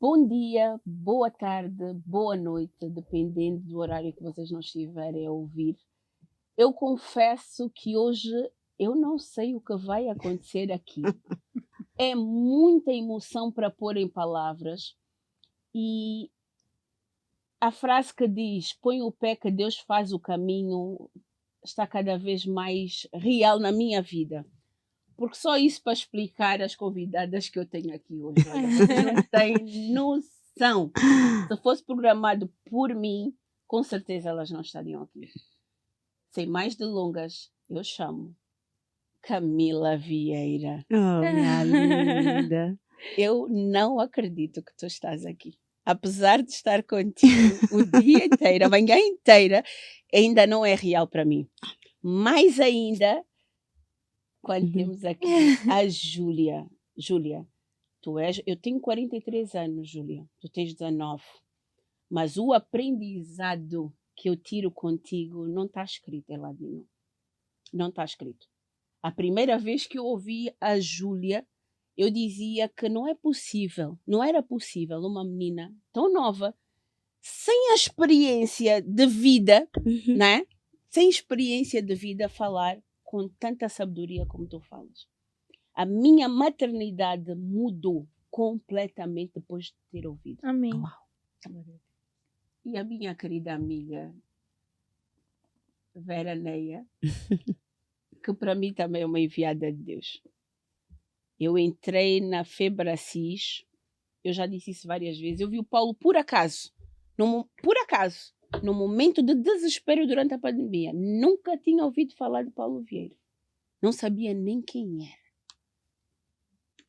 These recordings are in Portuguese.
Bom dia, boa tarde, boa noite, dependendo do horário que vocês não estiverem a ouvir. Eu confesso que hoje eu não sei o que vai acontecer aqui. É muita emoção para pôr em palavras e a frase que diz: põe o pé que Deus faz o caminho, está cada vez mais real na minha vida. Porque só isso para explicar as convidadas que eu tenho aqui hoje. Olha, vocês não têm noção. Se fosse programado por mim, com certeza elas não estariam aqui. Sem mais delongas, eu chamo Camila Vieira. Oh, minha linda. Eu não acredito que tu estás aqui. Apesar de estar contigo o dia inteiro, a manhã inteira, ainda não é real para mim. Mais ainda, quando temos aqui a Júlia. Júlia, eu tenho 43 anos, Júlia. Tu tens 19. Mas o aprendizado que eu tiro contigo não está escrito em lado nenhum. Não está escrito. A primeira vez que eu ouvi a Júlia, eu dizia que não era possível uma menina tão nova, sem a experiência de vida, né? Sem experiência de vida, falar com tanta sabedoria como tu falas. A minha maternidade mudou completamente depois de ter ouvido. Amém. Uau. E a minha querida amiga Vera Neia, que para mim também é uma enviada de Deus. Eu entrei na Febracis, eu já disse isso várias vezes, eu vi o Paulo por acaso, no momento de desespero durante a pandemia. Nunca tinha ouvido falar de Paulo Vieira. Não sabia nem quem era.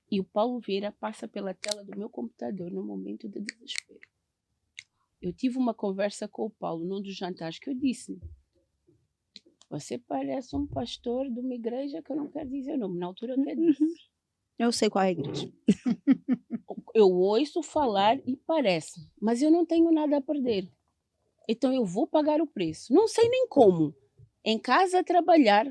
E o Paulo Vieira passa pela tela do meu computador no momento de desespero. Eu tive uma conversa com o Paulo num dos jantares que eu disse: você parece um pastor de uma igreja que eu não quero dizer o nome. Na altura eu até disse. Eu sei qual é a igreja. Eu ouço falar e parece, mas eu não tenho nada a perder. Então eu vou pagar o preço. Não sei nem como. Em casa a trabalhar,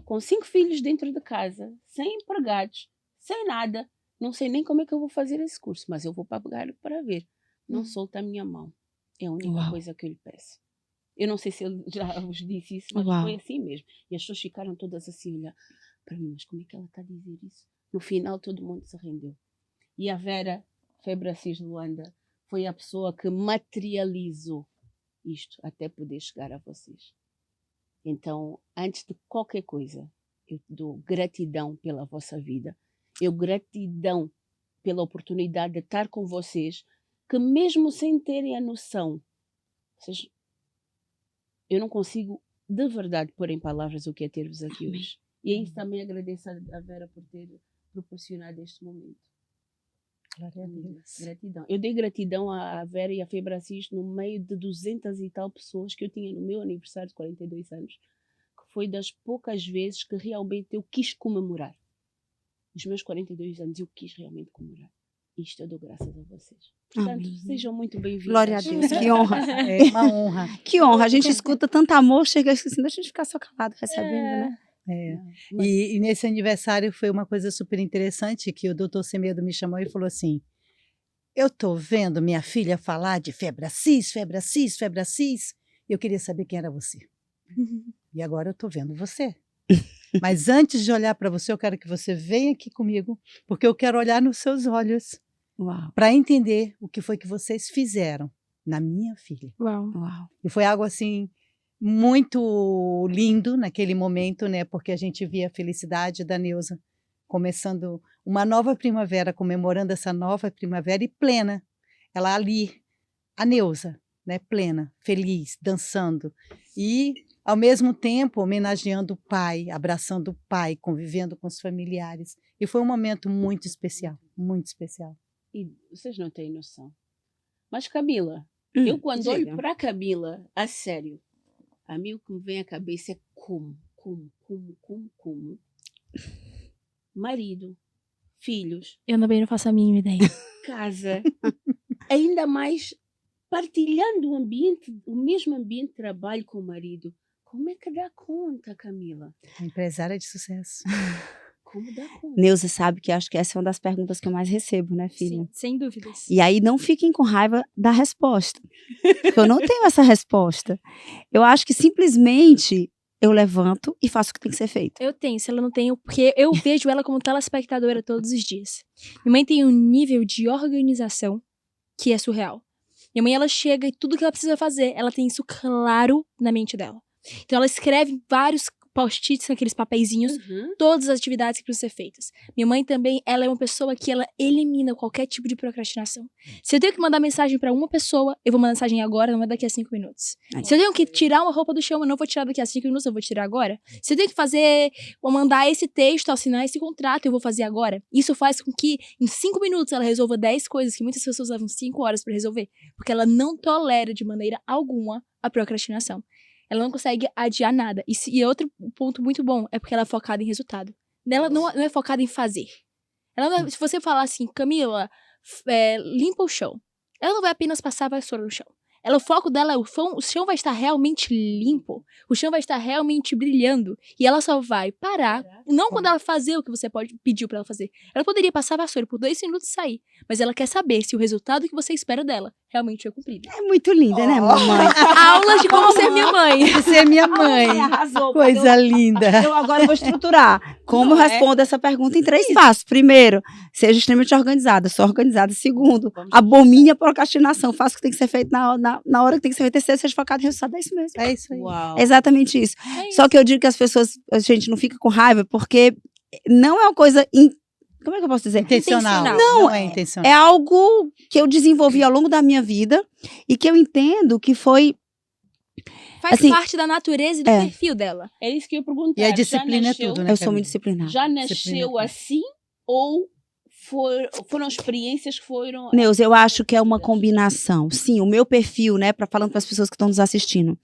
com 5 filhos dentro de casa, sem empregados, sem nada. Não sei nem como é que eu vou fazer esse curso, mas eu vou pagar para ver. Não solta a minha mão. É a única coisa que eu lhe peço. Eu não sei se ele já vos disse isso, mas foi assim mesmo. E as pessoas ficaram todas assim a olhar para mim, mas como é que ela está a dizer isso? No final todo mundo se rendeu. E a Vera Febracis Luanda foi a pessoa que materializou isto até poder chegar a vocês. Então, antes de qualquer coisa, eu dou gratidão pela vossa vida. Eu gratidão pela oportunidade de estar com vocês, que mesmo sem terem a noção, eu não consigo de verdade pôr em palavras o que é ter-vos aqui hoje. E é isso também agradeço a Vera por ter proporcionado este momento. Glória a Deus. Gratidão. Eu dei gratidão à Vera e à Febracis no meio de 200 e tal pessoas que eu tinha no meu aniversário de 42 anos, que foi das poucas vezes que realmente eu quis comemorar. Os meus 42 anos eu quis realmente comemorar. Isto eu dou graças a vocês. Portanto, sejam muito bem-vindos. Glória a Deus, que honra. É uma honra. Que honra. A gente escuta tanto amor, chega assim, deixa a gente ficar só calado recebendo, né? E nesse aniversário foi uma coisa super interessante, que o doutor Semedo me chamou e falou assim: eu estou vendo minha filha falar de Febracis. Eu queria saber quem era você. E agora eu estou vendo você. Mas antes de olhar para você, eu quero que você venha aqui comigo, porque eu quero olhar nos seus olhos para entender o que foi que vocês fizeram na minha filha. E foi algo assim muito lindo naquele momento, né? Porque a gente via a felicidade da Neuza começando uma nova primavera, comemorando essa nova primavera e plena. Ela ali, a Neuza, né? Plena, feliz, dançando e ao mesmo tempo homenageando o pai, abraçando o pai, convivendo com os familiares. E foi um momento muito especial, muito especial. E vocês não têm noção. Mas Camila, eu quando olho para Camila, a sério, a mim o que me vem à cabeça é como. Marido, filhos. Eu também não faço a mínima ideia. Casa. Ainda mais partilhando o mesmo ambiente de trabalho com o marido. Como é que dá conta, Camila? Empresária de sucesso. Como dá conta? Neuza sabe que acho que essa é uma das perguntas que eu mais recebo, né, filha? Sim, sem dúvidas. E aí não fiquem com raiva da resposta. Porque eu não tenho essa resposta. Eu acho que simplesmente eu levanto e faço o que tem que ser feito. Eu tenho, se ela não tem, porque eu vejo ela como telespectadora todos os dias. Minha mãe tem um nível de organização que é surreal. Minha mãe, ela chega e tudo que ela precisa fazer, ela tem isso claro na mente dela. Então ela escreve vários post-its naqueles papeizinhos, todas as atividades que precisam ser feitas. Minha mãe também, ela é uma pessoa que ela elimina qualquer tipo de procrastinação. Se eu tenho que mandar mensagem pra uma pessoa, eu vou mandar mensagem agora, não é daqui a 5 minutos. Aí. Se eu tenho que tirar uma roupa do chão, eu não vou tirar daqui a 5 minutos, eu vou tirar agora. Se eu tenho que fazer, ou mandar esse texto, assinar esse contrato, eu vou fazer agora. Isso faz com que em 5 minutos ela resolva 10 coisas que muitas pessoas levam 5 horas pra resolver. Porque ela não tolera de maneira alguma a procrastinação. Ela não consegue adiar nada. E outro ponto muito bom é porque ela é focada em resultado. Ela não é focada em fazer. Ela não é, se você falar assim, Camila, limpa o chão. Ela não vai apenas passar a vassoura no chão. O foco dela, o chão vai estar realmente limpo. O chão vai estar realmente brilhando. E ela só vai parar, não quando ela fazer o que você pediu pra ela fazer. Ela poderia passar a vassoura por 2 minutos e sair. Mas ela quer saber se o resultado que você espera dela realmente foi cumprido. É muito linda, né, mamãe? Aulas de como ser minha mãe. Você é minha mãe. Arrasou. Coisa linda. Eu agora vou estruturar. Como eu Não é? respondo essa pergunta em 3 passos. Primeiro, seja extremamente organizada. Sou organizada. Segundo, abomine a procrastinação. Faça o que tem que ser feito na hora que tem que ser feito. Terceiro, seja focado em resultado. É isso mesmo. É isso aí. Uau. É exatamente isso. É isso. Só que eu digo que as pessoas, a gente não fica com raiva porque não é uma coisa... Como é que eu posso dizer? Intencional. Intencional. Não é intencional. É algo que eu desenvolvi ao longo da minha vida e que eu entendo que foi... Faz Assim, parte da natureza e do é. perfil dela. É isso que eu ia perguntar. E a Já disciplina é nasceu- tudo, né? Eu sou Camila? muito disciplinada. Já Disciplina nasceu tudo. assim ou foram experiências que foram... Neuza, eu acho que é uma combinação. Sim, o meu perfil, né, falando para as pessoas que estão nos assistindo.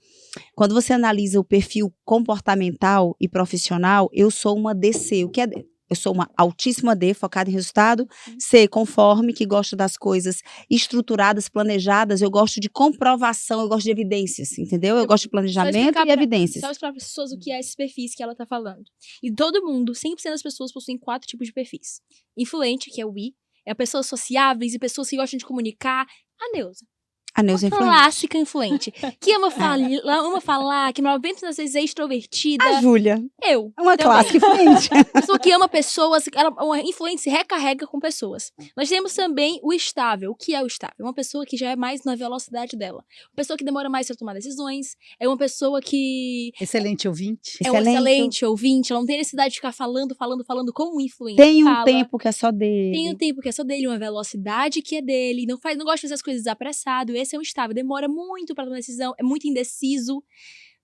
Quando você analisa o perfil comportamental e profissional, eu sou uma DC. O que é D? Eu sou uma altíssima D, focada em resultado. C, conforme, que gosta das coisas estruturadas, planejadas. Eu gosto de comprovação, eu gosto de evidências, entendeu? Eu gosto de planejamento explicar e evidências. Só para as pessoas o que é esses perfis que ela tá falando. E todo mundo, 100% das pessoas possuem 4 tipos de perfis. Influente, que é o I, é pessoas sociáveis e pessoas que gostam de comunicar. A Neuza. A Neuza é influente. Clássica influente. Que ama falar, que 90% das vezes é extrovertida. A Júlia Eu. é uma também. clássica influente. Pessoa que ama pessoas, ela uma influente se recarrega com pessoas. Nós temos também o estável. O que é o estável? Uma pessoa que já é mais na velocidade dela. Uma pessoa que demora mais para tomar decisões. É uma pessoa que Excelente ouvinte. é um excelente ouvinte. Ela não tem necessidade de ficar falando como um influente. Tem um fala. tempo que é só dele. Tem um tempo que é só dele, uma velocidade que é dele. Não gosta de fazer as coisas apressado. Esse é um estável. Demora muito para tomar decisão. É muito indeciso.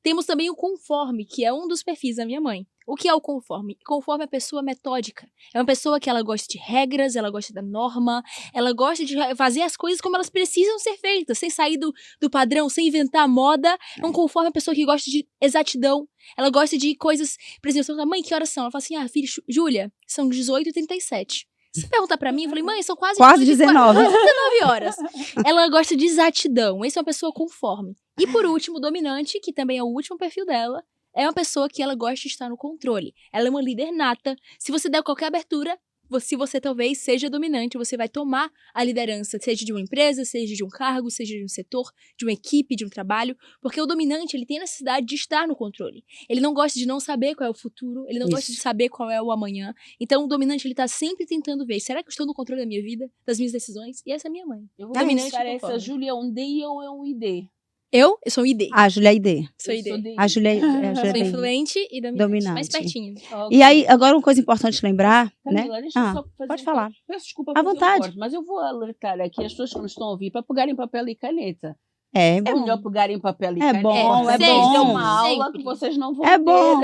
Temos também o conforme, que é um dos perfis da minha mãe. O que é o conforme? Conforme é a pessoa metódica. É uma pessoa que ela gosta de regras, ela gosta da norma, ela gosta de fazer as coisas como elas precisam ser feitas, sem sair do padrão, sem inventar moda. É um conforme a pessoa que gosta de exatidão. Ela gosta de coisas... Por exemplo, você fala, mãe, que horas são? Ela fala assim, filho, Júlia, são 18h37. Se perguntar pra mim, eu falei, mãe, são quase 19. 19 horas. Ela gosta de exatidão. Essa é uma pessoa conforme. E por último, dominante, que também é o último perfil dela, é uma pessoa que ela gosta de estar no controle. Ela é uma líder nata. Se você der qualquer abertura, se você talvez seja dominante, você vai tomar a liderança, seja de uma empresa, seja de um cargo, seja de um setor, de uma equipe, de um trabalho, porque o dominante, ele tem a necessidade de estar no controle. Ele não gosta de não saber qual é o futuro, ele não gosta de saber qual é o amanhã. Então, o dominante, ele tá sempre tentando ver, será que eu estou no controle da minha vida, das minhas decisões? E essa é a minha mãe. Eu vou Dominante perguntar e essa conforme. Júlia é um D ou é um ID? Eu sou ID. A Júlia é ID. Sou Eu ID. sou DI. A Júlia é Sou ID. influente e dominante. Dominante. Mais pertinho. Ok. E aí, agora uma coisa importante lembrar, Camila, né? deixa eu só fazer pode um falar. corte. Peço desculpa À fazer um vontade. corte, mas eu vou alertar aqui as pessoas que nos estão a ouvir para pegarem papel e caneta. É É bom. melhor pegarem papel e É caneta. bom, é Vocês bom. dão uma aula Sempre. que vocês não vão É ter. bom.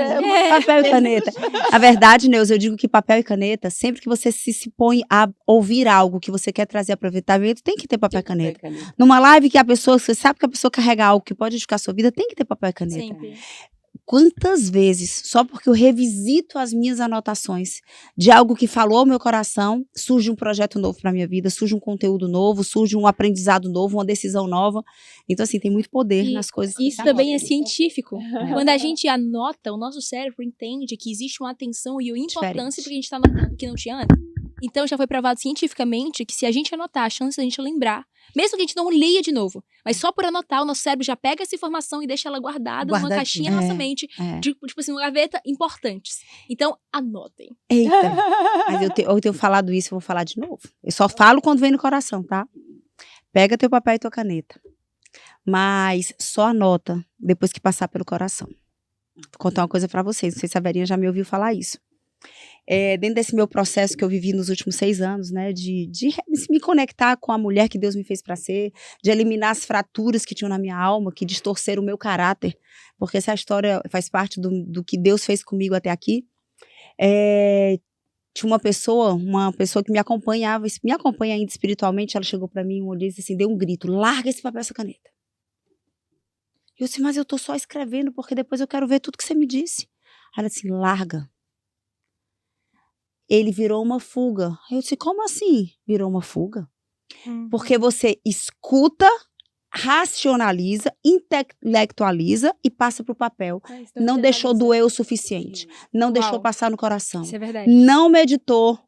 Papel e caneta. A verdade, Neuza, eu digo que papel e caneta, sempre que você se põe a ouvir algo que você quer trazer aproveitamento, tem que ter papel e caneta. Numa live que a pessoa, você sabe que a pessoa carrega algo que pode edificar a sua vida, tem que ter papel e caneta. Sempre. quantas vezes, só porque eu revisito as minhas anotações de algo que falou ao meu coração, surge um projeto novo para minha vida, surge um conteúdo novo, surge um aprendizado novo, uma decisão nova. Então, assim, tem muito poder E nas coisas que isso você também é anota. científico. Quando a gente anota, o nosso cérebro entende que existe uma atenção e uma importância Diferente. porque a gente está anotando que não tinha antes. Então já foi provado cientificamente que se a gente anotar, a chance da gente lembrar, mesmo que a gente não leia de novo, mas só por anotar, o nosso cérebro já pega essa informação e deixa ela guardada numa Guardadinha. caixinha na nossa mente, É. tipo assim, uma gaveta, importantes. Então, anotem. Eita, mas eu tenho falado isso, eu vou falar de novo. Eu só falo quando vem no coração, tá? Pega teu papel e tua caneta. Mas só anota depois que passar pelo coração. Vou contar uma coisa pra vocês, não sei se a Verinha já me ouviu falar isso. Dentro desse meu processo que eu vivi nos últimos 6 anos, né, de me conectar com a mulher que Deus me fez para ser, de eliminar as fraturas que tinham na minha alma, que distorceram o meu caráter, porque essa história faz parte do que Deus fez comigo até aqui. Tinha uma pessoa que me acompanha ainda espiritualmente, ela chegou para mim um dia e disse assim, deu um grito, larga esse papel, essa caneta. Eu disse, mas eu tô só escrevendo, porque depois eu quero ver tudo que você me disse. Ela disse, larga. Ele virou uma fuga. Eu disse, como assim virou uma fuga? Porque você escuta, racionaliza, intelectualiza e passa para o papel. Não deixou doer o suficiente. Não deixou passar no coração. Isso é verdade. Não meditou.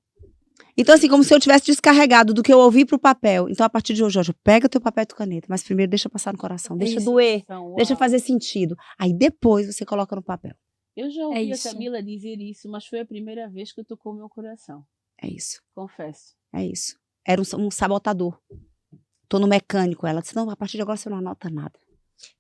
Então, assim, como se eu tivesse descarregado do que eu ouvi para o papel. Então, a partir de hoje, Jorge, pega teu papel e tua caneta, mas primeiro deixa passar no coração. Deixa doer, deixa fazer sentido. Aí depois você coloca no papel. Eu já ouvi a isso. Camila dizer isso, mas foi a primeira vez que tocou o meu coração. É isso. Confesso. É isso. Era um sabotador. Tô no mecânico. Ela disse, não, a partir de agora você não anota nada.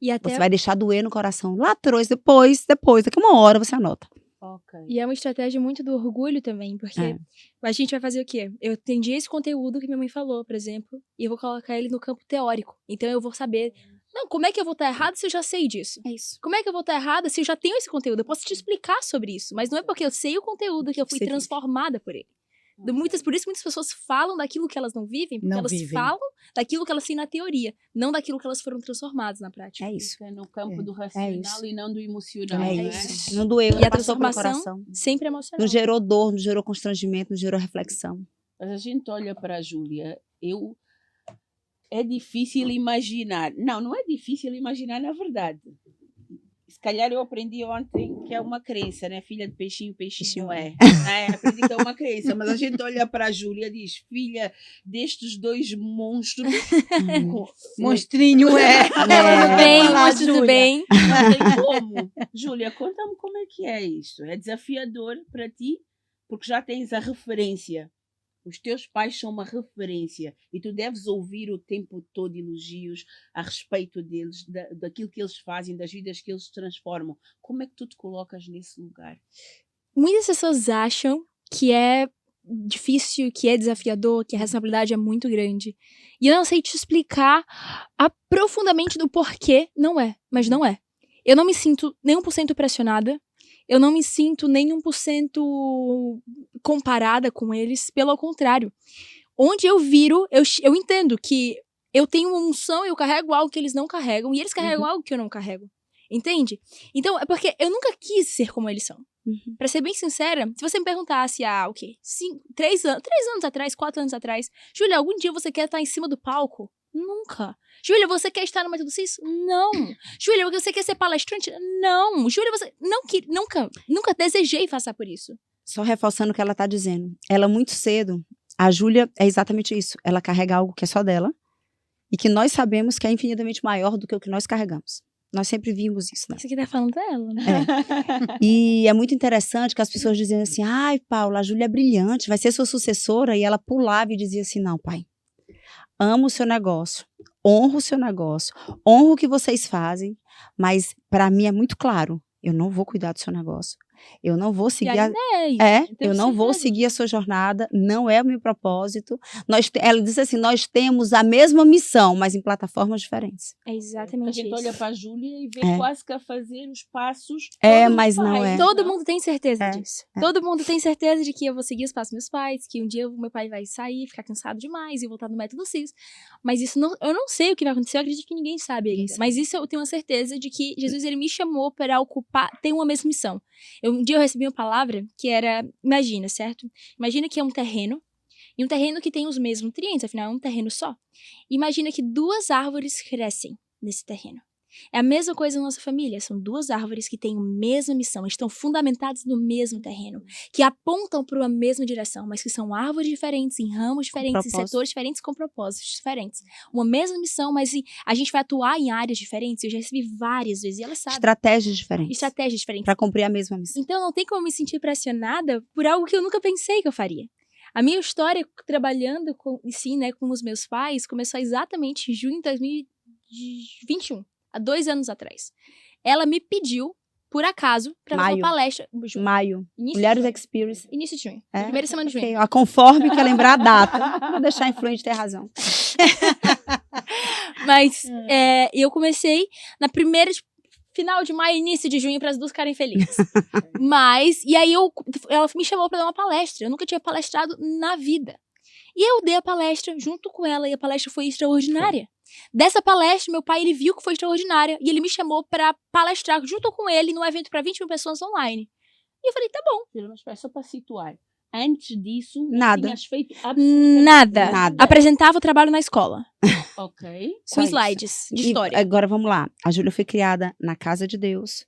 E até Você vai deixar doer no coração. Lá atrás, depois, daqui uma hora você anota. Ok. E é uma estratégia muito do orgulho também, porque a gente vai fazer o quê? Eu entendi esse conteúdo que minha mãe falou, por exemplo, e eu vou colocar ele no campo teórico. Então eu vou saber, não, como é que eu vou estar errado se eu já sei disso? É isso. Como é que eu vou estar errada se eu já tenho esse conteúdo? Eu posso te explicar sobre isso, mas não é porque eu sei o conteúdo que eu fui Você transformada por ele. Por isso muitas pessoas falam daquilo que elas não vivem, porque Não elas vivem. falam daquilo que elas têm na teoria, não daquilo que elas foram transformadas na prática. É isso. É no campo É. do racional isso. e não do emocional. É não isso. Não doeu, E não a passou pelo transformação coração. sempre emocional. Não gerou dor, não gerou constrangimento, não gerou reflexão. Mas a gente olha para a Júlia, é difícil imaginar. Não é difícil imaginar, na verdade. Se calhar eu aprendi ontem que é uma crença, né? Filha de peixinho, peixinho é. Aprendi que é uma crença, mas a gente olha para a Júlia e diz, filha destes dois monstros. Monstrinho é. Tudo bem, Olá, mas tudo Júlia. bem. Não tem como. Júlia, conta-me como é que é isto. É desafiador para ti, porque já tens a referência. Os teus pais são uma referência e tu deves ouvir o tempo todo elogios a respeito deles, daquilo que eles fazem, das vidas que eles transformam. Como é que tu te colocas nesse lugar? Muitas pessoas acham que é difícil, que é desafiador, que a responsabilidade é muito grande. E eu não sei te explicar profundamente do porquê não é, mas não é. Eu não me sinto nem 1% pressionada, eu não me sinto nem 1% comparada com eles, pelo contrário. Onde eu viro, eu entendo que eu tenho uma unção, eu carrego algo que eles não carregam, e eles carregam algo que eu não carrego. Entende? Então, é porque eu nunca quis ser como eles são. Pra ser bem sincera, se você me perguntasse há, 3 anos atrás, 4 anos atrás, Júlia, algum dia você quer estar em cima do palco? Nunca. Júlia, você quer estar no Método CIS? Não. Júlia, você quer ser palestrante? Não. Júlia, você nunca desejei passar por isso. Só reforçando o que ela tá dizendo. Ela muito cedo, a Júlia é exatamente isso. Ela carrega algo que é só dela e que nós sabemos que é infinitamente maior do que o que nós carregamos. Nós sempre vimos isso, né? Isso aqui tá falando dela, né? E é muito interessante que as pessoas dizem assim, ai, Paula, a Júlia é brilhante, vai ser sua sucessora. E ela pulava e dizia assim, não, pai, amo o seu negócio, honro o seu negócio, honro o que vocês fazem, mas para mim é muito claro, eu não vou cuidar do seu negócio. eu não vou E seguir ainda é isso. eu não vou seguir a sua jornada, não é o meu propósito. Ela diz assim, nós temos a mesma missão, mas em plataformas diferentes. É A exatamente gente isso. olha para a Júlia e vê É. quase que a fazer os passos. É, todos os mas não pais, é. Todo mundo tem certeza É, disso. Todo mundo tem certeza de que eu vou seguir os passos dos meus pais, que um dia o meu pai vai sair, ficar cansado demais e voltar no método CIS. Mas isso eu não sei o que vai acontecer, eu acredito que ninguém sabe ainda. Ninguém sabe. Mas isso eu tenho uma certeza de que Jesus, ele me chamou para ter uma mesma missão. Um dia eu recebi uma palavra que era, imagina, certo? Imagina que é um terreno, e um terreno que tem os mesmos nutrientes, afinal é um terreno só. Imagina que 2 árvores crescem nesse terreno. É a mesma coisa na nossa família. São 2 árvores que têm a mesma missão, estão fundamentadas no mesmo terreno, que apontam para a mesma direção, mas que são árvores diferentes, em ramos diferentes, em propósito. setores diferentes, com propósitos diferentes. Uma mesma missão, mas a gente vai atuar em áreas diferentes. Eu já recebi várias vezes, e ela sabe. Estratégias diferentes. Estratégias diferentes. Para cumprir a mesma missão. Então não tem como eu me sentir pressionada por algo que eu nunca pensei que eu faria. A minha história trabalhando com os meus pais começou exatamente em junho de 2021. Há 2 anos atrás. Ela me pediu, por acaso, pra dar uma Maio. palestra. Maio. Início Mulheres de junho. Experience. Início de junho. É? Primeira semana de junho. Ok, ó, conforme quer lembrar a data. Não vou deixar a influente ter razão. Mas eu comecei na primeira, final de maio, início de junho, para as 2 ficarem felizes. E aí ela me chamou pra dar uma palestra. Eu nunca tinha palestrado na vida. E eu dei a palestra junto com ela, e a palestra foi extraordinária. Dessa palestra, meu pai, ele viu que foi extraordinária, e ele me chamou pra palestrar junto com ele num evento para 20 mil pessoas online. E eu falei, tá bom. Mas espera, só para situar. Antes disso, não Nada. tinhas feito absolutamente Nada. Apresentava o trabalho na escola, Ok. Só com isso. slides de E história. agora vamos lá. A Júlia foi criada na casa de Deus.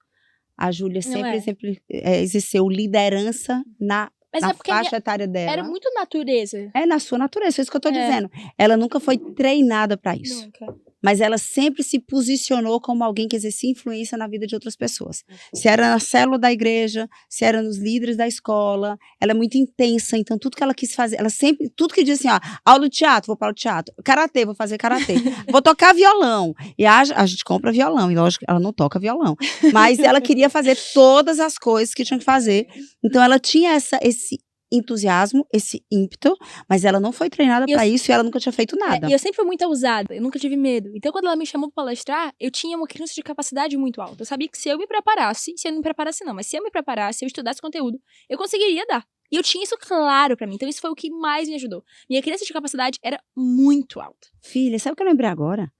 A Júlia sempre exerceu liderança na Mas é porque a minha- faixa etária dela. era muito natureza. É na sua natureza, é isso que eu tô É. dizendo. Ela nunca foi treinada para isso. Nunca. Mas ela sempre se posicionou como alguém que exercia influência na vida de outras pessoas. Se era na célula da igreja, se era nos líderes da escola, ela é muito intensa, então tudo que ela quis fazer, ela sempre, tudo que diz assim, ó, aula de teatro, vou para o teatro, karatê, vou fazer karatê, vou tocar violão, e a gente compra violão, e lógico, ela não toca violão, mas ela queria fazer todas as coisas que tinha que fazer, então ela tinha esse entusiasmo, esse ímpeto, mas ela não foi treinada para isso e ela nunca tinha feito nada. E eu sempre fui muito ousada, eu nunca tive medo. Então, quando ela me chamou pra palestrar, eu tinha uma crença de capacidade muito alta. Eu sabia que se eu me preparasse, se eu não me preparasse não, mas se eu me preparasse, se eu estudasse conteúdo, eu conseguiria dar. E eu tinha isso claro pra mim, então isso foi o que mais me ajudou. Minha crença de capacidade era muito alta. Filha, sabe o que eu lembrei agora?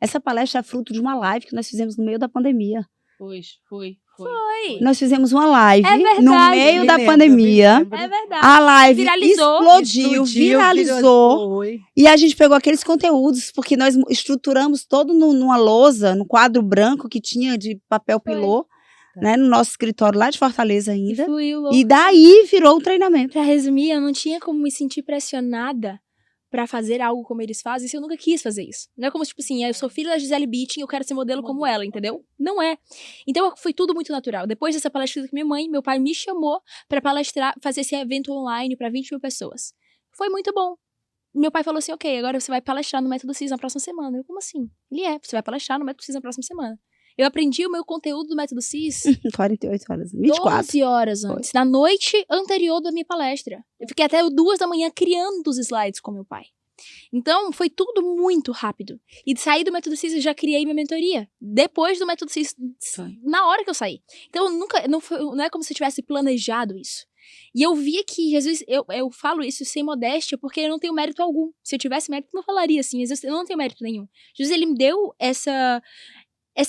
Essa palestra é fruto de uma live que nós fizemos no meio da pandemia. Foi. Foi. Nós fizemos uma live É verdade. no meio Me da lembro, pandemia. me lembro. É verdade. A live Viralizou. explodiu, viralizou. Foi. E a gente pegou aqueles conteúdos, porque nós estruturamos todo numa lousa, no quadro branco que tinha de papel Foi. pilô, né, no nosso escritório lá de Fortaleza E ainda. fluiu louco. E daí virou um treinamento. Pra resumir, eu não tinha como me sentir pressionada pra fazer algo como eles fazem, se eu nunca quis fazer isso. Não é como, tipo assim, eu sou filha da Gisele Bündchen, eu quero ser modelo como ela, entendeu? Não é. Então, foi tudo muito natural. Depois dessa palestra com minha mãe, meu pai me chamou pra palestrar, fazer esse evento online pra 20 mil pessoas. Foi muito bom. Meu pai falou assim, ok, agora você vai palestrar no Método CIS na próxima semana. Eu, como assim? Ele você vai palestrar no Método CIS na próxima semana. Eu aprendi o meu conteúdo do Método CIS 48 horas, 24. 12 horas antes, na noite anterior da minha palestra. Eu fiquei até 2 da manhã criando os slides com meu pai. Então, foi tudo muito rápido. E de sair do Método CIS, eu já criei minha mentoria. Depois do Método CIS, na hora que eu saí. Então, não é como se eu tivesse planejado isso. E eu via que Jesus, eu falo isso sem modéstia, porque eu não tenho mérito algum. Se eu tivesse mérito, eu não falaria assim. Jesus, eu não tenho mérito nenhum. Jesus, ele me deu essa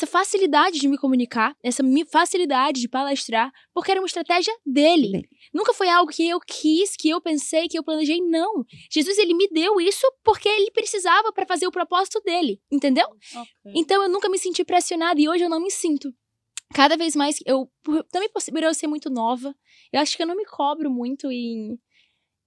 facilidade de me comunicar, essa facilidade de palestrar, porque era uma estratégia dele. Nunca foi algo que eu quis, que eu pensei, que eu planejei, não. Jesus, ele me deu isso porque ele precisava para fazer o propósito dele, entendeu? Ok. Então eu nunca me senti pressionada e hoje eu não me sinto. Cada vez mais, também por eu ser muito nova, eu acho que eu não me cobro muito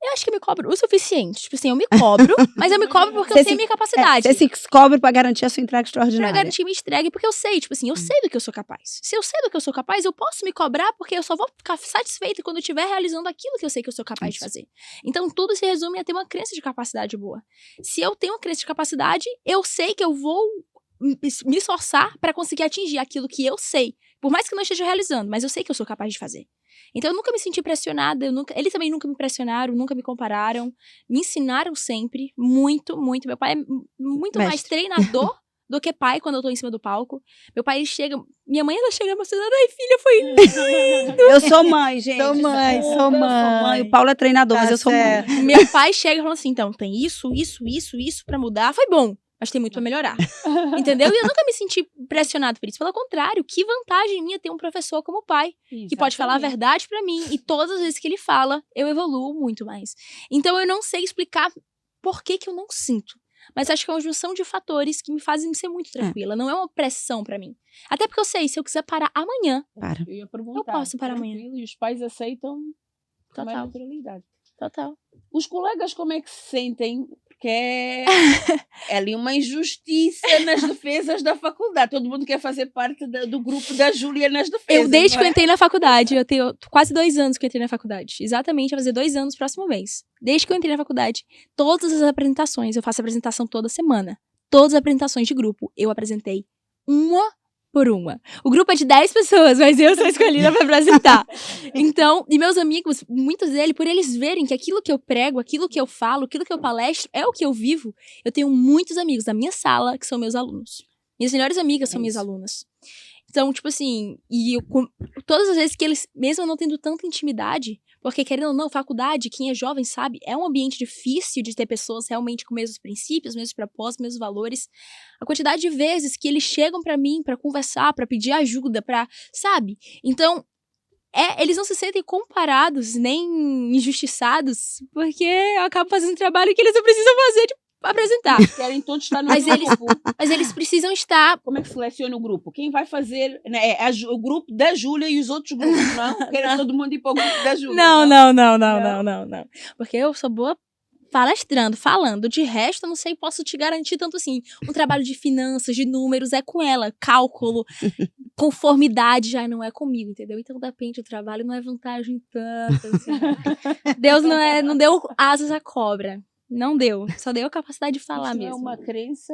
eu acho que eu me cobro o suficiente. Tipo assim, eu me cobro, mas eu me cobro porque eu sei a minha capacidade. Você se cobre pra garantir a sua entrega extraordinária. Pra garantir minha entrega, porque eu sei, tipo assim, eu sei do que eu sou capaz. Se eu sei do que eu sou capaz, eu posso me cobrar, porque eu só vou ficar satisfeita quando eu estiver realizando aquilo que eu sei que eu sou capaz de fazer. Então, tudo se resume a ter uma crença de capacidade boa. Se eu tenho uma crença de capacidade, eu sei que eu vou me esforçar pra conseguir atingir aquilo que eu sei Por mais que eu não esteja realizando, mas eu sei que eu sou capaz de fazer. Então eu nunca me senti pressionada, eles também nunca me pressionaram, nunca me compararam, me ensinaram sempre, muito, muito. Meu pai é muito mais treinador do que pai quando eu tô em cima do palco. Meu pai, ele chega, minha mãe, ela chega emocionada, ai filha, foi lindo. Eu sou mãe, gente. Sou mãe, Desculpa, sou eu mãe. O Paulo é treinador, Tá mas eu sou mãe. certo. Meu pai chega e fala assim, então, tem isso pra mudar. Foi bom, mas tem muito pra melhorar. Entendeu? E eu nunca me senti pressionado por isso. Pelo contrário, que vantagem minha ter um professor como pai, que pode falar a verdade pra mim. E todas as vezes que ele fala, eu evoluo muito mais. Então eu não sei explicar por que eu não sinto. Mas acho que é uma junção de fatores que me fazem ser muito tranquila. Não é uma pressão pra mim. Até porque eu sei, se eu quiser parar amanhã, Para. Eu ia perguntar. Eu posso parar amanhã. tranquilo, e os pais aceitam com mais Total. naturalidade. Total. Os colegas como é que se sentem? Porque é ali uma injustiça nas defesas da faculdade. Todo mundo quer fazer parte do grupo da Júlia nas defesas. Desde não que eu é? entrei na faculdade, eu tenho quase 2 anos que eu entrei na faculdade. Exatamente, vai fazer 2 anos no próximo mês. Desde que eu entrei na faculdade, todas as apresentações, eu faço apresentação toda semana. Todas as apresentações de grupo, eu apresentei uma por uma. O grupo é de 10 pessoas, mas eu sou escolhida pra apresentar. Então, e meus amigos, muitos deles, por eles verem que aquilo que eu prego, aquilo que eu falo, aquilo que eu palestro, é o que eu vivo, eu tenho muitos amigos da minha sala que são meus alunos. Minhas melhores amigas são minhas alunas. Então, tipo assim, todas as vezes que eles, mesmo não tendo tanta intimidade, porque querendo ou não, faculdade, quem é jovem sabe, é um ambiente difícil de ter pessoas realmente com os mesmos princípios, mesmos propósitos, mesmos valores. A quantidade de vezes que eles chegam pra mim pra conversar, pra pedir ajuda, sabe? Então, eles não se sentem comparados, nem injustiçados, porque eu acabo fazendo um trabalho que eles não precisam fazer de apresentar. Querem todos estar no Mas mesmo grupo. Mas eles precisam estar. Como é que seleciona o grupo? Quem vai fazer, né, o grupo da Júlia e os outros grupos, não? Querem todo mundo ir para o grupo da Júlia. Não. Porque eu sou boa palestrando, falando. De resto, eu não sei, posso te garantir tanto assim. Um trabalho de finanças, de números, é com ela. Cálculo, conformidade já não é comigo, entendeu? Então, depende, o trabalho não é vantagem tanto. Assim. Deus não deu asas à cobra. Não deu. Só deu a capacidade de falar Isso mesmo. É uma crença,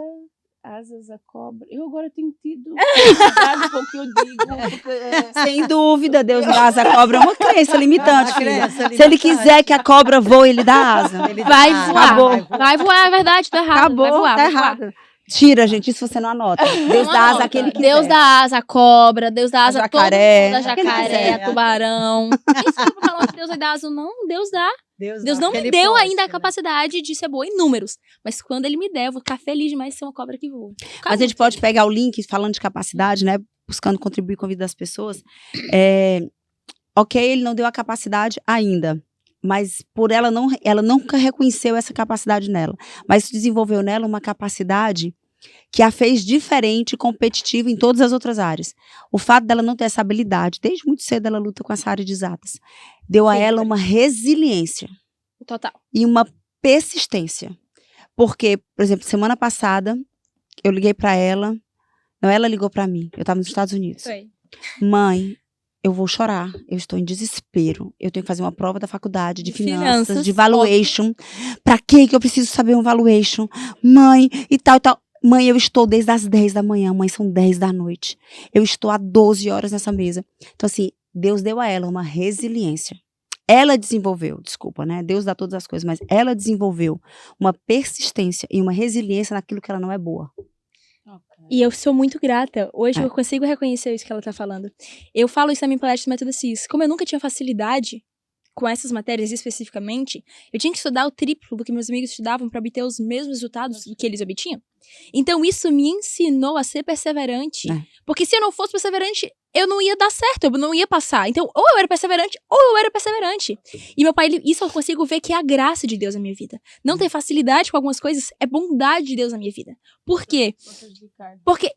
asas a cobra. Eu agora tenho tido cuidado com o que eu digo. Porque, Sem dúvida, Deus dá asa à cobra é uma crença limitante, Uma filha. crença Se ele limitante. quiser que a cobra voe, ele dá asa. Ele Vai dá, voar. acabou. Vai voar, é verdade, tá errado. Acabou, vai voar, tá vai voar. errado. Tira, gente, isso você não anota. Deus Não dá asa anota. àquele que quiser. Deus dá asa à cobra, Deus dá asa a todo jacaré, mundo, a aquele que jacaré, quiser. a tubarão. Quem sabe pra falar que Deus vai dar asa? Não, Deus dá. Deus dá, não porque me ele deu pode, ainda a né? capacidade de ser boa em números. Mas quando ele me der, eu vou ficar feliz demais de ser uma cobra que voa. Mas a gente pode pegar o link, falando de capacidade, né? Buscando contribuir com a vida das pessoas. Ok, ele não deu a capacidade ainda. Mas por ela nunca reconheceu essa capacidade nela. Mas isso desenvolveu nela uma capacidade que a fez diferente e competitiva em todas as outras áreas. O fato dela não ter essa habilidade, desde muito cedo ela luta com essa área de exatas, deu a Sempre. ela uma resiliência Total. e uma persistência. Porque, por exemplo, semana passada, eu liguei pra ela, não, ela ligou pra mim, eu tava nos Estados Unidos. Foi. Mãe, eu vou chorar, eu estou em desespero, eu tenho que fazer uma prova da faculdade de finanças, de valuation. Pra que eu preciso saber um valuation? Mãe, e tal, e tal. Mãe, eu estou desde as 10 da manhã, mãe, são 10 da noite. Eu estou há 12 horas nessa mesa. Então, assim, Deus deu a ela uma resiliência. Ela desenvolveu, desculpa, né? Deus dá todas as coisas, mas ela desenvolveu uma persistência e uma resiliência naquilo que ela não é boa. E eu sou muito grata. Hoje eu consigo reconhecer isso que ela tá falando. Eu falo isso na minha palestra do Método CIS. Como eu nunca tinha facilidade com essas matérias especificamente, eu tinha que estudar o triplo do que meus amigos estudavam para obter os mesmos resultados que eles obtinham. Então isso me ensinou a ser perseverante. Porque se eu não fosse perseverante, eu não ia dar certo, eu não ia passar. Então, ou eu era perseverante, ou eu era perseverante. E meu pai, isso eu consigo ver que é a graça de Deus na minha vida. Não ter facilidade com algumas coisas é bondade de Deus na minha vida. Por quê? Porque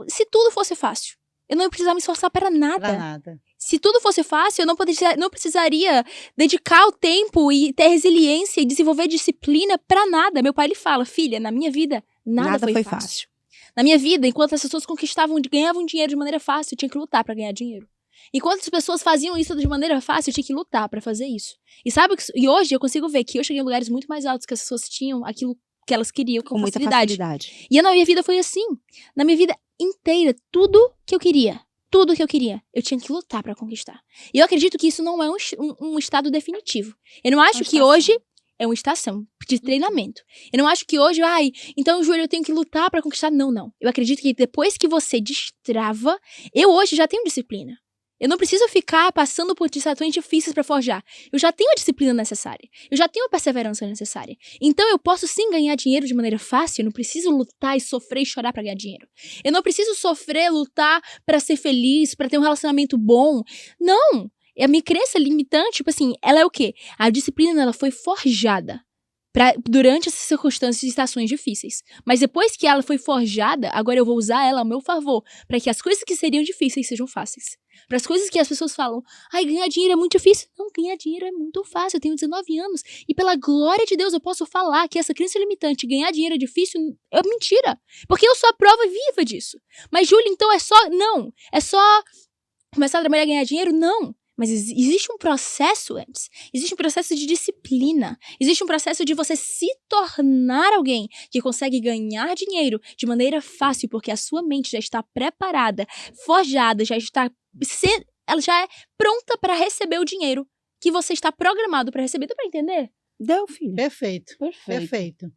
se tudo fosse fácil, eu não ia precisar me esforçar para nada. Pra nada. Se tudo fosse fácil, eu não precisaria dedicar o tempo e ter resiliência e desenvolver disciplina pra nada. Meu pai, ele fala, filha, na minha vida, nada foi fácil. Na minha vida, enquanto as pessoas ganhavam dinheiro de maneira fácil, eu tinha que lutar pra ganhar dinheiro. Enquanto as pessoas faziam isso de maneira fácil, eu tinha que lutar pra fazer isso. E hoje eu consigo ver que eu cheguei em lugares muito mais altos que as pessoas tinham aquilo que elas queriam com muita facilidade. facilidade. E na minha vida foi assim. Na minha vida inteira, tudo que eu queria tudo que eu queria. Eu tinha que lutar pra conquistar. E eu acredito que isso não é um estado definitivo. Eu não acho que hoje é uma estação de treinamento. Eu não acho que hoje, então, Júlia, eu tenho que lutar pra conquistar. Não, não. Eu acredito que depois que você destrava, eu hoje já tenho disciplina. Eu não preciso ficar passando por situações difíceis pra forjar. Eu já tenho a disciplina necessária. Eu já tenho a perseverança necessária. Então eu posso sim ganhar dinheiro de maneira fácil. Eu não preciso lutar e sofrer e chorar pra ganhar dinheiro. Eu não preciso sofrer, lutar pra ser feliz, pra ter um relacionamento bom. Não! A minha crença limitante, tipo assim, ela é o quê? A disciplina, ela foi forjada durante essas circunstâncias e estações difíceis. Mas depois que ela foi forjada, agora eu vou usar ela ao meu favor, para que as coisas que seriam difíceis sejam fáceis. Para as coisas que as pessoas falam, ganhar dinheiro é muito difícil. Não, ganhar dinheiro é muito fácil, eu tenho 19 anos. E pela glória de Deus eu posso falar que essa crença limitante, ganhar dinheiro é difícil, é mentira. Porque eu sou a prova viva disso. Mas, Júlia, então não, é só começar a trabalhar e ganhar dinheiro? Não. Mas existe um processo antes. Existe um processo de disciplina. Existe um processo de você se tornar alguém que consegue ganhar dinheiro de maneira fácil, porque a sua mente já está preparada, forjada, ela já é pronta para receber o dinheiro que você está programado para receber. Dá para entender? Deu, filho. Perfeito. Perfeito.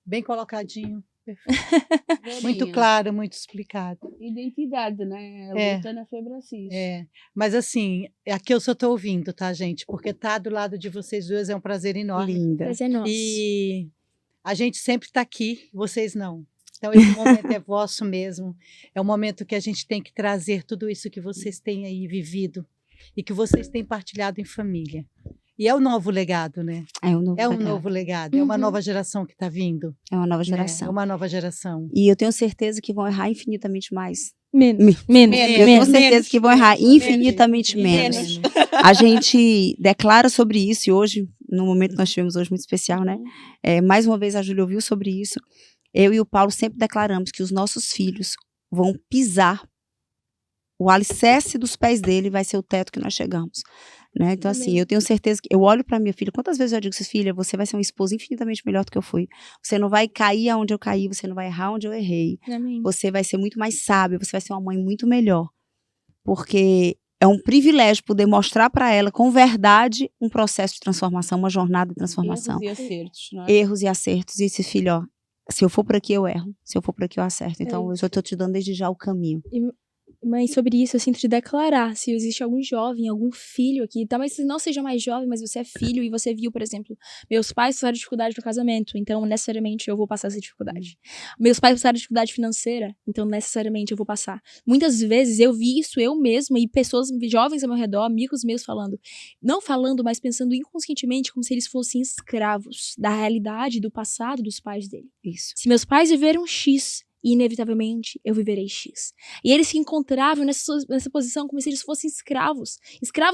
Bem colocadinho. Perfeito. Muito claro, muito explicado. Identidade, né? A luta na Febracis. Mas assim, aqui eu só estou ouvindo, tá, gente? Porque estar do lado de vocês duas é um prazer enorme. Linda. Prazer nosso. E a gente sempre está aqui, vocês não. Então esse momento é vosso mesmo. É um momento que a gente tem que trazer tudo isso que vocês têm aí vivido e que vocês têm partilhado em família. E é o novo legado, né? É um Novo legado, é uma nova geração que está vindo. É uma nova geração. É uma nova geração. E eu tenho certeza que vão errar infinitamente mais. Menos. Eu tenho certeza que vão errar infinitamente menos. A gente declara sobre isso e hoje, no momento que nós tivemos hoje muito especial, né? Mais uma vez a Júlia ouviu sobre isso. Eu e o Paulo sempre declaramos que os nossos filhos vão pisar o alicerce dos pés dele vai ser o teto que nós chegamos. Né? Então, assim, eu tenho certeza que eu olho para minha filha, quantas vezes eu digo assim, filha, você vai ser uma esposa infinitamente melhor do que eu fui. Você não vai cair aonde eu caí, você não vai errar onde eu errei. Amém. Você vai ser muito mais sábia, você vai ser uma mãe muito melhor. Porque é um privilégio poder mostrar para ela, com verdade, um processo de transformação, uma jornada de transformação. Erros e acertos, não é? Erros e acertos. E esse filho, ó, se eu for por aqui eu erro, se eu for por aqui eu acerto. Então, eu já estou te dando desde já o caminho. Mãe, sobre isso eu sinto de declarar, se existe algum jovem, algum filho aqui, talvez você não seja mais jovem, mas você é filho e você viu, por exemplo, meus pais passaram dificuldade no casamento, então necessariamente eu vou passar essa dificuldade. Meus pais passaram dificuldade financeira, então necessariamente eu vou passar. Muitas vezes eu vi isso eu mesma e pessoas jovens ao meu redor, amigos meus falando, não falando, mas pensando inconscientemente como se eles fossem escravos da realidade, do passado dos pais dele. Isso. Se meus pais viveram X, inevitavelmente eu viverei X. E eles se encontravam nessa posição como se eles fossem escravos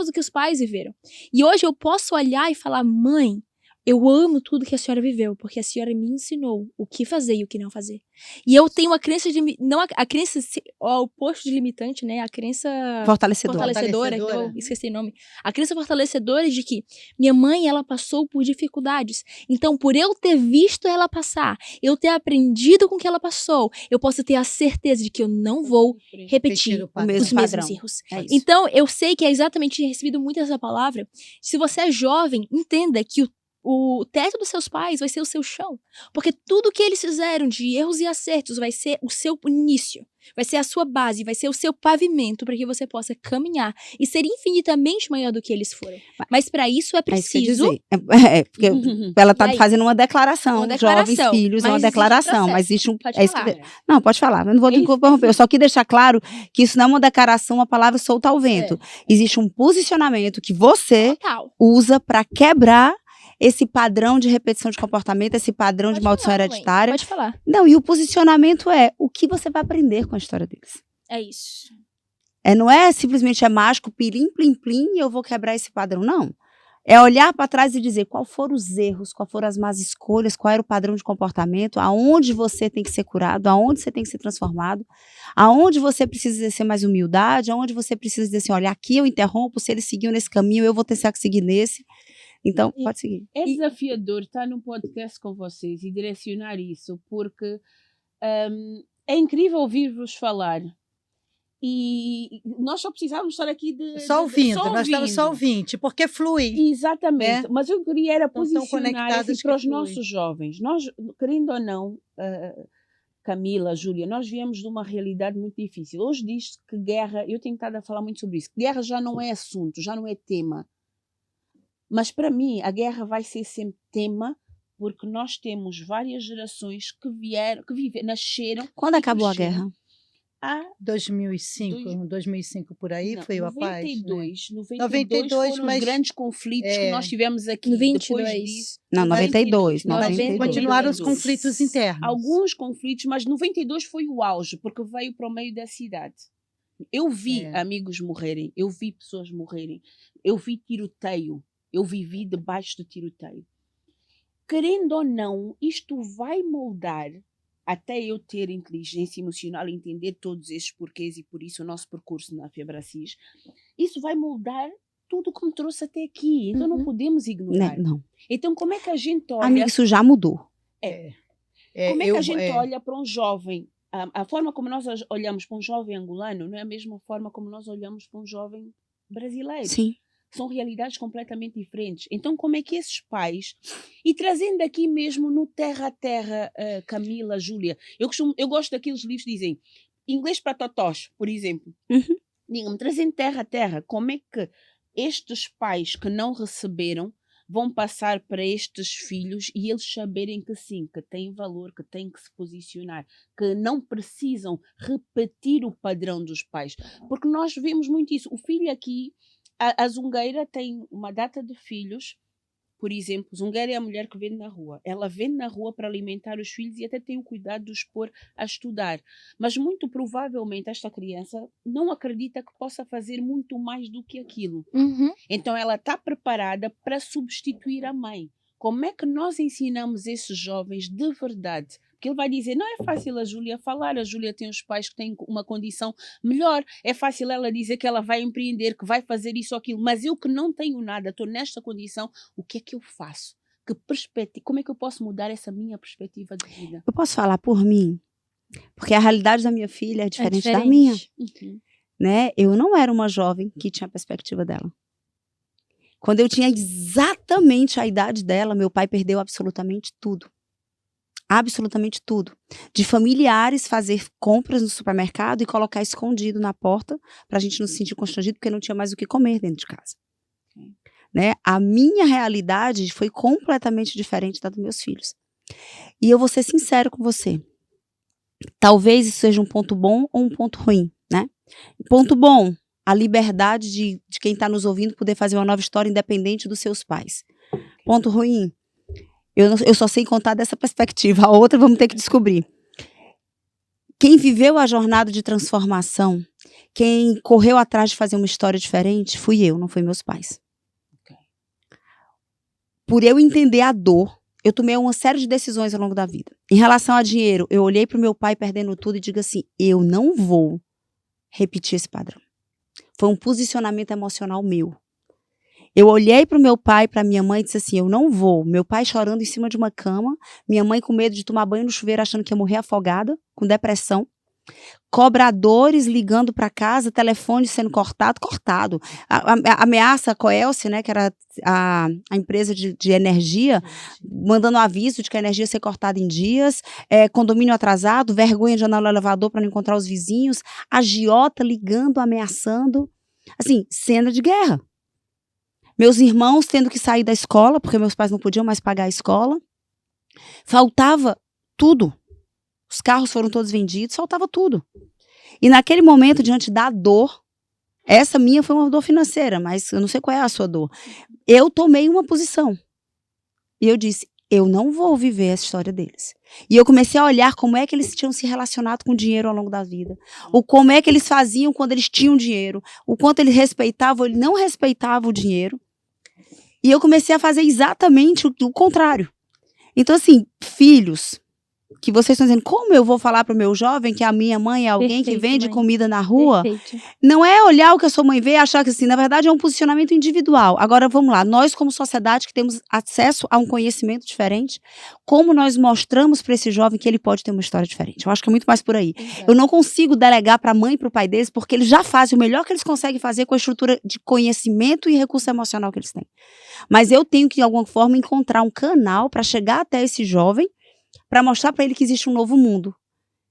do que os pais viveram. E hoje eu posso olhar e falar, mãe, eu amo tudo que a senhora viveu, porque a senhora me ensinou o que fazer e o que não fazer. E eu tenho a crença não a crença, o oposto de limitante, né? A crença fortalecedora, então eu esqueci o nome. A crença fortalecedora de que minha mãe, ela passou por dificuldades. Então, por eu ter visto ela passar, eu ter aprendido com o que ela passou, eu posso ter a certeza de que eu não vou repetir os mesmos erros. Então, eu sei que é exatamente recebido muito essa palavra. Se você é jovem, entenda que o teto dos seus pais vai ser o seu chão. Porque tudo que eles fizeram de erros e acertos vai ser o seu início. Vai ser a sua base, vai ser o seu pavimento para que você possa caminhar e ser infinitamente maior do que eles foram. Mas para isso é preciso... porque ela está fazendo uma declaração, jovens filhos, uma declaração, mas existe um... Pode falar. Não, pode falar, eu não vou te interromper, eu só quis deixar claro que isso não é uma declaração, uma palavra solta ao vento. Existe um posicionamento que você usa para quebrar esse padrão de repetição de comportamento, esse padrão de maldição hereditária. Pode falar. Não, e o posicionamento é o que você vai aprender com a história deles. É isso. Não é simplesmente mágico, pirim, plim, plim, e eu vou quebrar esse padrão. Não. É olhar para trás e dizer qual foram os erros, qual foram as más escolhas, qual era o padrão de comportamento, aonde você tem que ser curado, aonde você tem que ser transformado, aonde você precisa exercer mais humildade, aonde você precisa dizer assim, olha, aqui eu interrompo, se eles seguiam nesse caminho, eu vou ter que seguir nesse. Então, pode seguir. É desafiador estar num podcast com vocês e direcionar isso, porque é incrível ouvir-vos falar E nós só precisávamos estar aqui Só ouvindo, só nós estamos só ouvindo, porque flui. Exatamente, né? mas eu queria era Não estão posicionar conectadas assim, que para os flui. nossos jovens. Nós, querendo ou não, Camila, Júlia, nós viemos de uma realidade muito difícil. Hoje diz que guerra, eu tenho estado a falar muito sobre isso, guerra já não é assunto, já não é tema. Mas para mim, a guerra vai ser sempre tema, porque nós temos várias gerações que nasceram. Quando acabou a guerra? 2005 por aí, Não, foi a paz. 92, né? 92 foram mas os grandes conflitos que nós tivemos aqui. No Depois 22. disso, Não, 92. 92. Continuaram os conflitos internos. Alguns conflitos, mas 92 foi o auge, porque veio para o meio da cidade. Eu vi amigos morrerem, eu vi pessoas morrerem, eu vi tiroteio, eu vivi debaixo do tiroteio. Querendo ou não, isto vai moldar, até eu ter inteligência emocional e entender todos esses porquês, e por isso o nosso percurso na Febracis, isso vai moldar tudo que me trouxe até aqui. Então não podemos ignorar. Não. Então como é que a gente olha... Amiga, isso já mudou. Como é que a gente olha para um jovem? A forma como nós olhamos para um jovem angolano não é a mesma forma como nós olhamos para um jovem brasileiro. Sim. São realidades completamente diferentes. Então, como é que esses pais... E trazendo aqui mesmo no terra a terra, Camila, Júlia, eu gosto daqueles livros que dizem inglês para totós, por exemplo. Digam-me, trazendo terra a terra, como é que estes pais que não receberam vão passar para estes filhos e eles saberem que sim, que têm valor, que têm que se posicionar, que não precisam repetir o padrão dos pais. Porque nós vemos muito isso. O filho aqui... A zungueira tem uma data de filhos, por exemplo, zungueira é a mulher que vende na rua. Ela vende na rua para alimentar os filhos e até tem o cuidado de os pôr a estudar. Mas muito provavelmente esta criança não acredita que possa fazer muito mais do que aquilo. Então ela está preparada para substituir a mãe. Como é que nós ensinamos esses jovens de verdade? Porque ele vai dizer, não é fácil a Júlia falar, a Júlia tem os pais que têm uma condição melhor, é fácil ela dizer que ela vai empreender, que vai fazer isso ou aquilo, mas eu que não tenho nada, estou nesta condição, o que é que eu faço? Como é que eu posso mudar essa minha perspectiva de vida? Eu posso falar por mim? Porque a realidade da minha filha é diferente da minha. Né? Eu não era uma jovem que tinha a perspectiva dela. Quando eu tinha exatamente a idade dela, meu pai perdeu absolutamente tudo. Absolutamente tudo. De familiares fazer compras no supermercado e colocar escondido na porta para a gente não se sentir constrangido porque não tinha mais o que comer dentro de casa. Né? A minha realidade foi completamente diferente da dos meus filhos. E eu vou ser sincero com você. Talvez isso seja um ponto bom ou um ponto ruim, né? Ponto bom, a liberdade de quem está nos ouvindo poder fazer uma nova história independente dos seus pais. Ponto ruim, eu só sei contar dessa perspectiva, a outra vamos ter que descobrir. Quem viveu a jornada de transformação, quem correu atrás de fazer uma história diferente, fui eu, não foi meus pais. Por eu entender a dor, eu tomei uma série de decisões ao longo da vida. Em relação a dinheiro, eu olhei para o meu pai perdendo tudo e digo assim, eu não vou repetir esse padrão. Foi um posicionamento emocional meu. Eu olhei para o meu pai, para minha mãe e disse assim, eu não vou. Meu pai chorando em cima de uma cama, minha mãe com medo de tomar banho no chuveiro achando que ia morrer afogada, com depressão. Cobradores ligando para casa, telefone sendo cortado. A ameaça, a Coelce, né, que era a empresa de energia, mandando aviso de que a energia ia ser cortada em dias, condomínio atrasado, vergonha de andar no elevador para não encontrar os vizinhos, agiota ligando, ameaçando. Assim, cena de guerra. Meus irmãos tendo que sair da escola, porque meus pais não podiam mais pagar a escola. Faltava tudo. Os carros foram todos vendidos, faltava tudo. E naquele momento, diante da dor, essa minha foi uma dor financeira, mas eu não sei qual é a sua dor. Eu tomei uma posição. E eu disse, eu não vou viver essa história deles. E eu comecei a olhar como é que eles tinham se relacionado com o dinheiro ao longo da vida. Ou como é que eles faziam quando eles tinham dinheiro. O quanto eles respeitavam ou eles não respeitavam o dinheiro. E eu comecei a fazer exatamente o contrário. Então, assim, filhos, que vocês estão dizendo, como eu vou falar pro meu jovem que a minha mãe é alguém que Perfeito, vende mãe. comida na rua? Perfeito. Não é olhar o que a sua mãe vê e achar que assim, na verdade é um posicionamento individual. Agora vamos lá, nós como sociedade que temos acesso a um conhecimento diferente, como nós mostramos para esse jovem que ele pode ter uma história diferente? Eu acho que é muito mais por aí. Eu não consigo delegar para a mãe e para o pai deles, porque eles já fazem o melhor que eles conseguem fazer com a estrutura de conhecimento e recurso emocional que eles têm. Mas eu tenho que, de alguma forma, encontrar um canal para chegar até esse jovem, para mostrar para ele que existe um novo mundo.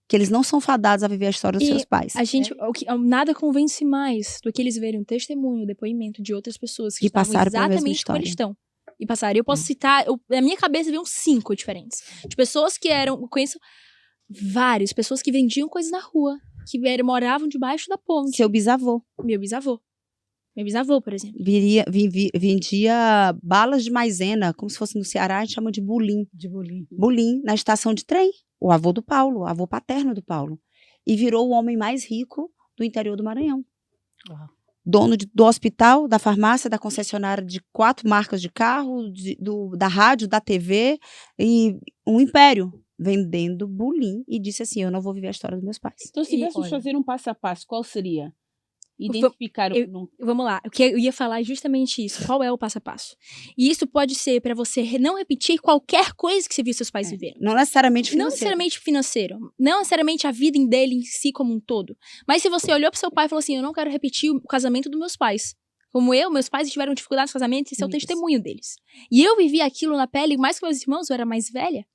Que eles não são fadados a viver a história dos E seus pais. Nada convence mais do que eles verem um testemunho, um depoimento de outras pessoas que Que estavam passaram pela mesma exatamente como eles história. estão. E passaram. Eu posso citar, na minha cabeça veio uns 5 diferentes. De pessoas que eram, eu conheço várias pessoas que vendiam coisas na rua, que moravam debaixo da ponte. Seu bisavô. Meu bisavô. Meu bisavô, por exemplo. Vendia balas de maisena, como se fosse no Ceará, a gente chama de bulim. De bolinho. Bulim, na estação de trem. O avô do Paulo, o avô paterno do Paulo. E virou o homem mais rico do interior do Maranhão. Uau. Dono do hospital, da farmácia, da concessionária de 4 marcas de carro, da rádio, da TV, e um império vendendo bulim. E disse assim, eu não vou viver a história dos meus pais. Então, se tivéssemos olha. fazer um passo a passo, qual seria? Identificar o... Vamos lá, o que eu ia falar é justamente isso. Qual é o passo a passo? E isso pode ser para você não repetir qualquer coisa que você viu seus pais viverem. Não necessariamente financeiro. Não necessariamente financeiro, não necessariamente a vida dele em si como um todo. Mas se você olhou pro seu pai e falou assim, eu não quero repetir o casamento dos meus pais. Como meus pais tiveram dificuldades no casamento, esse é o testemunho deles. E eu vivi aquilo na pele, mais que meus irmãos, eu era mais velha.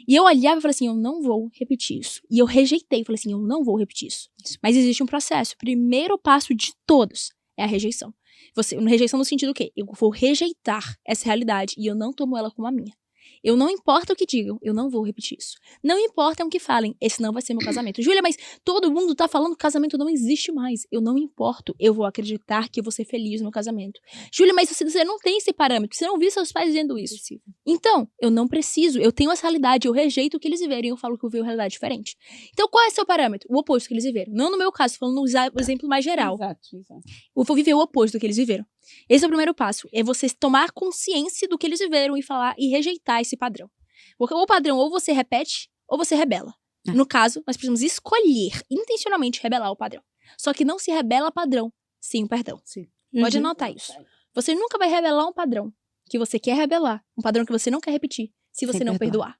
E eu olhava e falei assim, eu não vou repetir isso. E eu rejeitei, falei assim, eu não vou repetir isso. Mas existe um processo. O primeiro passo de todos é a rejeição. Rejeição no sentido do quê? Eu vou rejeitar essa realidade e eu não tomo ela como a minha. Eu não importa o que digam, eu não vou repetir isso. Não importa o que falem, esse não vai ser meu casamento. Júlia, mas todo mundo tá falando que casamento não existe mais. Eu não importo, eu vou acreditar que eu vou ser feliz no meu casamento. Júlia, mas você não tem esse parâmetro, você não viu seus pais dizendo isso. Então, eu não preciso, eu tenho essa realidade, eu rejeito o que eles viveram e eu falo que eu vivo uma realidade diferente. Então, qual é o seu parâmetro? O oposto que eles viveram. Não no meu caso, falando no exemplo mais geral. Exato. Eu vou viver o oposto do que eles viveram. Esse é o primeiro passo. É você tomar consciência do que eles viveram e falar e rejeitar esse padrão. Porque o padrão ou você repete ou você rebela. No caso, nós precisamos escolher intencionalmente rebelar o padrão. Só que não se rebela padrão sem o perdão. Sim. Pode anotar isso. Você nunca vai rebelar um padrão que você quer rebelar. Um padrão que você não quer repetir. Se você Sem não perdoar.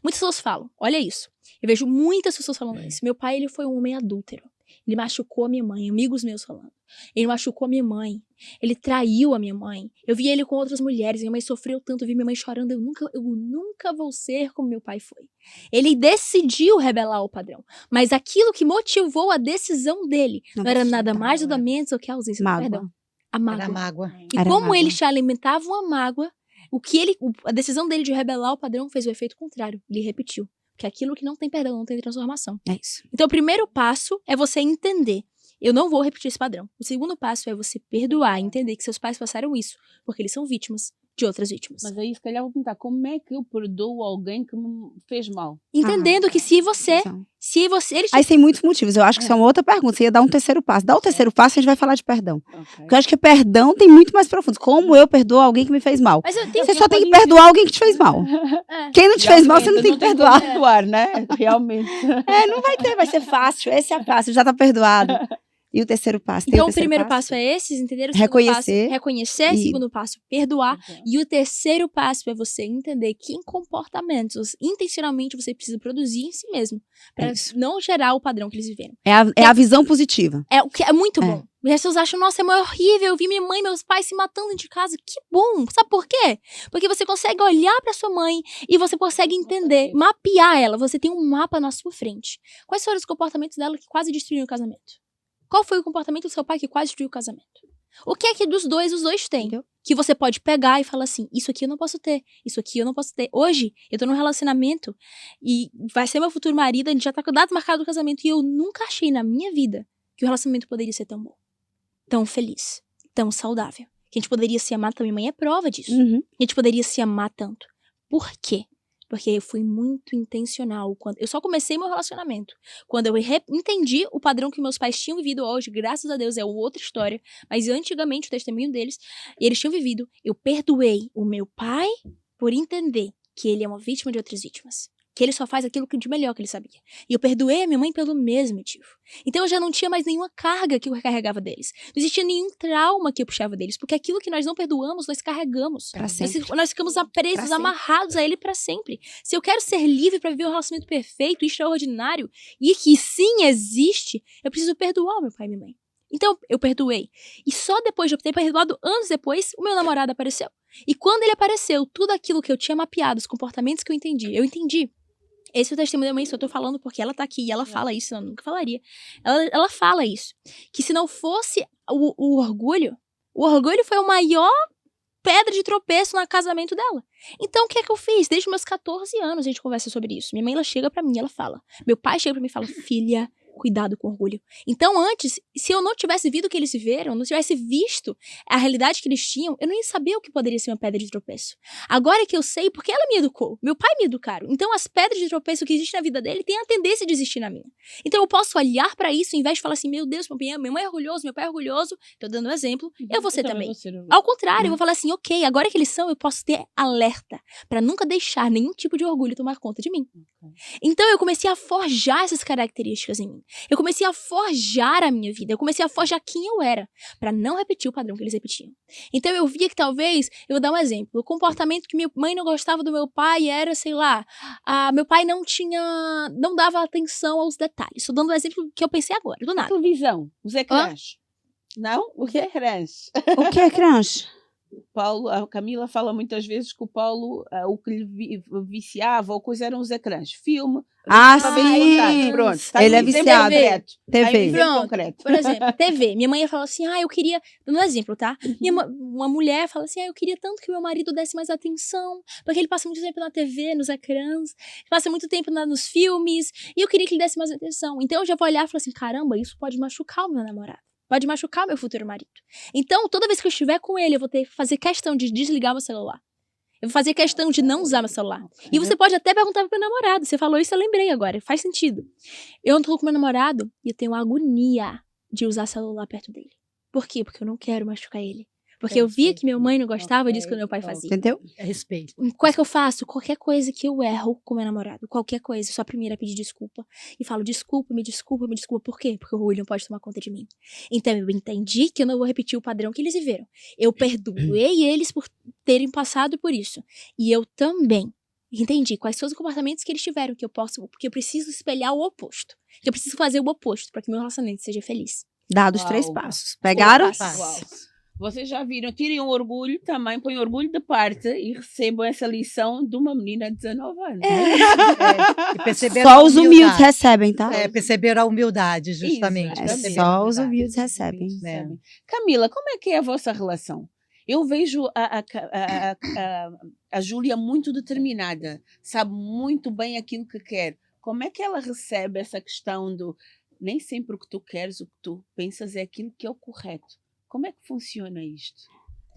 Muitas pessoas falam, olha isso. Eu vejo muitas pessoas falando isso. Meu pai, ele foi um homem adúltero. Ele machucou a minha mãe, amigos meus falando. Ele machucou a minha mãe. Ele traiu a minha mãe. Eu vi ele com outras mulheres. Minha mãe sofreu tanto, eu vi minha mãe chorando. Eu nunca vou ser como meu pai foi. Ele decidiu rebelar o padrão. Mas aquilo que motivou a decisão dele não era nada mais nada menos do que a ausência do perdão. A mágoa. Era mágoa. E como ele te alimentava uma mágoa, a decisão dele de rebelar o padrão fez o efeito contrário. Ele repetiu. Porque aquilo que não tem perdão não tem transformação. É isso. Então, o primeiro passo é você entender. Eu não vou repetir esse padrão. O segundo passo é você perdoar, entender que seus pais passaram isso, porque eles são vítimas de outras vítimas. Mas aí, se calhar, vou perguntar, como é que eu perdoo alguém que me fez mal? Entendendo que se você... Aí tem muitos motivos. Eu acho que isso é uma outra pergunta. Você ia dar um terceiro passo. Dá o terceiro passo e a gente vai falar de perdão. Porque eu acho que perdão tem muito mais profundo. Como eu perdoo alguém que me fez mal? Mas Você só tem que perdoar alguém que te fez mal. Quem não te fez mal, você não tem que perdoar. Perdoar, né? Realmente. Não vai ter, vai ser fácil. Esse é fácil, já tá perdoado. E o terceiro passo? Então, o primeiro passo é esse, entender? O segundo passo, reconhecer. Segundo passo, perdoar. E o terceiro passo é você entender que em comportamentos, intencionalmente, você precisa produzir em si mesmo. Para não gerar o padrão que eles viveram. É a visão positiva. É o que é muito bom. As pessoas acham, nossa, é horrível, eu vi minha mãe e meus pais se matando dentro de casa. Que bom! Sabe por quê? Porque você consegue olhar pra sua mãe e você consegue entender, mapear ela. Você tem um mapa na sua frente. Quais foram os comportamentos dela que quase destruíram o casamento? Qual foi o comportamento do seu pai que quase destruiu o casamento? O que é que os dois têm? Entendeu? Que você pode pegar e falar assim, isso aqui eu não posso ter, isso aqui eu não posso ter. Hoje, eu tô num relacionamento e vai ser meu futuro marido, a gente já tá com a data marcada do casamento e eu nunca achei na minha vida que o relacionamento poderia ser tão bom, tão feliz, tão saudável. Que a gente poderia se amar, também mãe é prova disso. A gente poderia se amar tanto. Por quê? Porque eu fui muito intencional. Eu só comecei meu relacionamento quando eu entendi o padrão que meus pais tinham vivido hoje. Graças a Deus é outra história. Mas antigamente, o testemunho deles, eles tinham vivido. Eu perdoei o meu pai por entender que ele é uma vítima de outras vítimas. que ele só faz aquilo de melhor que ele sabia. E eu perdoei a minha mãe pelo mesmo motivo. Então eu já não tinha mais nenhuma carga que eu carregava deles. Não existia nenhum trauma que eu puxava deles, porque aquilo que nós não perdoamos, nós carregamos. Pra sempre. Nós ficamos presos, Pra sempre. amarrados a ele pra sempre. Se eu quero ser livre pra viver um relacionamento perfeito, extraordinário, e que sim existe, eu preciso perdoar o meu pai e minha mãe. Então, eu perdoei. E só depois de eu ter perdoado, anos depois, o meu namorado apareceu. E quando ele apareceu, tudo aquilo que eu tinha mapeado, os comportamentos que eu entendi. Esse é o testemunho da mãe, só tô falando porque ela tá aqui e ela fala isso, eu nunca falaria. Ela fala isso. Que se não fosse o orgulho foi o maior pedra de tropeço no casamento dela. Então, o que é que eu fiz? Desde os meus 14 anos a gente conversa sobre isso. Minha mãe, ela chega pra mim, ela fala. Meu pai chega pra mim e fala, filha, cuidado com orgulho. Então, antes, se eu não tivesse visto o que eles viveram, não tivesse visto a realidade que eles tinham, eu não ia saber o que poderia ser uma pedra de tropeço. Agora que eu sei, porque ela me educou, meu pai me educaram. Então, as pedras de tropeço que existem na vida dele têm a tendência de existir na minha. Então, eu posso olhar pra isso, ao invés de falar assim, meu Deus, minha mãe é orgulhoso, meu pai é orgulhoso, tô dando um exemplo, eu vou ser também. Ao contrário, eu vou falar assim, ok, agora que eles são, eu posso ter alerta pra nunca deixar nenhum tipo de orgulho tomar conta de mim. Então, eu comecei a forjar essas características em mim. Eu comecei a forjar a minha vida. Eu comecei a forjar quem eu era, pra não repetir o padrão que eles repetiam. Então, eu via que talvez, eu vou dar um exemplo, o comportamento que minha mãe não gostava do meu pai era, sei lá, meu pai não dava atenção aos detalhes. Estou dando um exemplo que eu pensei agora, do nada. Televisão, os ecrãs. Não? Os ecrãs. O que é crunch? Paulo, a Camila fala muitas vezes que o Paulo, o que lhe viciava ou coisa eram os ecrãs. Filme. Ah, Estava bem sim. contado. Pronto. Está Ele em é exemplo viciado. concreto. Está em TV. exemplo Pronto. concreto. Por exemplo, TV. Minha mãe ia falar assim, eu queria... Dando um exemplo, tá? Uma mulher fala assim, eu queria tanto que meu marido desse mais atenção, porque ele passa muito tempo na TV, nos ecrãs, passa muito tempo nos filmes, e eu queria que ele desse mais atenção. Então eu já vou olhar e falar assim, caramba, isso pode machucar o meu namorado. Pode machucar meu futuro marido. Então, toda vez que eu estiver com ele, eu vou ter que fazer questão de desligar meu celular. Eu vou fazer questão de não usar meu celular. E você pode até perguntar pro meu namorado. Você falou isso, eu lembrei agora. Faz sentido. Eu tô com meu namorado e eu tenho agonia de usar celular perto dele. Por quê? Porque eu não quero machucar ele. Porque eu via que minha mãe não gostava disso que o meu pai fazia. Entendeu? É respeito. Qual é que eu faço? Qualquer coisa que eu erro com meu namorado, qualquer coisa, eu sou a primeira a pedir desculpa. E falo, desculpa, me desculpa, me desculpa. Por quê? Porque o orgulho não pode tomar conta de mim. Então eu entendi que eu não vou repetir o padrão que eles viveram. Eu perdoei eles por terem passado por isso. E eu também entendi quais são os comportamentos que eles tiveram, porque eu preciso espelhar o oposto. Que eu preciso fazer o oposto para que meu relacionamento seja feliz. Dados Uau. 3 passos. Pegaram? Uau. Vocês já viram, tirem o orgulho também, põem orgulho de parte e recebam essa lição de uma menina de 19 anos. E perceberam Só a os humildade. humildes recebem, tá? Perceberam a humildade, justamente. É Exatamente. só os humildes recebem. É. Camila, como é que é a vossa relação? Eu vejo a Júlia muito determinada, sabe muito bem aquilo que quer. Como é que ela recebe essa questão do nem sempre o que tu queres, o que tu pensas é aquilo que é o correto? Como é que funciona isto?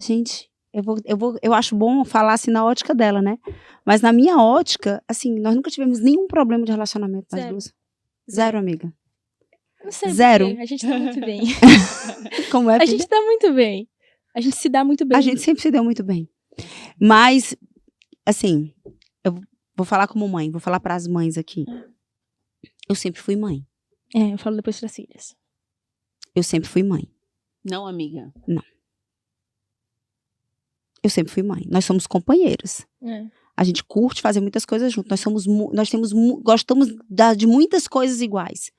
Gente, eu acho bom falar assim na ótica dela, né? Mas na minha ótica, assim, nós nunca tivemos nenhum problema de relacionamento nós Zero. duas. Zero, amiga. Não sei Zero. por quê, a gente tá muito bem. Como é, A filha? gente tá muito bem. A gente se dá muito bem. A gente sempre se deu muito bem. Mas, assim, eu vou falar como mãe, vou falar pras mães aqui. Eu sempre fui mãe. Eu falo depois pras filhas. Eu sempre fui mãe. Não, amiga. Eu sempre fui mãe. Nós somos companheiras. A gente curte fazer muitas coisas juntos. Gostamos de muitas coisas iguais.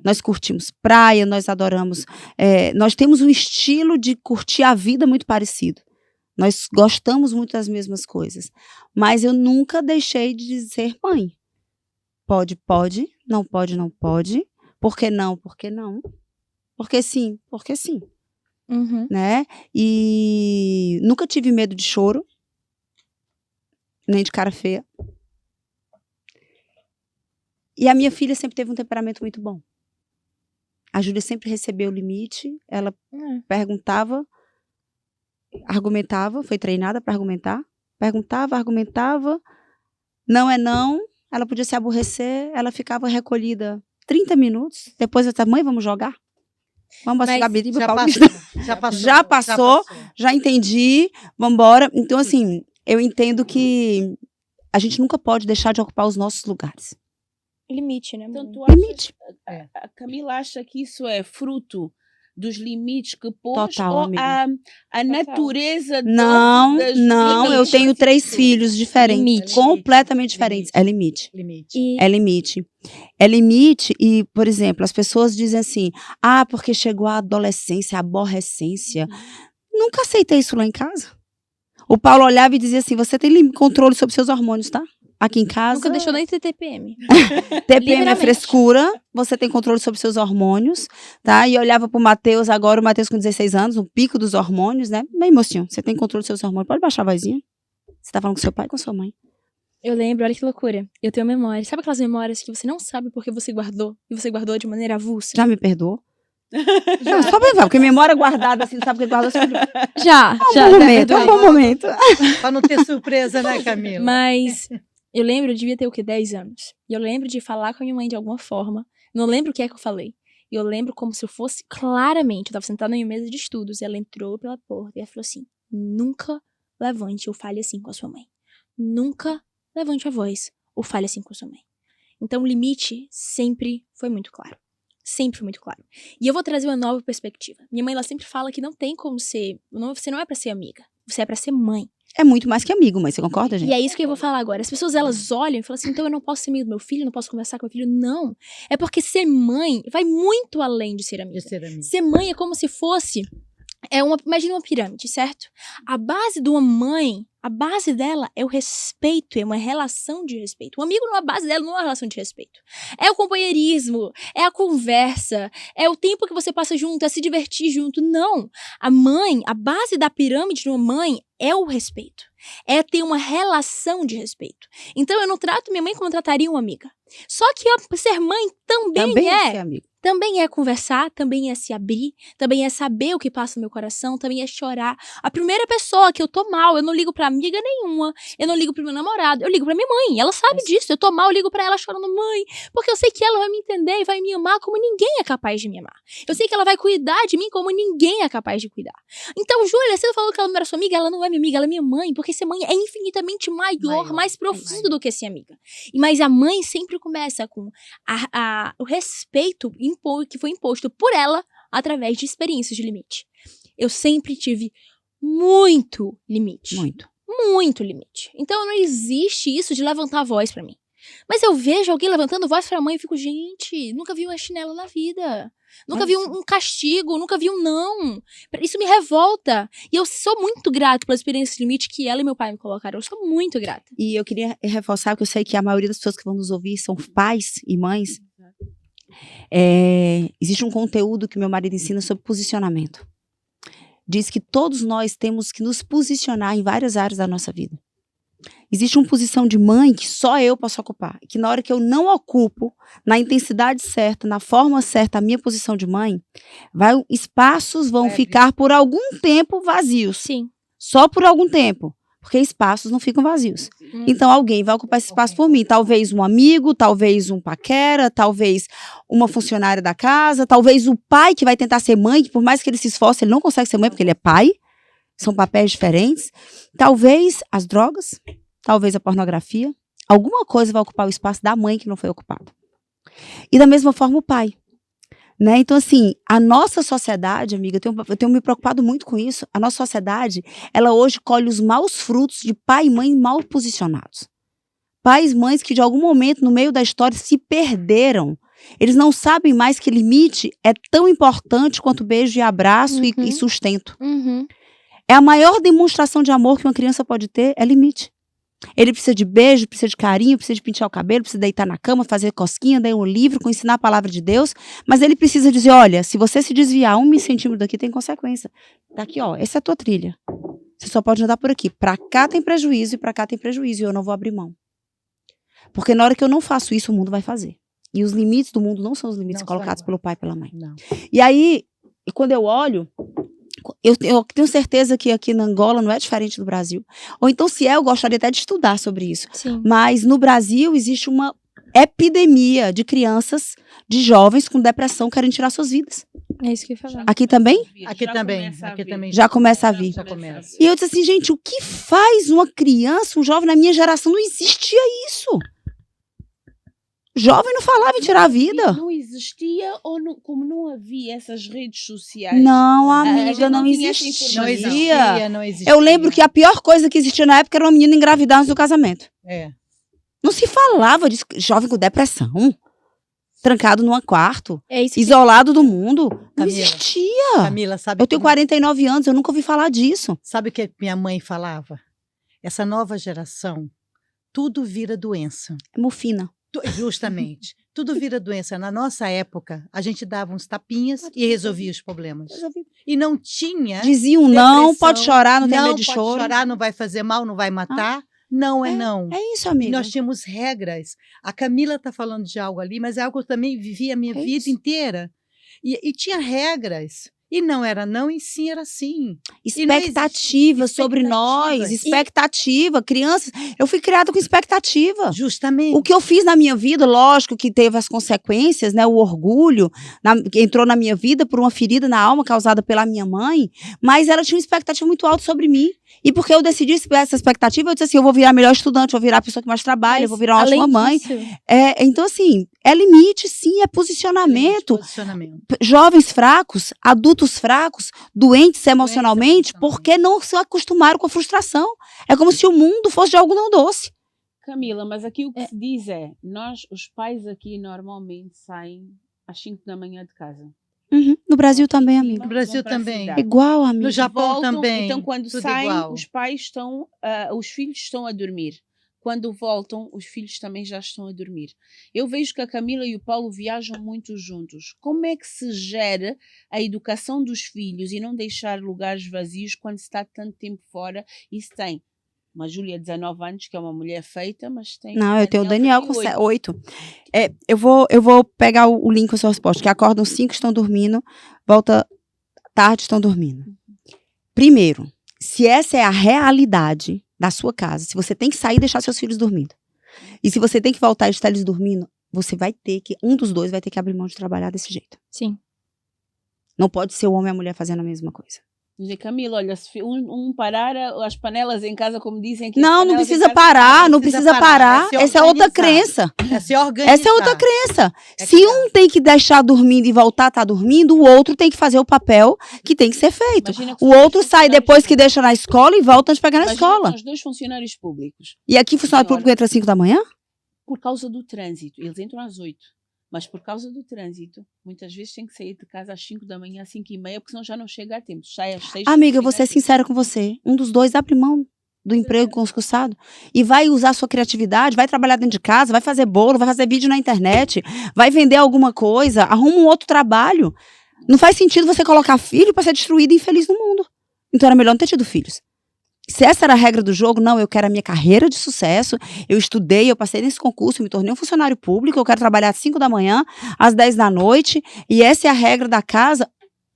Nós curtimos praia, nós adoramos. Nós temos um estilo de curtir a vida muito parecido. Nós gostamos muito das mesmas coisas. Mas eu nunca deixei de ser mãe. Pode, pode. Não pode, não pode. Por que não? Por que não? Porque sim, porque sim. Uhum. Né? E nunca tive medo de choro. Nem de cara feia. E a minha filha sempre teve um temperamento muito bom. A Júlia sempre recebeu o limite. Ela perguntava, argumentava, foi treinada para argumentar. Perguntava, argumentava. Não é não. Ela podia se aborrecer. Ela ficava recolhida 30 minutos. Depois eu disse, mãe, vamos jogar? Vamos Mas jogar biriba, Já Paulista. Já passou. Já entendi. Vambora. Então, assim, eu entendo que a gente nunca pode deixar de ocupar os nossos lugares. Limite, né? Então, mãe? tu achas, Limite. a Camila acha que isso é fruto dos limites que pôs Total, ou amiga. a natureza Não, das não, eu limites tenho 3 fixou? filhos diferentes, Limite. completamente diferentes. É limite. E É limite. É limite e, por exemplo, as pessoas dizem assim, porque chegou a adolescência, a aborrecência. Nunca aceitei isso lá em casa. O Paulo olhava e dizia assim, você tem controle sobre seus hormônios, tá? Aqui em casa, nunca deixou nem ter TPM. TPM é Literalmente. frescura, você tem controle sobre seus hormônios, tá? E eu olhava pro Matheus agora, o Matheus com 16 anos, o pico dos hormônios, né? Bem, mocinho, você tem controle dos seus hormônios, pode baixar a vozinha. Você tá falando com seu pai e com sua mãe. Eu lembro, olha que loucura. Eu tenho memória. Sabe aquelas memórias que você não sabe porque você guardou? E você guardou de maneira avulsa? Já me perdoou? Não, só pra falar, porque memória guardada, assim, não sabe o que guardou, você perdoou. Já. Um momento, é um bom momento. Pra não ter surpresa, né, Camila? Mas eu lembro, eu devia ter o quê? 10 anos. E eu lembro de falar com a minha mãe de alguma forma. Não lembro o que é que eu falei. E eu lembro como se eu fosse claramente. Eu tava sentada na minha mesa de estudos. E ela entrou pela porta e ela falou assim: nunca levante ou fale assim com a sua mãe. Nunca levante a voz ou fale assim com a sua mãe. Então o limite sempre foi muito claro. Sempre foi muito claro. E eu vou trazer uma nova perspectiva. Minha mãe, ela sempre fala que não tem como ser... Você não é pra ser amiga. Você é pra ser mãe. É muito mais que amigo, mas você concorda, gente? E é isso que eu vou falar agora. As pessoas, elas olham e falam assim, então eu não posso ser amigo do meu filho, eu não posso conversar com meu filho. Não. É porque ser mãe vai muito além de ser amiga. De ser amiga. Ser mãe é como se fosse... imagina uma pirâmide, certo? A base de uma mãe, a base dela é o respeito, é uma relação de respeito. Um amigo, a base dela não é uma relação de respeito. É o companheirismo, é a conversa, é o tempo que você passa junto, é se divertir junto. Não. A mãe, a base da pirâmide de uma mãe é o respeito. É ter uma relação de respeito. Então eu não trato minha mãe como eu trataria uma amiga. Só que ser mãe também é ser amigo. Também é conversar, também é se abrir, também é saber o que passa no meu coração, também é chorar. A primeira pessoa que eu tô mal, eu não ligo pra amiga nenhuma, eu não ligo pro meu namorado, eu ligo pra minha mãe. Ela sabe disso, eu tô mal, eu ligo pra ela chorando, mãe, porque eu sei que ela vai me entender e vai me amar como ninguém é capaz de me amar. Eu sei que ela vai cuidar de mim como ninguém é capaz de cuidar. Então, Júlia, você falou que ela não era sua amiga, ela não é minha amiga, ela é minha mãe, porque ser mãe é infinitamente maior, mais profundo do que ser amiga. Mas a mãe sempre começa com o respeito que foi imposto por ela através de experiências de limite. Eu sempre tive muito limite. Muito limite. Então não existe isso de levantar a voz pra mim. Mas eu vejo alguém levantando voz pra mãe e fico, gente, nunca vi uma chinela na vida. Nunca vi um castigo, nunca vi um não. Isso me revolta. E eu sou muito grata pela experiência de limite que ela e meu pai me colocaram. Eu sou muito grata. E eu queria reforçar que eu sei que a maioria das pessoas que vão nos ouvir são pais e mães. Existe um conteúdo que meu marido ensina sobre posicionamento. Diz que todos nós temos que nos posicionar em várias áreas da nossa vida. Existe uma posição de mãe que só eu posso ocupar. Que na hora que eu não ocupo, na intensidade certa, na forma certa, a minha posição de mãe, espaços vão ficar por algum tempo vazios. Sim. Só por algum tempo. Porque espaços não ficam vazios. Então alguém vai ocupar esse espaço por mim. Talvez um amigo, talvez um paquera, talvez uma funcionária da casa, talvez o pai que vai tentar ser mãe, que por mais que ele se esforce, ele não consegue ser mãe porque ele é pai. São papéis diferentes. Talvez as drogas, talvez a pornografia. Alguma coisa vai ocupar o espaço da mãe que não foi ocupado. E da mesma forma o pai. Né? Então, assim, a nossa sociedade, amiga, eu tenho me preocupado muito com isso. A nossa sociedade, ela hoje colhe os maus frutos de pai e mãe mal posicionados. Pais e mães que, de algum momento, no meio da história, se perderam. Eles não sabem mais que limite é tão importante quanto beijo e abraço e sustento. É a maior demonstração de amor que uma criança pode ter, é limite. Ele precisa de beijo, precisa de carinho, precisa de pentear o cabelo, precisa deitar na cama, fazer cosquinha, ler um livro, ensinar a palavra de Deus, mas ele precisa dizer, olha, se você se desviar 1 centímetro daqui, tem consequência. Tá aqui, ó, essa é a tua trilha. Você só pode andar por aqui. Pra cá tem prejuízo e pra cá tem prejuízo, e eu não vou abrir mão. Porque na hora que eu não faço isso, o mundo vai fazer. E os limites do mundo não são os limites colocados pelo pai e pela mãe. Não. E aí, quando eu olho... Eu tenho certeza que aqui na Angola não é diferente do Brasil. Ou então, se eu gostaria até de estudar sobre isso. Sim. Mas no Brasil existe uma epidemia de crianças, de jovens com depressão querem tirar suas vidas. É isso que eu ia falar. Aqui também? Aqui também. Já começa a vir. Já começa. E eu disse assim, gente, o que faz uma criança, um jovem na minha geração? Não existia isso. Jovem não falava em tirar a vida. Não existia ou não, como não havia essas redes sociais? Não, a gente amiga, não tinha essa existia. Não informação. existia, não existia. Eu lembro que a pior coisa que existia na época era uma menina engravidar antes do casamento. É. Não se falava de jovem com depressão, trancado num quarto, É isso que isolado do mundo. Não Camila, existia. Camila, sabe Eu tenho 49 anos, eu nunca ouvi falar disso. sabe o que minha mãe falava? Essa nova geração, tudo vira doença. É morfina. Justamente. Tudo vira doença. Na nossa época, a gente dava uns tapinhas e resolvia os problemas. E não tinha. Diziam não, depressão, pode chorar, não tem medo de pode choro. chorar, não vai fazer mal, não vai matar. Não é não. É isso, E amiga. nós tínhamos regras. A Camila está falando de algo ali, mas é algo que eu também vivi a minha É vida isso. inteira. E tinha regras. E não era não, e sim era sim. Expectativa sobre nós, expectativa. Crianças, eu fui criada com expectativa. Justamente. O que eu fiz na minha vida, lógico que teve as consequências, né? O orgulho que entrou na minha vida por uma ferida na alma causada pela minha mãe, mas ela tinha uma expectativa muito alta sobre mim. E porque eu decidi essa expectativa, eu disse assim, eu vou virar a melhor estudante, eu vou virar a pessoa que mais trabalha, eu vou virar uma ótima mãe. Então, assim, é limite, sim, é posicionamento. Jovens fracos, adultos fracos, doentes emocionalmente, porque não se acostumaram com a frustração. É como se o mundo fosse de algodão doce. Camila, mas aqui o que se diz é, nós, os pais aqui, normalmente saem às 5 da manhã de casa. Uhum. No Brasil também, amiga. No Brasil também. Igual, amiga. No Japão Voltam, também. Então, quando tudo saem, igual. os pais estão, os filhos estão a dormir. Quando voltam, os filhos também já estão a dormir. Eu vejo que a Camila e o Paulo viajam muito juntos. Como é que se gera a educação dos filhos e não deixar lugares vazios quando se está tanto tempo fora e se tem uma Júlia de 19 anos, que é uma mulher feita, mas tem... Não, eu tenho o Daniel com 8. Eu vou pegar o link com a sua resposta, que acordam 5, estão dormindo, volta tarde, estão dormindo. Primeiro, se essa é a realidade da sua casa, se você tem que sair e deixar seus filhos dormindo, e se você tem que voltar e deixar eles dormindo, você vai ter que, um dos dois vai ter que abrir mão de trabalhar desse jeito. Sim. Não pode ser o homem e a mulher fazendo a mesma coisa. Dizer, Camila, olha, se um parar as panelas em casa, como dizem aqui. Não precisa parar, não precisa parar. Essa é outra crença. É se organizar. Essa é outra crença. Se um tem que deixar dormindo e voltar a estar dormindo, o outro tem que fazer o papel que tem que ser feito. O outro sai depois que deixa na escola e volta antes de pegar na escola. Os dois funcionários públicos. E aqui funcionário público entra às 5 da manhã? Por causa do trânsito. Eles entram às 8. Mas por causa do trânsito, muitas vezes tem que sair de casa às 5 da manhã, às 5h30, porque senão já não chega a tempo. Sai às 6. Amiga, eu vou ser sincera com você. Um dos dois abre mão do emprego concursado e vai usar sua criatividade, vai trabalhar dentro de casa, vai fazer bolo, vai fazer vídeo na internet, vai vender alguma coisa, arruma um outro trabalho. Não faz sentido você colocar filho para ser destruído e infeliz no mundo. Então era melhor não ter tido filhos. Se essa era a regra do jogo, não, eu quero a minha carreira de sucesso, eu estudei, eu passei nesse concurso, eu me tornei um funcionário público, eu quero trabalhar às 5 da manhã, às 10 da noite, e essa é a regra da casa.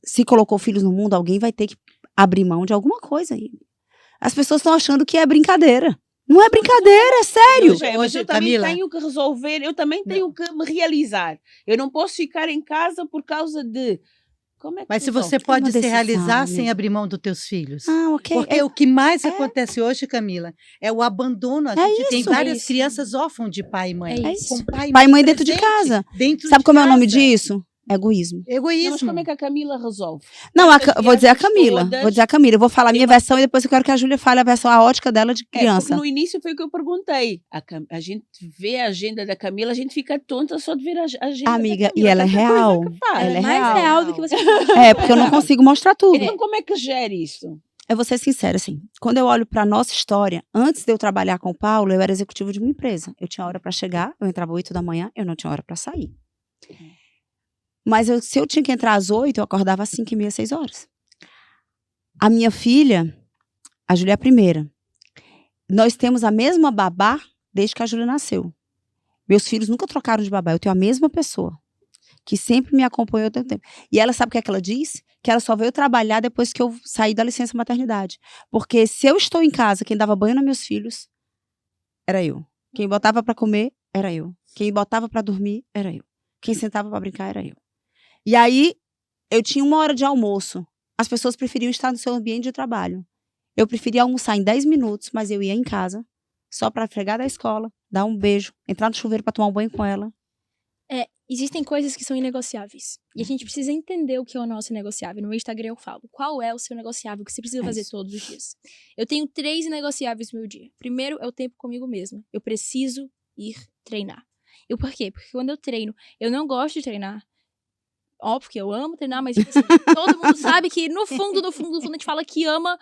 Se colocou filhos no mundo, alguém vai ter que abrir mão de alguma coisa aí. As pessoas estão achando que é brincadeira. Não é brincadeira, é sério. Mas eu também tenho que resolver, eu também tenho que me realizar. Eu não posso ficar em casa por causa de... Mas se você pode se realizar sem abrir mão dos teus filhos. Ok. Porque o que mais acontece hoje, Camila, é o abandono. A gente tem várias crianças órfãos de pai e mãe. Com pai e mãe dentro de casa. Sabe como é o nome disso? Egoísmo. Egoísmo. Mas como é que a Camila resolve? Não, vou dizer a Camila. Vou dizer a Camila. Eu vou falar a minha versão e depois eu quero que a Júlia fale a versão, a ótica dela de criança. Porque no início foi o que eu perguntei. A gente vê a agenda da Camila, a gente fica tonta só de ver a agenda Amiga, da Camila. e ela é real. Ela é mais real do que você porque eu não consigo mostrar tudo. Então como é que gera isso? Eu vou ser sincera, assim, quando eu olho pra nossa história, antes de eu trabalhar com o Paulo, eu era executivo de uma empresa. Eu tinha hora pra chegar, eu entrava às 8 da manhã, eu não tinha hora pra sair. Mas se eu tinha que entrar às 8, eu acordava às 5h30, 6 horas. A minha filha, a Júlia é a primeira. Nós temos a mesma babá desde que a Júlia nasceu. Meus filhos nunca trocaram de babá, eu tenho a mesma pessoa. Que sempre me acompanhou todo o tempo. E ela sabe o que é que ela diz? Que ela só veio trabalhar depois que eu saí da licença maternidade. Porque se eu estou em casa, quem dava banho nos meus filhos, era eu. Quem botava pra comer, era eu. Quem botava pra dormir era eu. Quem sentava pra brincar era eu. E aí, eu tinha 1 hora de almoço. As pessoas preferiam estar no seu ambiente de trabalho. Eu preferia almoçar em 10 minutos, mas eu ia em casa, só pra chegar da escola, dar um beijo, entrar no chuveiro pra tomar um banho com ela. Existem coisas que são inegociáveis. E a gente precisa entender o que é o nosso negociável. No meu Instagram eu falo, qual é o seu negociável que você precisa fazer isso. todos os dias. Eu tenho 3 negociáveis no meu dia. Primeiro é o tempo comigo mesma. Eu preciso ir treinar. E por quê? Porque quando eu treino, eu não gosto de treinar. Óbvio que eu amo treinar, mas tipo assim, todo mundo sabe que no fundo, no fundo, no fundo, a gente fala que ama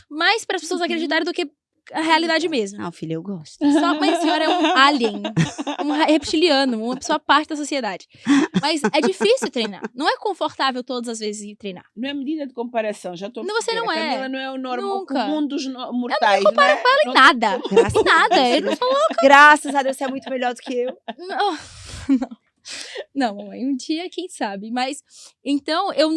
mais para as pessoas acreditarem do que a realidade mesmo. Não, filha, eu gosto. Mas a senhora é um alien, um reptiliano, uma pessoa parte da sociedade. Mas é difícil treinar. Não é confortável todas as vezes ir treinar. Não é medida de comparação, já estou a Não, você perceber. não A é. Camila não é o normal Nunca. comum dos mortais, não é? Em nada. Graças Em nada. Eu não sou Graças a Deus, você é muito melhor do que eu. Não, não, mamãe, um dia, quem sabe. Mas, então, eu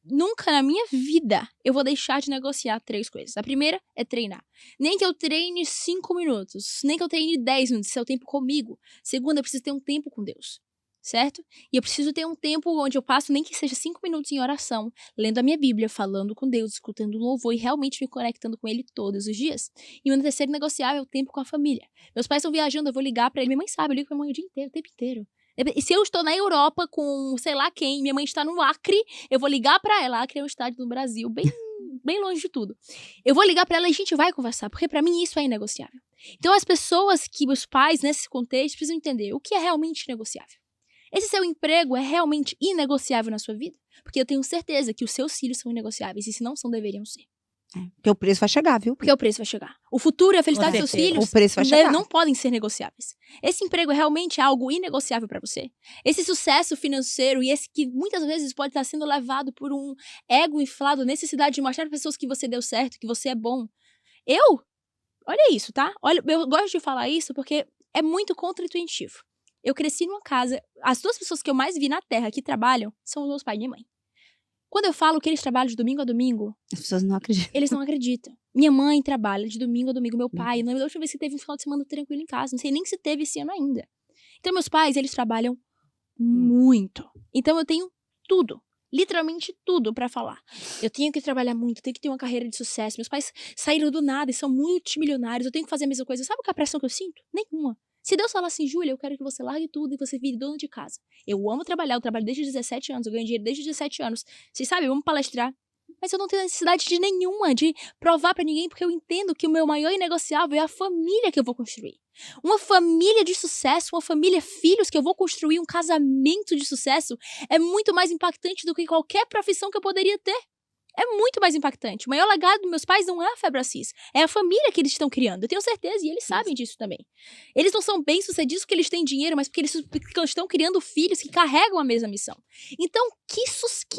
nunca na minha vida, eu vou deixar de negociar 3 coisas. A primeira é treinar. Nem que eu treine 5 minutos, nem que eu treine 10 minutos, isso é o tempo comigo. Segunda, eu preciso ter um tempo com Deus, certo? E eu preciso ter um tempo onde eu passo, nem que seja 5 minutos em oração, lendo a minha Bíblia, falando com Deus, escutando louvor e realmente me conectando com Ele todos os dias. E o meu terceiro negociável é o tempo com a família. Meus pais estão viajando, eu vou ligar pra ele. Minha mãe sabe, eu ligo pra minha mãe o dia inteiro, o tempo inteiro. E se eu estou na Europa com sei lá quem, minha mãe está no Acre, eu vou ligar pra ela. Acre é um estádio do Brasil, bem longe de tudo. Eu vou ligar pra ela e a gente vai conversar, porque pra mim isso é inegociável. Então as pessoas que os pais nesse contexto precisam entender o que é realmente negociável. Esse seu emprego é realmente inegociável na sua vida? Porque eu tenho certeza que os seus filhos são inegociáveis e se não são, deveriam ser. Porque o preço vai chegar, viu? Porque o preço vai chegar. O futuro e a felicidade dos seus certeza. filhos O preço vai chegar. não podem ser negociáveis. Esse emprego é realmente algo inegociável para você. Esse sucesso financeiro e esse que muitas vezes pode estar sendo levado por um ego inflado, necessidade de mostrar para pessoas que você deu certo, que você é bom. Olha isso, tá? Olha, eu gosto de falar isso porque é muito contra-intuitivo. Eu cresci numa casa, as 2 pessoas que eu mais vi na Terra que trabalham são os meus pais e minha mãe. Quando eu falo que eles trabalham de domingo a domingo, As pessoas não acreditam. eles não acreditam. Minha mãe trabalha de domingo a domingo, meu pai, não lembro da última vez que teve um final de semana tranquilo em casa, não sei nem se teve esse ano ainda. Então meus pais, eles trabalham muito. Então eu tenho tudo, literalmente tudo pra falar. Eu tenho que trabalhar muito, tenho que ter uma carreira de sucesso. Meus pais saíram do nada e são multimilionários, eu tenho que fazer a mesma coisa. Sabe qual é a pressão que eu sinto? Nenhuma. Se Deus falar assim, Júlia, eu quero que você largue tudo e você vire dona de casa. Eu amo trabalhar, eu trabalho desde os 17 anos, eu ganho dinheiro desde os 17 anos. Vocês sabem, eu amo palestrar. Mas eu não tenho necessidade de nenhuma de provar pra ninguém, porque eu entendo que o meu maior inegociável é a família que eu vou construir. Uma família de sucesso, uma família, filhos que eu vou construir, um casamento de sucesso, é muito mais impactante do que qualquer profissão que eu poderia ter. É muito mais impactante. O maior legado dos meus pais não é a Febracis, é a família que eles estão criando. Eu tenho certeza, e eles sabem disso também. Eles não são bem-sucedidos porque eles têm dinheiro, mas porque eles estão criando filhos que carregam a mesma missão. Então, que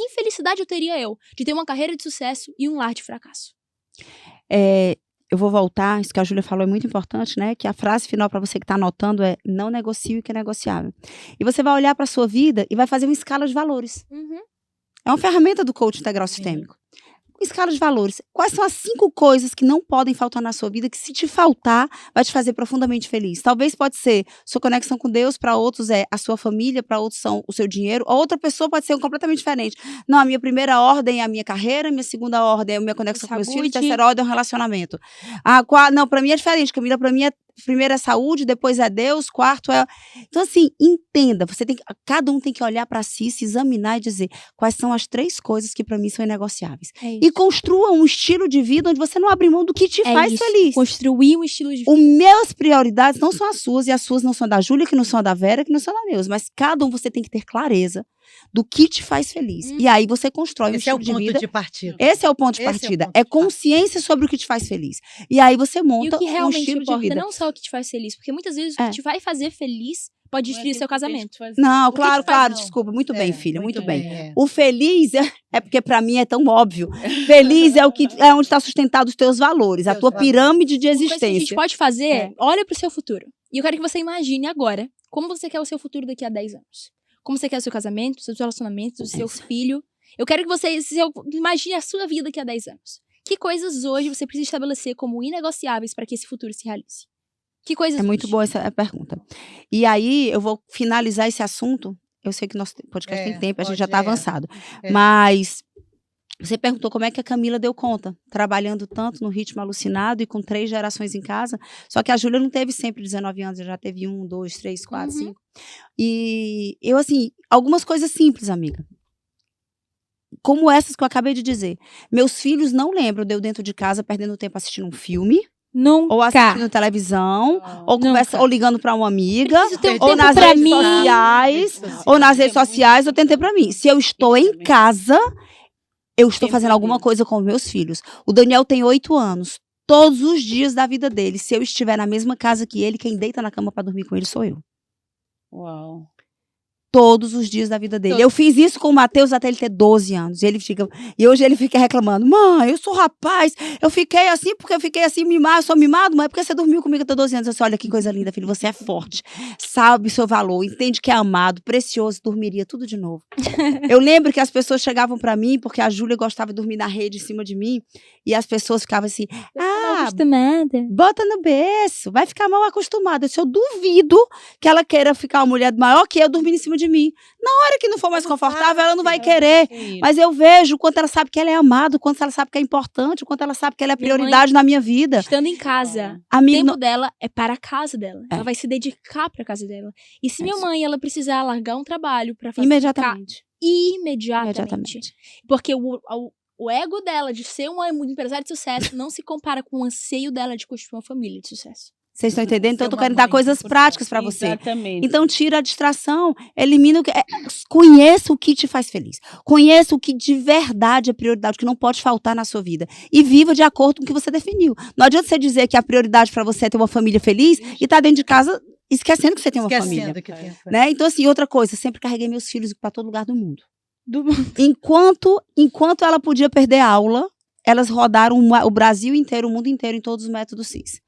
infelicidade eu teria de ter uma carreira de sucesso e um lar de fracasso? Eu vou voltar, isso que a Júlia falou é muito importante, né? Que a frase final para você que está anotando é: não negocie o que é negociável. E você vai olhar para a sua vida e vai fazer uma escala de valores. É uma ferramenta do coach integral sistêmico. Escala de valores. Quais são as 5 coisas que não podem faltar na sua vida, que se te faltar, vai te fazer profundamente feliz? Talvez pode ser sua conexão com Deus, para outros é a sua família, para outros são o seu dinheiro, a outra pessoa pode ser completamente diferente. Não, a minha primeira ordem é a minha carreira, a minha segunda ordem é a minha conexão com meus filhos, a terceira ordem é o relacionamento. Não, para mim é diferente, Camila, para mim é primeiro é saúde, depois é Deus, quarto é... Então, assim, entenda, cada um tem que olhar para si, se examinar e dizer quais são as 3 coisas que para mim são inegociáveis. E construa um estilo de vida onde você não abre mão do que te faz feliz. Construir um estilo de vida. As minhas prioridades não são as suas, e as suas não são da Júlia, que não são da Vera, que não são da Neuza, mas cada um você tem que ter clareza do que te faz feliz. E aí você constrói um estilo de vida. Esse é o ponto de partida. Esse é o ponto de partida. É consciência sobre o que te faz feliz. E aí você monta um estilo de vida. Não só o que te faz feliz, porque muitas vezes o que te vai fazer feliz pode destruir seu casamento. Não, claro, desculpa. Muito bem, filha, muito bem. O feliz é porque pra mim é tão óbvio. Feliz é onde está sustentado os teus valores, a tua pirâmide de existência. O que a gente pode fazer, olha pro seu futuro. E eu quero que você imagine agora como você quer o seu futuro daqui a 10 anos. Como você quer o seu casamento, seus relacionamentos, o seu filho. Eu quero que você imagine a sua vida daqui a 10 anos. Que coisas hoje você precisa estabelecer como inegociáveis para que esse futuro se realize? Que coisa É muito boa essa pergunta. E aí, eu vou finalizar esse assunto. Eu sei que nosso podcast tem tempo, a gente já está avançado. Mas você perguntou como é que a Camila deu conta, trabalhando tanto no ritmo alucinado e com 3 gerações em casa. Só que a Júlia não teve sempre 19 anos, ela já teve 1, 2, 3, 4, 5. E eu, assim, algumas coisas simples, amiga. Como essas que eu acabei de dizer. Meus filhos não lembram de eu dentro de casa perdendo tempo assistindo um filme, Nunca. ou assistindo televisão, ou conversa, ou ligando para uma amiga, Preciso ter um ou tempo nas pra redes mim. sociais, ou nas redes sociais, eu tenho tempo para mim. Se eu estou em casa, eu estou fazendo alguma coisa com os meus filhos. O Daniel tem 8 anos. Todos os dias da vida dele, se eu estiver na mesma casa que ele, quem deita na cama para dormir com ele sou eu. Uau. Todos os dias da vida dele. Eu fiz isso com o Matheus até ele ter 12 anos. E hoje ele fica reclamando: mãe, eu sou rapaz, eu fiquei assim porque eu fiquei assim mimado, eu sou mimado, mãe, porque você dormiu comigo até 12 anos. Eu disse: olha que coisa linda, filho, você é forte, sabe o seu valor, entende que é amado, precioso, dormiria tudo de novo. Eu lembro que as pessoas chegavam pra mim, porque a Júlia gostava de dormir na rede em cima de mim, e as pessoas ficavam assim: Acostumada. bota no berço, vai ficar mal acostumada. Se eu duvido que ela queira ficar uma mulher maior que eu dormindo em cima de mim. Na hora que não for mais confortável, ela não vai querer. Mas eu vejo o quanto ela sabe que ela é amada, o quanto ela sabe que é importante, o quanto ela sabe que ela é Minha mãe, prioridade na minha vida. Estando em casa, o Amigo, tempo dela é para a casa dela. Ela vai se dedicar para a casa dela. E se minha mãe, ela precisar largar um trabalho para fazer imediatamente. imediatamente. Porque o ego dela de ser uma empresária de sucesso não se compara com o anseio dela de construir uma família de sucesso. Vocês estão entendendo? Então, eu tô querendo dar coisas práticas para você. Exatamente. Então, tira a distração, elimina o que... conheça o que te faz feliz. Conheça o que de verdade é prioridade, o que não pode faltar na sua vida. E viva de acordo com o que você definiu. Não adianta você dizer que a prioridade para você é ter uma família feliz e tá dentro de casa esquecendo que você tem uma família. Né? Então, assim, outra coisa, sempre carreguei meus filhos para todo lugar do mundo. Enquanto ela podia perder aula, elas rodaram o Brasil inteiro, o mundo inteiro, em todos os métodos CIS.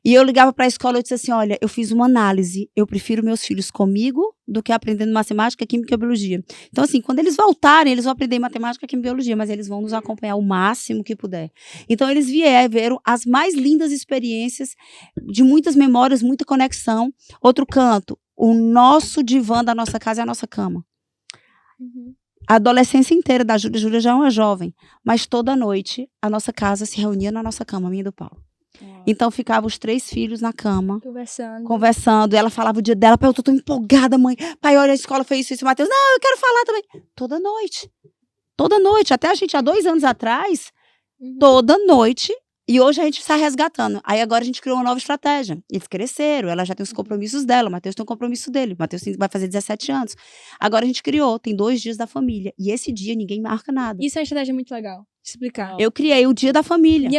E eu ligava para a escola e disse assim: olha, eu fiz uma análise, eu prefiro meus filhos comigo do que aprendendo matemática, química e biologia. Então, assim, quando eles voltarem, eles vão aprender matemática, química e biologia, mas eles vão nos acompanhar o máximo que puder. Então, eles viram as mais lindas experiências, de muitas memórias, muita conexão. Outro canto, o nosso divã da nossa casa é a nossa cama. A adolescência inteira da Júlia já é uma jovem, mas toda noite a nossa casa se reunia na nossa cama, minha e do Paulo. Então ficavam os 3 filhos na cama, conversando. Ela falava o dia dela: pai, eu tô empolgada, mãe. Pai, olha, a escola foi isso, Matheus. Não, eu quero falar também. Toda noite. Toda noite. Até a gente, há 2 anos atrás, toda noite. E hoje a gente está resgatando. Aí agora a gente criou uma nova estratégia. Eles cresceram, ela já tem os compromissos dela, o Matheus tem o compromisso dele. O Matheus vai fazer 17 anos. Agora a gente criou, tem 2 dias da família. E esse dia ninguém marca nada. Isso é uma estratégia muito legal. Explicar. Eu criei o dia da família.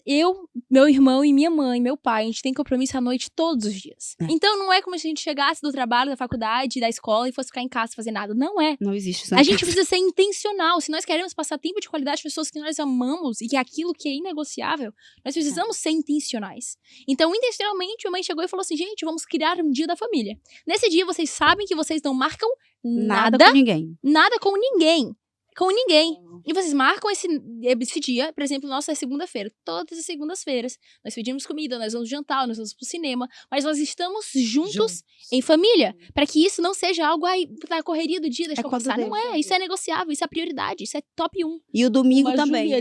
Eu, meu irmão e minha mãe, meu pai, a gente tem compromisso à noite todos os dias. Então não é como se a gente chegasse do trabalho, da faculdade, da escola e fosse ficar em casa fazer nada. Não é. Não existe isso. A gente precisa ser intencional. Se nós queremos passar tempo de qualidade com pessoas que nós amamos e que é aquilo que é inegociável, nós precisamos ser intencionais. Então, intencionalmente, minha mãe chegou e falou assim: gente, vamos criar um dia da família. Nesse dia, vocês sabem que vocês não marcam nada com ninguém. Nada com ninguém. Com ninguém. E vocês marcam esse dia, por exemplo, nossa é segunda-feira. Todas as segundas-feiras. Nós pedimos comida, nós vamos jantar, nós vamos pro cinema. Mas nós estamos juntos em família. Para que isso não seja algo aí na correria do dia, deixa eu passar. Não é, isso é negociável, isso é prioridade, isso é top 1. E o domingo também.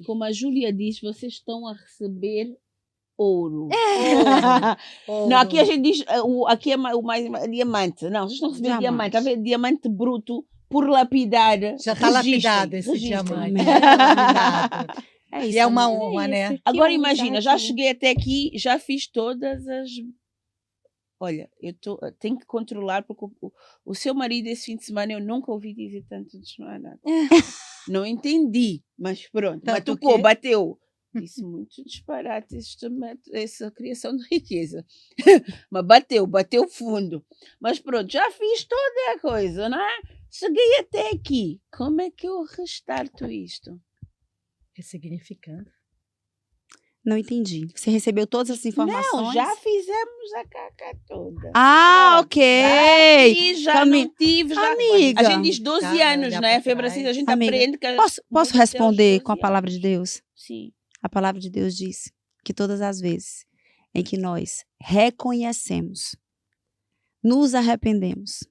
Como a Júlia diz, vocês estão a receber ouro. Ouro. Não, aqui a gente diz, aqui é o mais diamante. Não, vocês estão a receber diamante. Está a ver diamante bruto por lapidar. Já está lapidado esse diamante. É isso, e é uma honra, né? Agora imagina, já cheguei até aqui, já fiz todas as... Olha, tenho que controlar, porque o seu marido esse fim de semana eu nunca ouvi dizer tanto disparate. Não entendi, mas pronto. Tanto Batucou, bateu. Disse muito disparate essa criação de riqueza. Mas bateu fundo. Mas pronto, já fiz toda a coisa, não é? Cheguei até aqui. Como é que eu restarto isto? Ressignificando. Não entendi. Você recebeu todas essas informações? Não, já fizemos a caca toda. Ah, pronto. ok. Já não tive. Já... Amiga. A gente diz 12 anos, né? Febracista, a gente Amiga, aprende. Que posso responder com a palavra de Deus? Sim. A palavra de Deus diz que todas as vezes em que nós reconhecemos, nos arrependemos,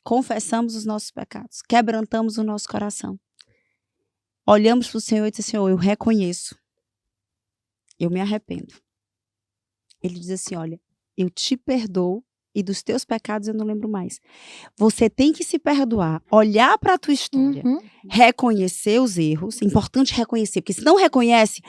confessamos os nossos pecados, quebrantamos o nosso coração, olhamos para o Senhor e dizemos, Senhor, eu reconheço, eu me arrependo. Ele diz assim, olha, eu te perdoo e dos teus pecados eu não lembro mais. Você tem que se perdoar, olhar para a tua história, reconhecer os erros, é importante reconhecer, porque se não reconhece,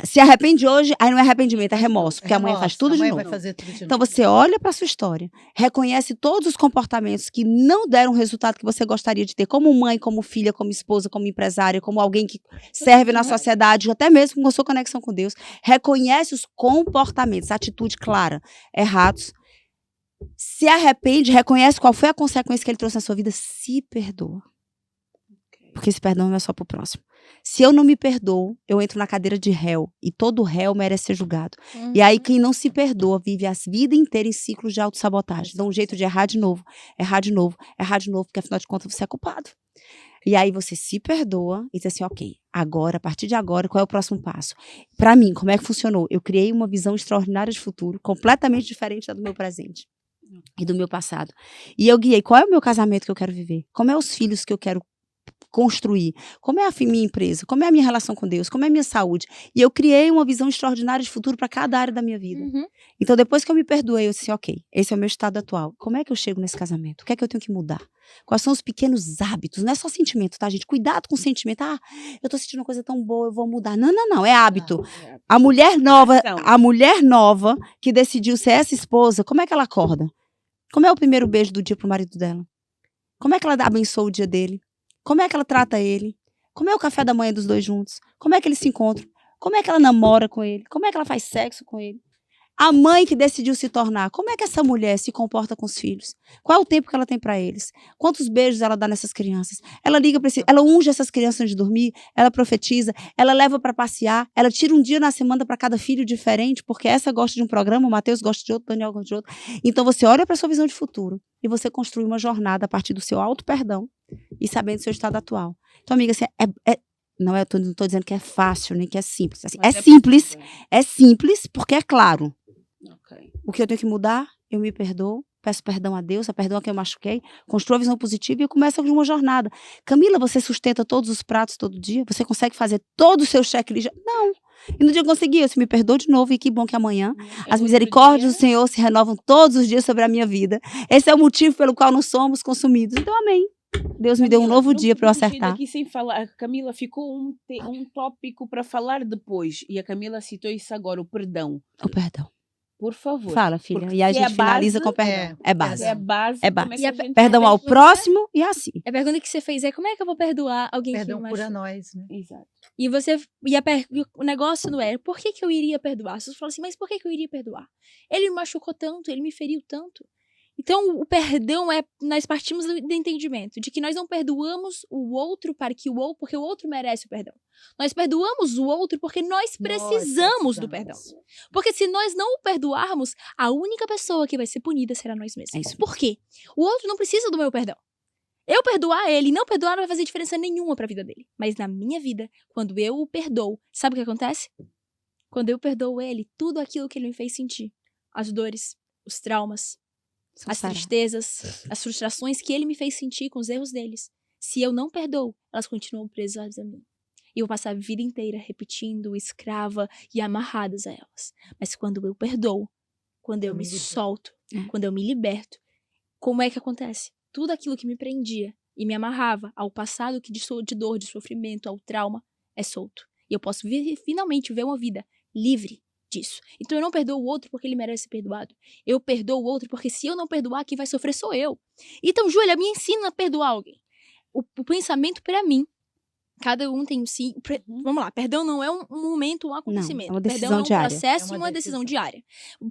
se arrepende hoje, aí não é arrependimento, é remorso, porque amanhã faz tudo de amanhã novo. vai fazer tudo de Então novo. você olha para a sua história, reconhece todos os comportamentos que não deram o resultado que você gostaria de ter, como mãe, como filha, como esposa, como empresária, como alguém que serve na sociedade, até mesmo com a sua conexão com Deus. Reconhece os comportamentos, atitude clara, errados. Se arrepende, reconhece qual foi a consequência que ele trouxe na sua vida, se perdoa. Porque esse perdão não é só pro próximo. Se eu não me perdoo, eu entro na cadeira de réu. E todo réu merece ser julgado. E aí quem não se perdoa vive a vida inteira em ciclos de autossabotagem. Dá um jeito de errar de novo, errar de novo, errar de novo, porque afinal de contas você é culpado. E aí você se perdoa e diz assim, ok, agora, a partir de agora, qual é o próximo passo? Para mim, como é que funcionou? Eu criei uma visão extraordinária de futuro, completamente diferente da do meu presente e do meu passado. E eu guiei, qual é o meu casamento que eu quero viver? Como é os filhos que eu quero construir? Como é a minha empresa? Como é a minha relação com Deus? Como é a minha saúde? E eu criei uma visão extraordinária de futuro para cada área da minha vida. Então, depois que eu me perdoei, eu disse, ok, esse é o meu estado atual. Como é que eu chego nesse casamento? O que é que eu tenho que mudar? Quais são os pequenos hábitos? Não é só sentimento, tá, gente? Cuidado com o sentimento. Ah, eu tô sentindo uma coisa tão boa, eu vou mudar. Não, não, não, é hábito. A mulher nova que decidiu ser essa esposa, como é que ela acorda? Como é o primeiro beijo do dia pro marido dela? Como é que ela abençoa o dia dele? Como é que ela trata ele? Como é o café da manhã dos dois juntos? Como é que eles se encontram? Como é que ela namora com ele? Como é que ela faz sexo com ele? A mãe que decidiu se tornar, como é que essa mulher se comporta com os filhos? Qual é o tempo que ela tem para eles? Quantos beijos ela dá nessas crianças? Ela liga para ela unge essas crianças antes de dormir, ela profetiza, ela leva para passear, ela tira um dia na semana para cada filho diferente, porque essa gosta de um programa, o Mateus gosta de outro, o Daniel gosta de outro. Então você olha para sua visão de futuro e você construi uma jornada a partir do seu auto-perdão e sabendo do seu estado atual. Então, amiga, assim, não estou dizendo que é fácil, nem que é simples. Assim, é simples porque é claro. Okay. O que eu tenho que mudar, eu me perdoo, peço perdão a Deus, perdão a quem eu machuquei, construo a visão positiva e começo uma jornada. Camila, você sustenta todos os pratos todo dia? Você consegue fazer todo o seu checklist? Não. E no dia que eu consegui, eu me perdoo de novo e que bom que amanhã as misericórdias do Senhor se renovam todos os dias sobre a minha vida. Esse é o motivo pelo qual não somos consumidos. Então, amém. Deus me deu um novo dia para eu acertar. Aqui sem falar, a Camila ficou um tópico para falar depois e a Camila citou isso agora, o perdão. O perdão. Por favor. Fala, filha. E a gente finaliza com perdão. É base. É base. É base. Perdão ao próximo e assim. A pergunta que você fez é como é que eu vou perdoar alguém Perdão que me cura machucou? nós, né? Exato. E o negócio não é, por que eu iria perdoar? Você fala assim, mas por que eu iria perdoar? Ele me machucou tanto, ele me feriu tanto. Então, o perdão nós partimos do entendimento de que nós não perdoamos o outro porque o outro merece o perdão. Nós perdoamos o outro porque nós precisamos do perdão. Porque se nós não o perdoarmos, a única pessoa que vai ser punida será nós mesmos. É isso. Por quê? O outro não precisa do meu perdão. Eu perdoar ele e não perdoar não vai fazer diferença nenhuma para a vida dele. Mas na minha vida, quando eu o perdoo, sabe o que acontece? Quando eu perdoo ele, tudo aquilo que ele me fez sentir, as dores, os traumas, as tristezas, as frustrações que ele me fez sentir com os erros deles, se eu não perdoo, elas continuam presas a mim. E eu vou passar a vida inteira repetindo, escrava e amarradas a elas. Mas quando eu perdoo, quando eu me solto, quando eu me liberto, como é que acontece? Tudo aquilo que me prendia e me amarrava ao passado que de dor, de sofrimento, ao trauma, é solto. E eu posso finalmente ver uma vida livre disso. Então eu não perdoo o outro porque ele merece ser perdoado. Eu perdoo o outro porque se eu não perdoar, quem vai sofrer sou eu. Então, Júlia, me ensina a perdoar alguém. O pensamento para mim, cada um tem um sim. Vamos lá, perdão não é um momento, um acontecimento. Não, é uma decisão perdão é um diária. processo e uma decisão diária.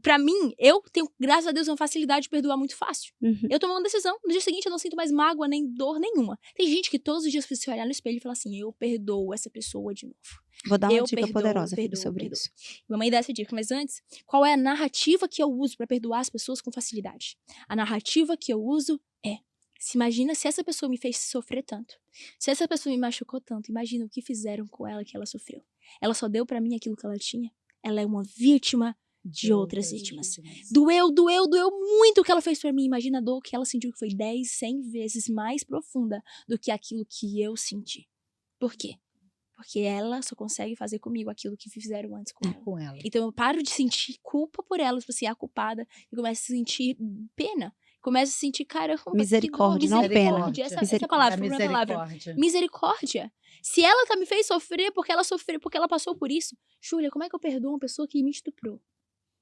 Pra mim, eu tenho, graças a Deus, uma facilidade de perdoar muito fácil. Eu tomo uma decisão, no dia seguinte eu não sinto mais mágoa nem dor nenhuma. Tem gente que todos os dias precisa se olhar no espelho e falar assim, eu perdoo essa pessoa de novo. Vou dar uma dica poderosa sobre isso. Mamãe dá essa dica, mas antes, qual é a narrativa que eu uso pra perdoar as pessoas com facilidade? A narrativa que eu uso é: se imagina se essa pessoa me fez sofrer tanto. Se essa pessoa me machucou tanto, imagina o que fizeram com ela que ela sofreu. Ela só deu pra mim aquilo que ela tinha. Ela é uma vítima de outras vítimas. Doeu muito o que ela fez pra mim. Imagina a dor que ela sentiu, que foi 10, 100 vezes mais profunda do que aquilo que eu senti. Por quê? Porque ela só consegue fazer comigo aquilo que fizeram antes com ela. Com ela. Então eu paro de sentir culpa por ela, tipo assim, a culpada, e começo a sentir pena. Começo a sentir, caramba, Misericórdia, que dor, não pena. misericórdia. Essa Misericórdia. palavra, foi a minha palavra. Misericórdia. Misericórdia. Se ela me fez sofrer porque ela sofreu, porque ela passou por isso. Júlia, como é que eu perdoo uma pessoa que me estuprou?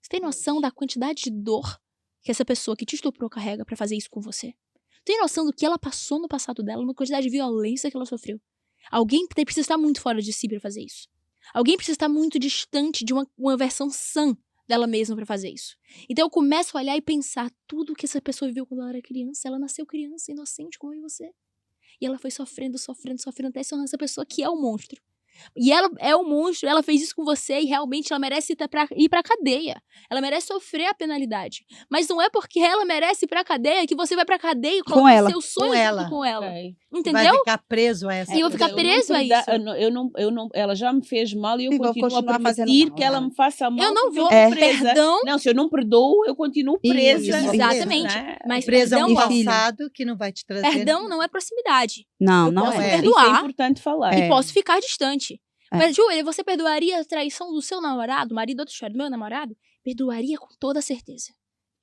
Você tem noção da quantidade de dor que essa pessoa que te estuprou carrega pra fazer isso com você? Tem noção do que ela passou no passado dela, uma quantidade de violência que ela sofreu? Alguém precisa estar muito fora de si pra fazer isso. Alguém precisa estar muito distante de uma versão sã dela mesma pra fazer isso. Então eu começo a olhar e pensar tudo que essa pessoa viveu quando ela era criança. Ela nasceu criança, inocente como eu e você. E ela foi sofrendo até se tornar essa pessoa que é o monstro. E ela é um monstro, ela fez isso com você e realmente ela merece ir pra cadeia. Ela merece sofrer a penalidade. Mas não é porque ela merece ir pra cadeia que você vai pra cadeia e Com coloca ela. seus sonhos Com ela. junto com ela. É. Entendeu? Vai ficar preso a essa E eu vou ficar pessoa. preso a isso. Eu não, ela já me fez mal e eu E vou continuo a continuar fazendo permitir mal, que ela né? me faça mal. Eu não porque vou. tô presa. Perdão. Não, se eu não perdoo, eu continuo presa. Isso, Exatamente. Né? Mas Presa a um perdão, filha. passado que não vai te trazer. perdão não é proximidade. Não, Eu não posso é. é. Isso é perdoar importante falar. É. e posso ficar distante. É. Mas, Júlia, você perdoaria a traição do seu namorado, marido da outra história, do meu namorado? Perdoaria com toda certeza.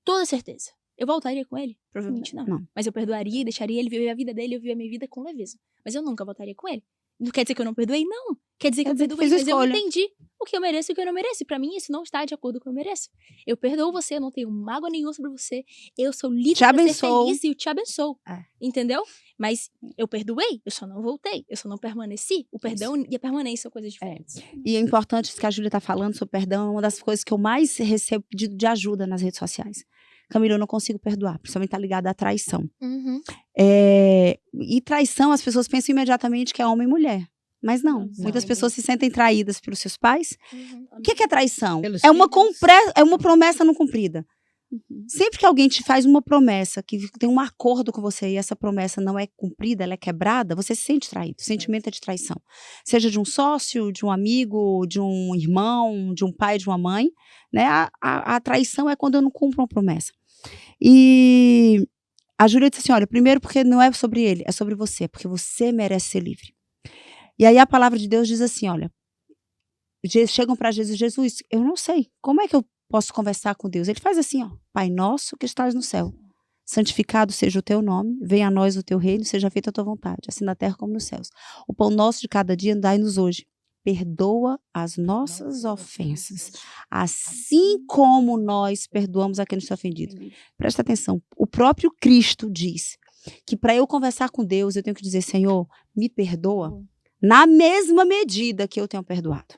Toda certeza. Eu voltaria com ele? Provavelmente não. Não. Mas eu perdoaria e deixaria ele viver a vida dele e eu viver a minha vida com leveza. Mas eu nunca voltaria com ele. Não quer dizer que eu não perdoei? Não. Quer dizer que eu perdoei, fez a mas eu escolha. entendi o que eu mereço e o que eu não mereço. E pra mim, isso não está de acordo com o que eu mereço. Eu perdoo você, eu não tenho mágoa nenhuma sobre você. Eu sou livre Te pra ser abençoo. feliz e eu te abençoo. É. Entendeu? Mas eu perdoei, eu só não voltei. Eu só não permaneci. O perdão e a permanência são coisas diferentes. E é importante isso que a Júlia está falando sobre perdão, é uma das coisas que eu mais recebo pedido de ajuda nas redes sociais. Camila, eu não consigo perdoar, principalmente tá ligada à traição. Uhum. E traição, as pessoas pensam imediatamente que é homem e mulher. Mas não, Não, muitas não. pessoas se sentem traídas pelos seus pais. Uhum. O que é traição? Pelos É uma, filhos. é uma promessa não cumprida. Uhum. Sempre que alguém te faz uma promessa, que tem um acordo com você e essa promessa não é cumprida, ela é quebrada, você se sente traído. O sentimento é de traição. Seja de um sócio, de um amigo, de um irmão, de um pai, de uma mãe. Né? A traição é quando eu não cumpro uma promessa. E a Júlia disse assim, olha, primeiro porque não é sobre ele, é sobre você, porque você merece ser livre. E aí a palavra de Deus diz assim, olha, chegam para Jesus, Jesus, eu não sei, como é que eu posso conversar com Deus? Ele faz assim, ó, Pai nosso que estás no céu, santificado seja o teu nome, venha a nós o teu reino, seja feita a tua vontade, assim na terra como nos céus. O pão nosso de cada dia dai-nos hoje. Perdoa as nossas ofensas, assim como nós perdoamos a quem nos tem ofendido. Presta atenção, o próprio Cristo diz que para eu conversar com Deus, eu tenho que dizer, Senhor, me perdoa, na mesma medida que eu tenho perdoado.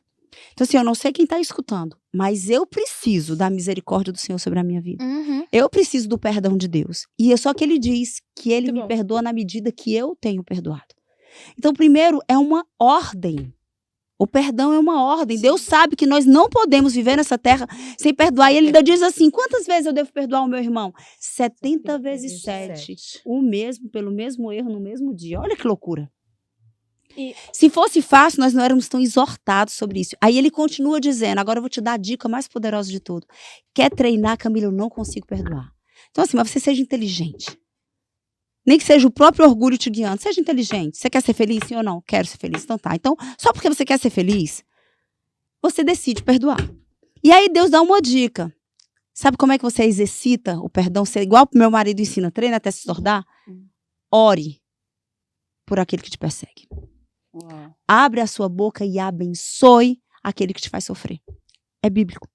Então assim, eu não sei quem está escutando, mas eu preciso da misericórdia do Senhor sobre a minha vida. Uhum. Eu preciso do perdão de Deus. E é só que ele diz que ele Muito me bom. perdoa na medida que eu tenho perdoado. Então, primeiro, é uma ordem. O perdão é uma ordem. Deus sabe que nós não podemos viver nessa terra sem perdoar. E ele ainda diz assim, quantas vezes eu devo perdoar o meu irmão? 70 vezes 7. O mesmo, pelo mesmo erro, no mesmo dia. Olha que loucura. E- Se fosse fácil, nós não éramos tão exortados sobre isso. Aí ele continua dizendo, agora eu vou te dar a dica mais poderosa de tudo. Quer treinar, Camila, eu não consigo perdoar. Então assim, mas você seja inteligente. Nem que seja o próprio orgulho te guiando. Seja inteligente. Você quer ser feliz, sim ou não? Quero ser feliz. Então tá. Então, só porque você quer ser feliz, você decide perdoar. E aí Deus dá uma dica. Sabe como é que você exercita o perdão? Ser igual o meu marido ensina, treina até se tornar? Ore por aquele que te persegue. Uau. Abre a sua boca e abençoe aquele que te faz sofrer. É bíblico.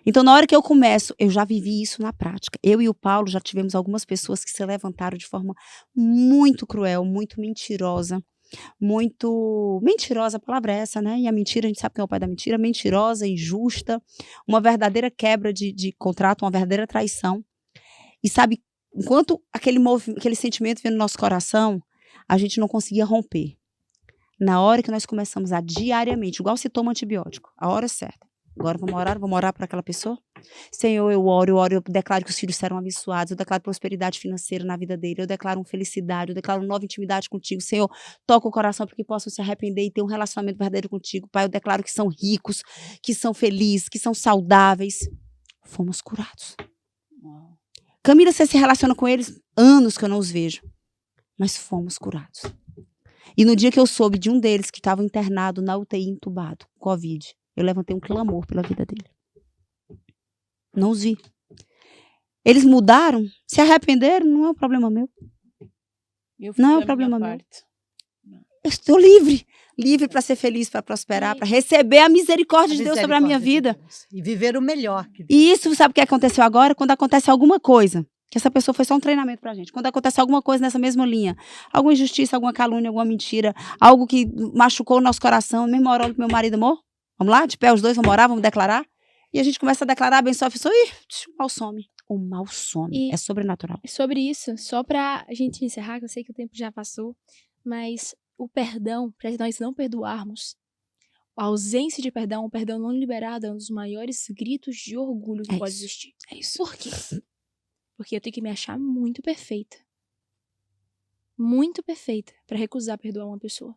Então, na hora que eu começo, eu já vivi isso na prática. Eu e o Paulo já tivemos algumas pessoas que se levantaram de forma muito cruel, muito mentirosa. Muito mentirosa, a palavra é essa, né? E a mentira, a gente sabe quem é o pai da mentira. Mentirosa, injusta, uma verdadeira quebra de contrato, uma verdadeira traição. E sabe, enquanto aquele sentimento vinha no nosso coração, a gente não conseguia romper. Na hora que nós começamos a diariamente, igual se toma antibiótico, a hora certa, Agora vamos orar por aquela pessoa? Senhor, eu oro, eu declaro que os filhos serão abençoados, eu declaro prosperidade financeira na vida dele, eu declaro felicidade, eu declaro nova intimidade contigo. Senhor, toca o coração para que possam se arrepender e ter um relacionamento verdadeiro contigo. Pai, eu declaro que são ricos, que são felizes, que são saudáveis. Fomos curados. Camila, você se relaciona com eles anos que eu não os vejo, mas fomos curados. E no dia que eu soube de um deles que estava internado na UTI, entubado, Covid, eu levantei um clamor pela vida dele. Não os vi. Eles mudaram, se arrependeram, não é um problema meu. Não é um problema meu. Eu estou livre para ser feliz, para prosperar, para receber a misericórdia de Deus sobre a minha vida. E viver o melhor. E isso, sabe o que aconteceu agora? Quando acontece alguma coisa, que essa pessoa foi só um treinamento pra gente. Quando acontece alguma coisa nessa mesma linha, alguma injustiça, alguma calúnia, alguma mentira, algo que machucou o nosso coração, mesmo hora pro meu marido, amor, vamos lá, de pé os dois, vamos orar, vamos declarar. E a gente começa a declarar, abençoa a pessoa, e o mal some. O mal some, é sobrenatural. Sobre isso, só pra gente encerrar, que eu sei que o tempo já passou, mas o perdão, para nós não perdoarmos, a ausência de perdão, o perdão não liberado é um dos maiores gritos de orgulho que pode existir. É isso. Por quê? Porque eu tenho que me achar muito perfeita. Muito perfeita pra recusar perdoar uma pessoa.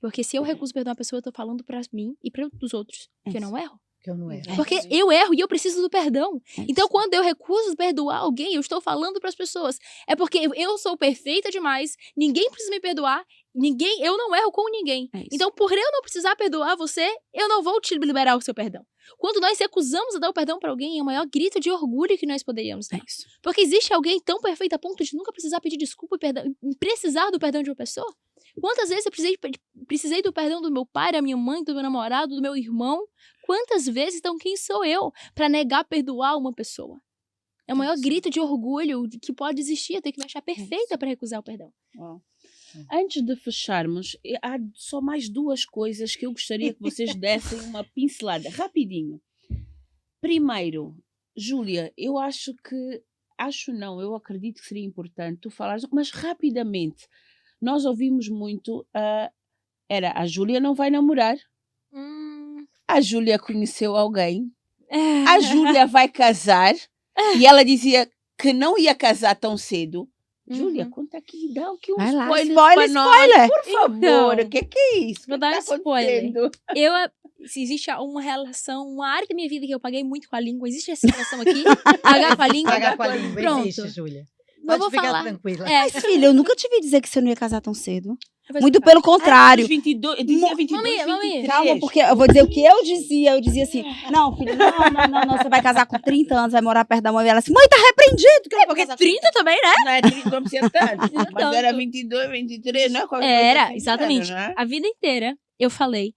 Porque se eu recuso perdoar uma pessoa, eu tô falando pra mim e para os outros que eu não erro. Que eu não erro. Porque eu erro e eu preciso do perdão. Então, quando eu recuso perdoar alguém, eu estou falando para as pessoas. É porque eu sou perfeita demais, ninguém precisa me perdoar, eu não erro com ninguém. Então, por eu não precisar perdoar você, eu não vou te liberar o seu perdão. Quando nós recusamos a dar o perdão para alguém, é o maior grito de orgulho que nós poderíamos dar. Porque existe alguém tão perfeito a ponto de nunca precisar pedir desculpa e precisar do perdão de uma pessoa? Quantas vezes eu precisei do perdão do meu pai, da minha mãe, do meu namorado, do meu irmão? Quantas vezes, então, quem sou eu para negar perdoar uma pessoa? É o maior grito de orgulho que pode existir. Eu tenho que me achar perfeita para recusar o perdão. Antes de fecharmos, há só mais duas coisas que eu gostaria que vocês dessem uma pincelada, rapidinho. Primeiro, Júlia, eu acredito que seria importante tu falares, mas rapidamente. Nós ouvimos muito, a Júlia não vai namorar. A Júlia conheceu alguém. A Júlia vai casar. E ela dizia que não ia casar tão cedo. Júlia, conta aqui, dá aqui um spoiler. Por favor, o que é isso? Vou dar um spoiler. Se existe uma relação, uma área da minha vida que eu paguei muito com a língua, existe essa relação aqui? Pagar com a língua? Pagar com a língua, pronto. Existe, Júlia. Não Pode vou ficar falar. tranquila. Mas, filha, eu nunca te vi dizer que você não ia casar tão cedo. Muito pelo contrário. 22, eu dizia 22, Mami, 23. Calma, porque eu vou dizer o que eu dizia. Eu dizia assim, não, filha, não, você vai casar com 30 anos, vai morar perto da mãe. E ela assim, mãe, tá repreendido. Que eu vou Porque casar 30 também, né? Não é 30, não precisa tanto. Mas Tanto. era 22, 23, não é? Qualquer Era, coisa assim, exatamente. né? A vida inteira, eu falei.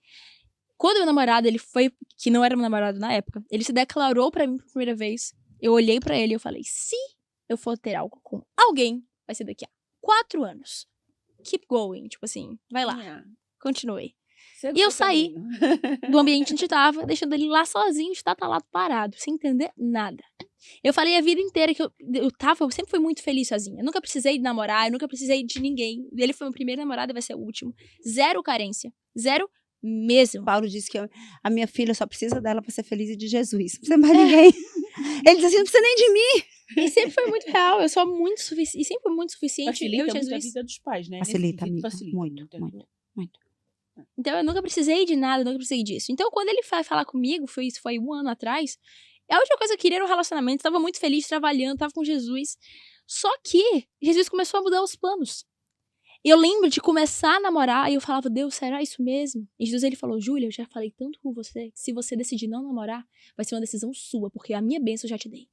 Quando meu namorado, ele foi, que não era meu namorado na época, ele se declarou pra mim pela primeira vez. Eu olhei pra ele e eu falei, se eu for ter algo com alguém, vai ser daqui a 4 anos. Keep going, tipo assim, vai lá, continue. E eu saí do ambiente onde tava, deixando ele lá sozinho, estatalado, parado, sem entender nada. Eu falei a vida inteira que eu sempre fui muito feliz sozinha. Eu nunca precisei de namorar, eu nunca precisei de ninguém. Ele foi meu primeiro namorado e vai ser o último. Zero carência. Zero mesmo. Paulo disse que a minha filha só precisa dela pra ser feliz e de Jesus. Não precisa mais de ninguém. Ele disse assim, não precisa nem de mim. E sempre foi muito real, eu sou muito suficiente. E sempre foi muito suficiente. Facilita eu e muito a Jesus. vida dos pais, né? Facilita, Nesse amiga. sentido, Muito. Então eu nunca precisei de nada, nunca precisei disso. Então quando ele foi falar comigo, isso foi 1 ano atrás, a última coisa que eu queria era um relacionamento, estava muito feliz trabalhando, estava com Jesus. Só que Jesus começou a mudar os planos. Eu lembro de começar a namorar e eu falava, Deus, será isso mesmo? E Jesus, ele falou, Júlia, eu já falei tanto com você, que se você decidir não namorar, vai ser uma decisão sua, porque a minha bênção eu já te dei.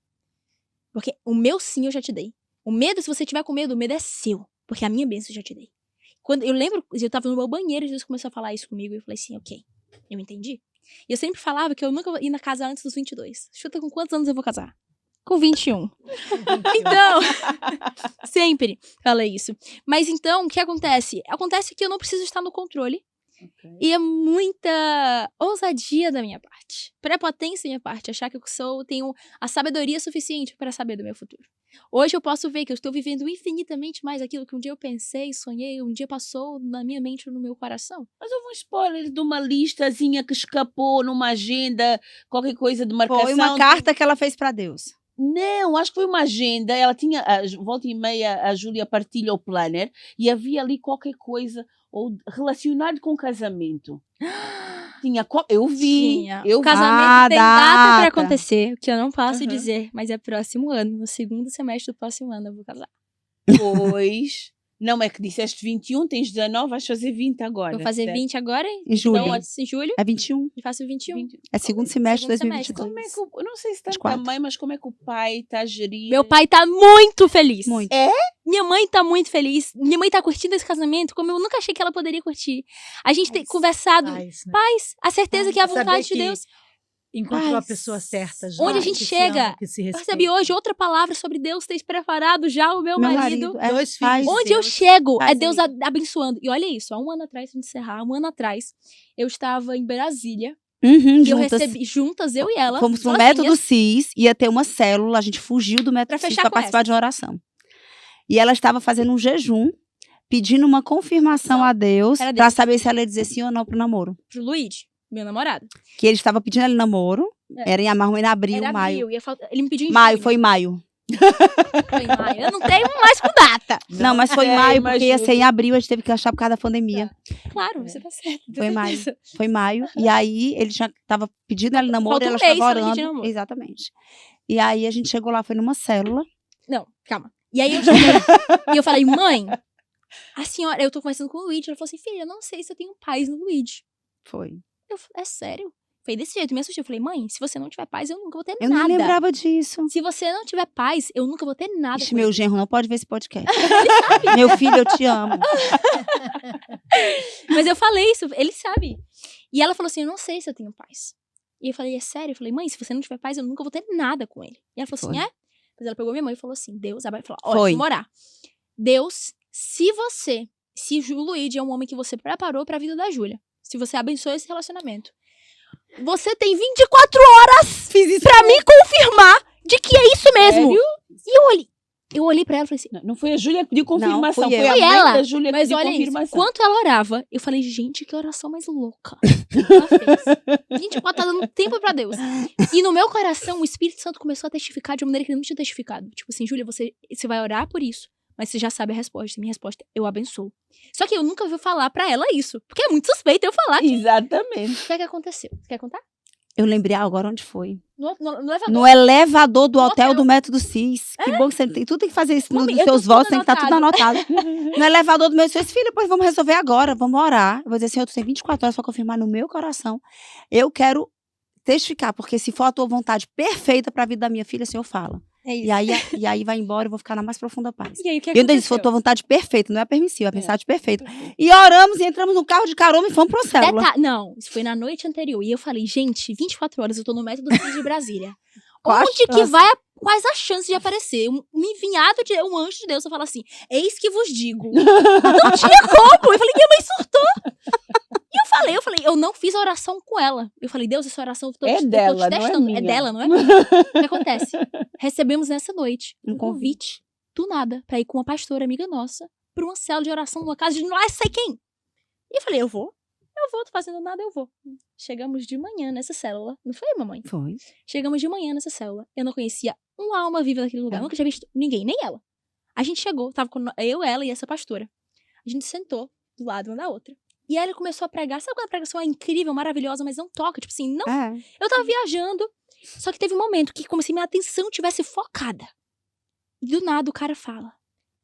Porque o meu sim eu já te dei. O medo, se você tiver com medo, o medo é seu, porque a minha bênção eu já te dei. Quando eu lembro, eu tava no meu banheiro e Jesus começou a falar isso comigo e eu falei assim, ok, eu entendi. E eu sempre falava que eu nunca ia casar antes dos 22. Chuta com quantos anos eu vou casar? Com 21. Então, sempre falei isso. Mas então, o que acontece? Acontece que eu não preciso estar no controle. E é muita ousadia da minha parte. Prepotência da minha parte. Achar que tenho a sabedoria suficiente para saber do meu futuro. Hoje eu posso ver que eu estou vivendo infinitamente mais aquilo que um dia eu pensei, sonhei, um dia passou na minha mente ou no meu coração. Mas houve um spoiler de uma listazinha que escapou numa agenda, qualquer coisa de marcação. Foi uma carta que ela fez pra Deus. Não, acho que foi uma agenda. Ela tinha, volta e meia, a Júlia partilha o planner e havia ali qualquer coisa ou relacionado com casamento. Eu vi. O casamento Ah, tem data pra data. acontecer, o que eu não posso Uhum. dizer, mas é próximo ano, no segundo semestre do próximo ano eu vou casar. Pois. Não é que disseste 21, tens 19, vais fazer 20 agora. Vou fazer certo? 20 agora, Em julho. então em julho, É 21. e faço 21. 20. É segundo semestre de Segundo semestre. 2022. Como é que eu não sei se tanto 24. a mãe, mas como é que o pai está a gerir? Meu pai tá muito feliz. Muito. Minha mãe tá muito feliz. Minha mãe tá curtindo esse casamento como eu nunca achei que ela poderia curtir. A gente tem Paz. conversado, Paz, né? paz, a certeza que é a Saber vontade de que Deus. Encontrou a Paz. pessoa certa já. Onde a que gente se chega, ama, que se Eu respeita. recebi hoje outra palavra sobre Deus ter preparado já o meu marido. é, Dois paz. filhos. Onde eu Deus. chego, Paz, é Deus amiga. abençoando. E olha isso, há um ano atrás, pra encerrar, um ano atrás, eu estava em Brasília. Uhum, E eu juntas. recebi, juntas, eu e ela, Fomos pro sozinhas, método CIS, ia ter uma célula, a gente fugiu do método Pra CIS fechar para com participar essa. de uma oração. E ela estava fazendo um jejum, pedindo uma confirmação a Deus Era para Deus. saber se ela ia dizer sim ou não pro namoro. pro Luigi, meu namorado. Que ele estava pedindo ele namoro, É. era em abril, Era maio. abril, ele me pediu em Maio, junho. foi em maio. Foi em maio. Eu não tenho mais com data. Não, mas foi em é, maio, porque ia imagino. ser em abril, a gente teve que achar por causa da pandemia. Claro, você tá certo. Foi em maio. Foi em maio. E aí ele já tava pedindo ela namoro Falta e um ela mês estava pra gente orando. namoro. Exatamente. E aí a gente chegou lá, foi numa célula. Não, calma. E aí eu cheguei e eu falei, mãe, a senhora, eu tô conversando com o Luigi. Ela falou assim, filha, eu não sei se eu tenho paz no Luigi. Foi. É sério? Foi desse jeito, me assustei. Eu falei, mãe, se você não tiver paz, eu nunca vou ter Eu nada. nem lembrava disso. Se você não tiver paz, eu nunca vou ter nada Ixi, com meu ele. genro não pode ver esse podcast. Ele sabe. Meu filho, eu te amo. Mas eu falei isso, ele sabe. E ela falou assim, eu não sei se eu tenho paz. E eu falei, é sério? Eu falei, mãe, se você não tiver paz, eu nunca vou ter nada com ele. E ela falou assim, Foi. é? Mas ela pegou minha mãe e falou assim, Deus, ela falou, olha, Foi. vamos orar. Deus, se o Luigi é um homem que você preparou pra vida da Júlia, se você abençoa esse relacionamento, você tem 24 horas pra me confirmar de que é isso mesmo. Sério? E eu olhei pra ela e falei assim, Não foi a Júlia que pediu confirmação, fui eu. foi a Foi mãe ela. da Júlia que mas pediu olha isso, confirmação. enquanto ela orava, eu falei, gente, que oração mais louca ela fez. 24 tá dando tempo pra Deus. E no meu coração, o Espírito Santo começou a testificar de uma maneira que ele não tinha testificado. Tipo assim, Júlia, você vai orar por isso, mas você já sabe a resposta. Minha resposta, eu abençoo. Só que eu nunca ouvi falar pra ela isso, porque é muito suspeito eu falar. Exatamente. O que é que aconteceu? Você quer contar? Eu lembrei agora onde foi. No elevador. No elevador do No hotel hotel. do Método CIS. Que bom que você tem. Tudo tem que fazer isso Mami, nos eu seus tenho votos, tudo tem que estar tudo anotado. No elevador do meu filho, pois vamos resolver agora, vamos orar. Eu vou dizer assim, eu tenho 24 horas para confirmar no meu coração. Eu quero testificar, porque se for a tua vontade perfeita para a vida da minha filha, o Senhor fala. É isso. E aí vai embora, eu vou ficar na mais profunda paz. E aí, o que Eu ainda disse, aconteceu? foi a tua vontade perfeita, não é permissiva, é a vontade perfeita. E oramos e entramos no carro de carona e fomos pra célula. Não, isso foi na noite anterior. E eu falei, gente, 24 horas eu tô no método CIS de Brasília. Qual a Onde que chance? quais as chances de aparecer um enviado um anjo de Deus? Eu falo assim, eis que vos digo. Não tinha como. Eu falei, minha mãe surtou. E eu falei, eu não fiz a oração com ela. Eu falei, Deus, essa oração eu tô É te dela, não é testando. minha. É dela, não é minha. O que acontece? Recebemos nessa noite um convite do nada pra ir com uma pastora amiga nossa pra uma célula de oração numa casa de não sei quem. E eu falei, eu vou, tô fazendo nada, eu vou. Chegamos de manhã nessa célula. Não foi, mamãe? Foi. Chegamos de manhã nessa célula. Eu não conhecia uma alma viva daquele lugar. Eu nunca tinha visto ninguém, nem ela. A gente chegou, tava com eu, ela e essa pastora. A gente sentou do lado uma da outra. E aí ele começou a pregar. Sabe quando a pregação é incrível, maravilhosa, mas não toca? Tipo assim, não. É. Eu tava viajando. Só que teve um momento que como se minha atenção tivesse focada. E do nada o cara fala,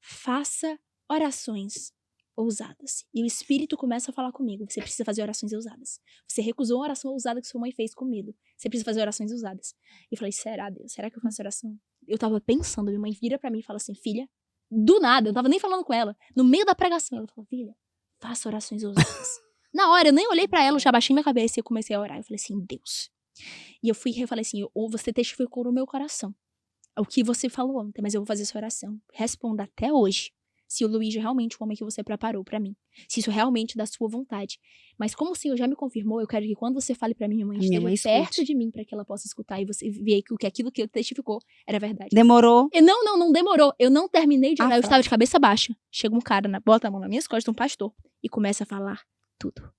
faça orações ousadas. E o Espírito começa a falar comigo. Você precisa fazer orações ousadas. Você recusou uma oração ousada que sua mãe fez com medo. Você precisa fazer orações ousadas. E eu falei, será, Deus? Será que eu faço oração? Eu tava pensando, minha mãe vira pra mim e fala assim, filha, do nada, eu não tava nem falando com ela. No meio da pregação, ela falou, filha, faça orações ousadas. Na hora, eu nem olhei pra ela, eu já baixei minha cabeça e eu comecei a orar. Eu falei assim, Deus. E eu falei assim, você testificou no meu coração o que você falou ontem, mas eu vou fazer essa oração. Responda até hoje se o Luigi é realmente o homem que você preparou pra mim. Se isso é realmente da sua vontade. Mas como o Senhor já me confirmou, eu quero que quando você fale pra minha mãe, Minha mãe esteja perto escute. de mim pra que ela possa escutar e você ver que aquilo que ele testificou era verdade. Demorou. E não demorou. Eu não terminei de orar, eu Fala. estava de cabeça baixa. Chega um cara, bota a mão nas minhas costas, um pastor, e começa a falar tudo.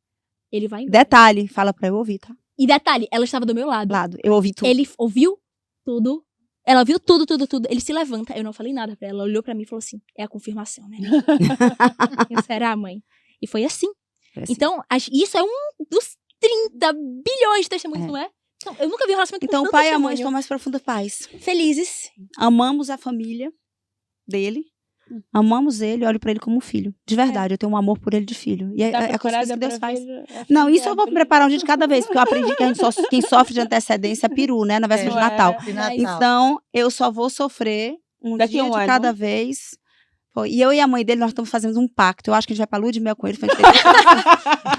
Ele vai embora. Detalhe, fala pra eu ouvir, tá? E detalhe, ela estava do meu lado. Eu ouvi tudo. Ele ouviu tudo. Ela viu tudo. Ele se levanta. Eu não falei nada pra ela. Ela olhou pra mim e falou assim: é a confirmação, né? Eu, será, mãe? E foi assim. Foi assim. Então, isso é um dos 30 bilhões de testemunhos, É. não é? Então, eu nunca vi um relacionamento Então, com o tanto pai e a mãe testemunho. estão mais profunda paz. Felizes. Amamos a família dele. Amamos ele, olho pra ele como um filho. De verdade, eu tenho um amor por ele de filho. E é Tá a coisa preparada que Deus para faz. ver a Não, filha isso eu vou abrir? preparar um dia de cada vez, porque eu aprendi que a gente quem sofre de antecedência é peru, né? Na véspera de Não é? Natal. De Natal. Então, eu só vou sofrer um Daqui dia a um de ano. cada vez. Pô, e eu e a mãe dele, nós estamos fazendo um pacto. Eu acho que a gente vai pra lua de mel com ele.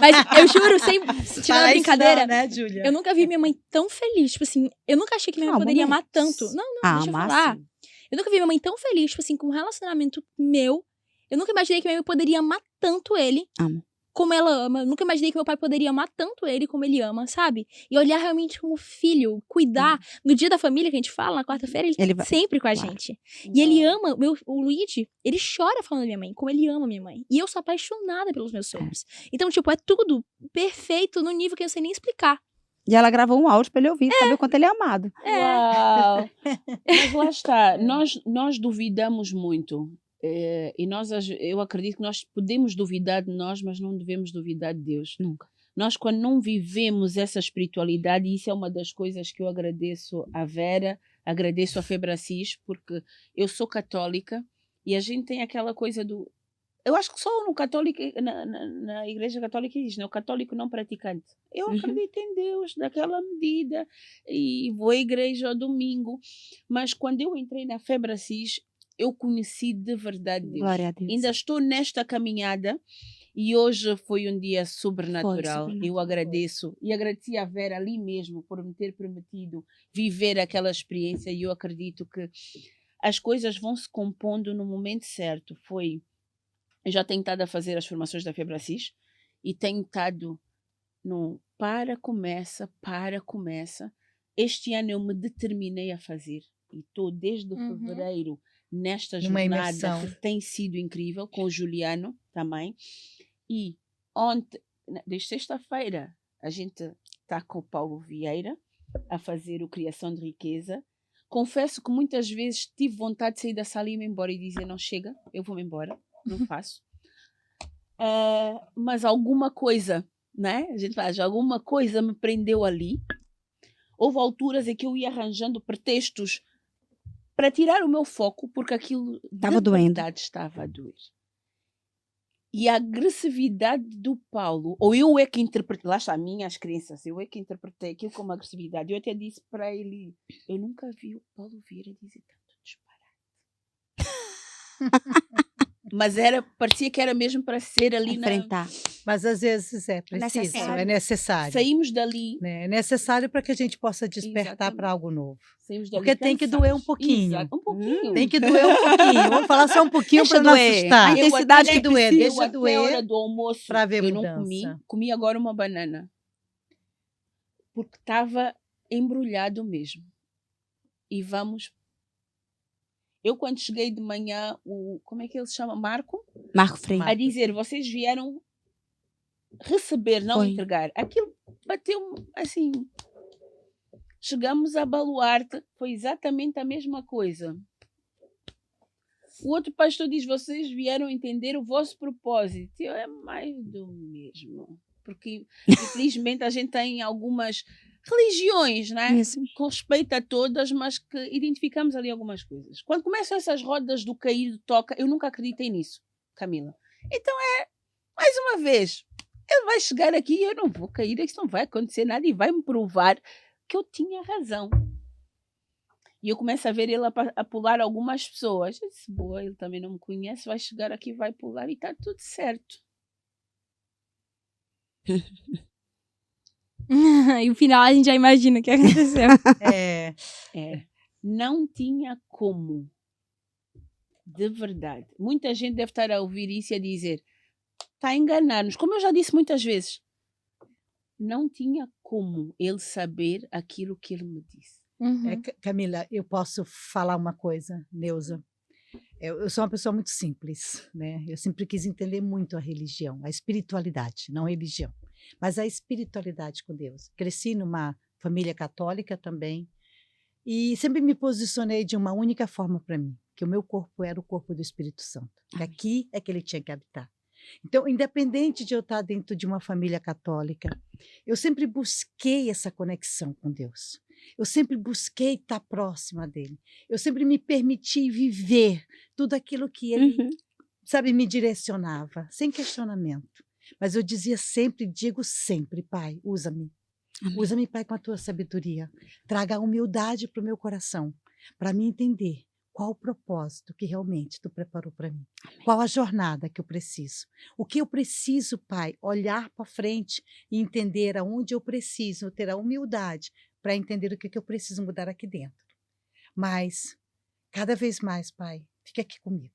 Mas eu juro, sem tirando Fala a isso brincadeira, não, né, Júlia? eu nunca vi minha mãe tão feliz. Tipo assim, eu nunca achei que minha mãe poderia amar momentos. tanto. Não, Ah, deixa eu amar, falar. sim. Eu nunca vi minha mãe tão feliz, tipo assim, com um relacionamento meu. Eu nunca imaginei que minha mãe poderia amar tanto ele. Amo. Como ela ama. Eu nunca imaginei que meu pai poderia amar tanto ele como ele ama, sabe? E olhar realmente como filho, cuidar. No dia da família que a gente fala, na quarta-feira, ele Ele tá vai- sempre com a claro. gente. E ele ama, o Luigi, ele chora falando da minha mãe, como ele ama minha mãe. E eu sou apaixonada pelos meus sogros. Então, tipo, é tudo perfeito no nível que eu não sei nem explicar. E ela gravou um áudio pra ele ouvir, saber o quanto ele é amado. Uau! Mas lá está, nós duvidamos muito. E eu acredito que nós podemos duvidar de nós, mas não devemos duvidar de Deus. Nunca. Nós, quando não vivemos essa espiritualidade, e isso é uma das coisas que eu agradeço à Vera, agradeço à Febracis, porque eu sou católica e a gente tem aquela coisa do... Eu acho que só no católico, na Igreja Católica existe, né? O católico não praticante. Eu acredito em Deus daquela medida e vou à igreja ao domingo. Mas quando eu entrei na Febracis, eu conheci de verdade Deus. Glória a Deus. Ainda estou nesta caminhada e hoje foi um dia sobrenatural. sobrenatural. Eu agradeço e agradeci à Vera ali mesmo por me ter permitido viver aquela experiência e eu acredito que as coisas vão se compondo no momento certo. Eu já tenho estado a fazer as formações da Febracis e tenho estado no começa. Este ano eu me determinei a fazer e estou desde fevereiro nesta Numa jornada imersão. que tem sido incrível, com o Juliano também. E desde sexta-feira, a gente está com o Paulo Vieira a fazer o Criação de Riqueza. Confesso que muitas vezes tive vontade de sair da sala e ir-me embora e dizer, não chega, eu vou-me embora, não faço. Mas alguma coisa, né? A gente faz, alguma coisa me prendeu ali. Houve alturas em que eu ia arranjando pretextos para tirar o meu foco, porque aquilo Estava de doendo. verdade estava a doer. E a agressividade do Paulo, ou eu é que interpretei, lá está, minhas crenças, eu é que interpretei aquilo como agressividade. Eu até disse para ele, eu nunca vi o Paulo Vieira dizer tanto disparate. Mas parecia que era mesmo para ser ali Enfrentar. Mas às vezes é preciso, necessário. é necessário. Saímos dali. Né? É necessário para que a gente possa despertar Exatamente. para algo novo. Saímos dali Porque tem que cansados. doer um pouquinho. Exato, um pouquinho. Tem que doer um pouquinho. Vamos falar só um pouquinho Deixa para não doer. assustar. A intensidade Tem que doer, Eu deixa até a hora doer. do almoço, pra ver eu não mudança. comi agora uma banana. Porque estava embrulhado mesmo. E eu quando cheguei de manhã, como é que ele se chama? Marco? Marco Freire. A dizer, vocês vieram receber, não Foi. entregar. Aquilo bateu assim. Chegamos a Baluarte, foi exatamente a mesma coisa. O outro pastor diz, vocês vieram entender o vosso propósito. É mais do mesmo. Porque, infelizmente, a gente tem algumas religiões, né? Isso. Com respeito a todas, mas que identificamos ali algumas coisas. Quando começam essas rodas do cair, do toca, eu nunca acreditei nisso, Camila. Então mais uma vez, ele vai chegar aqui e eu não vou cair, isso não vai acontecer nada e vai-me provar que eu tinha razão. E eu começo a ver ele a pular algumas pessoas. Eu disse, boa, ele também não me conhece, vai chegar aqui, vai pular e está tudo certo. E o final a gente já imagina o que aconteceu. É. Não tinha como. De verdade. Muita gente deve estar a ouvir isso e a dizer, está a enganar-nos. Como eu já disse muitas vezes, não tinha como ele saber aquilo que ele me disse. Camila, eu posso falar uma coisa, Neuza? Eu sou uma pessoa muito simples, né? Eu sempre quis entender muito a religião, a espiritualidade, não a religião, mas a espiritualidade com Deus. Cresci numa família católica também e sempre me posicionei de uma única forma para mim, que o meu corpo era o corpo do Espírito Santo, que aqui é que ele tinha que habitar. Então, independente de eu estar dentro de uma família católica, eu sempre busquei essa conexão com Deus. Eu sempre busquei estar próxima dele. Eu sempre me permiti viver tudo aquilo que ele, sabe, me direcionava, sem questionamento. Mas eu dizia sempre, digo sempre, Pai, usa-me. Usa-me, Pai, com a tua sabedoria. Traga a humildade para o meu coração, para me entender qual o propósito que realmente tu preparou para mim. Qual a jornada que eu preciso. O que eu preciso, Pai, olhar para frente e entender aonde eu preciso, ter a humildade para entender o que eu preciso mudar aqui dentro. Mas, cada vez mais, Pai, fica aqui comigo.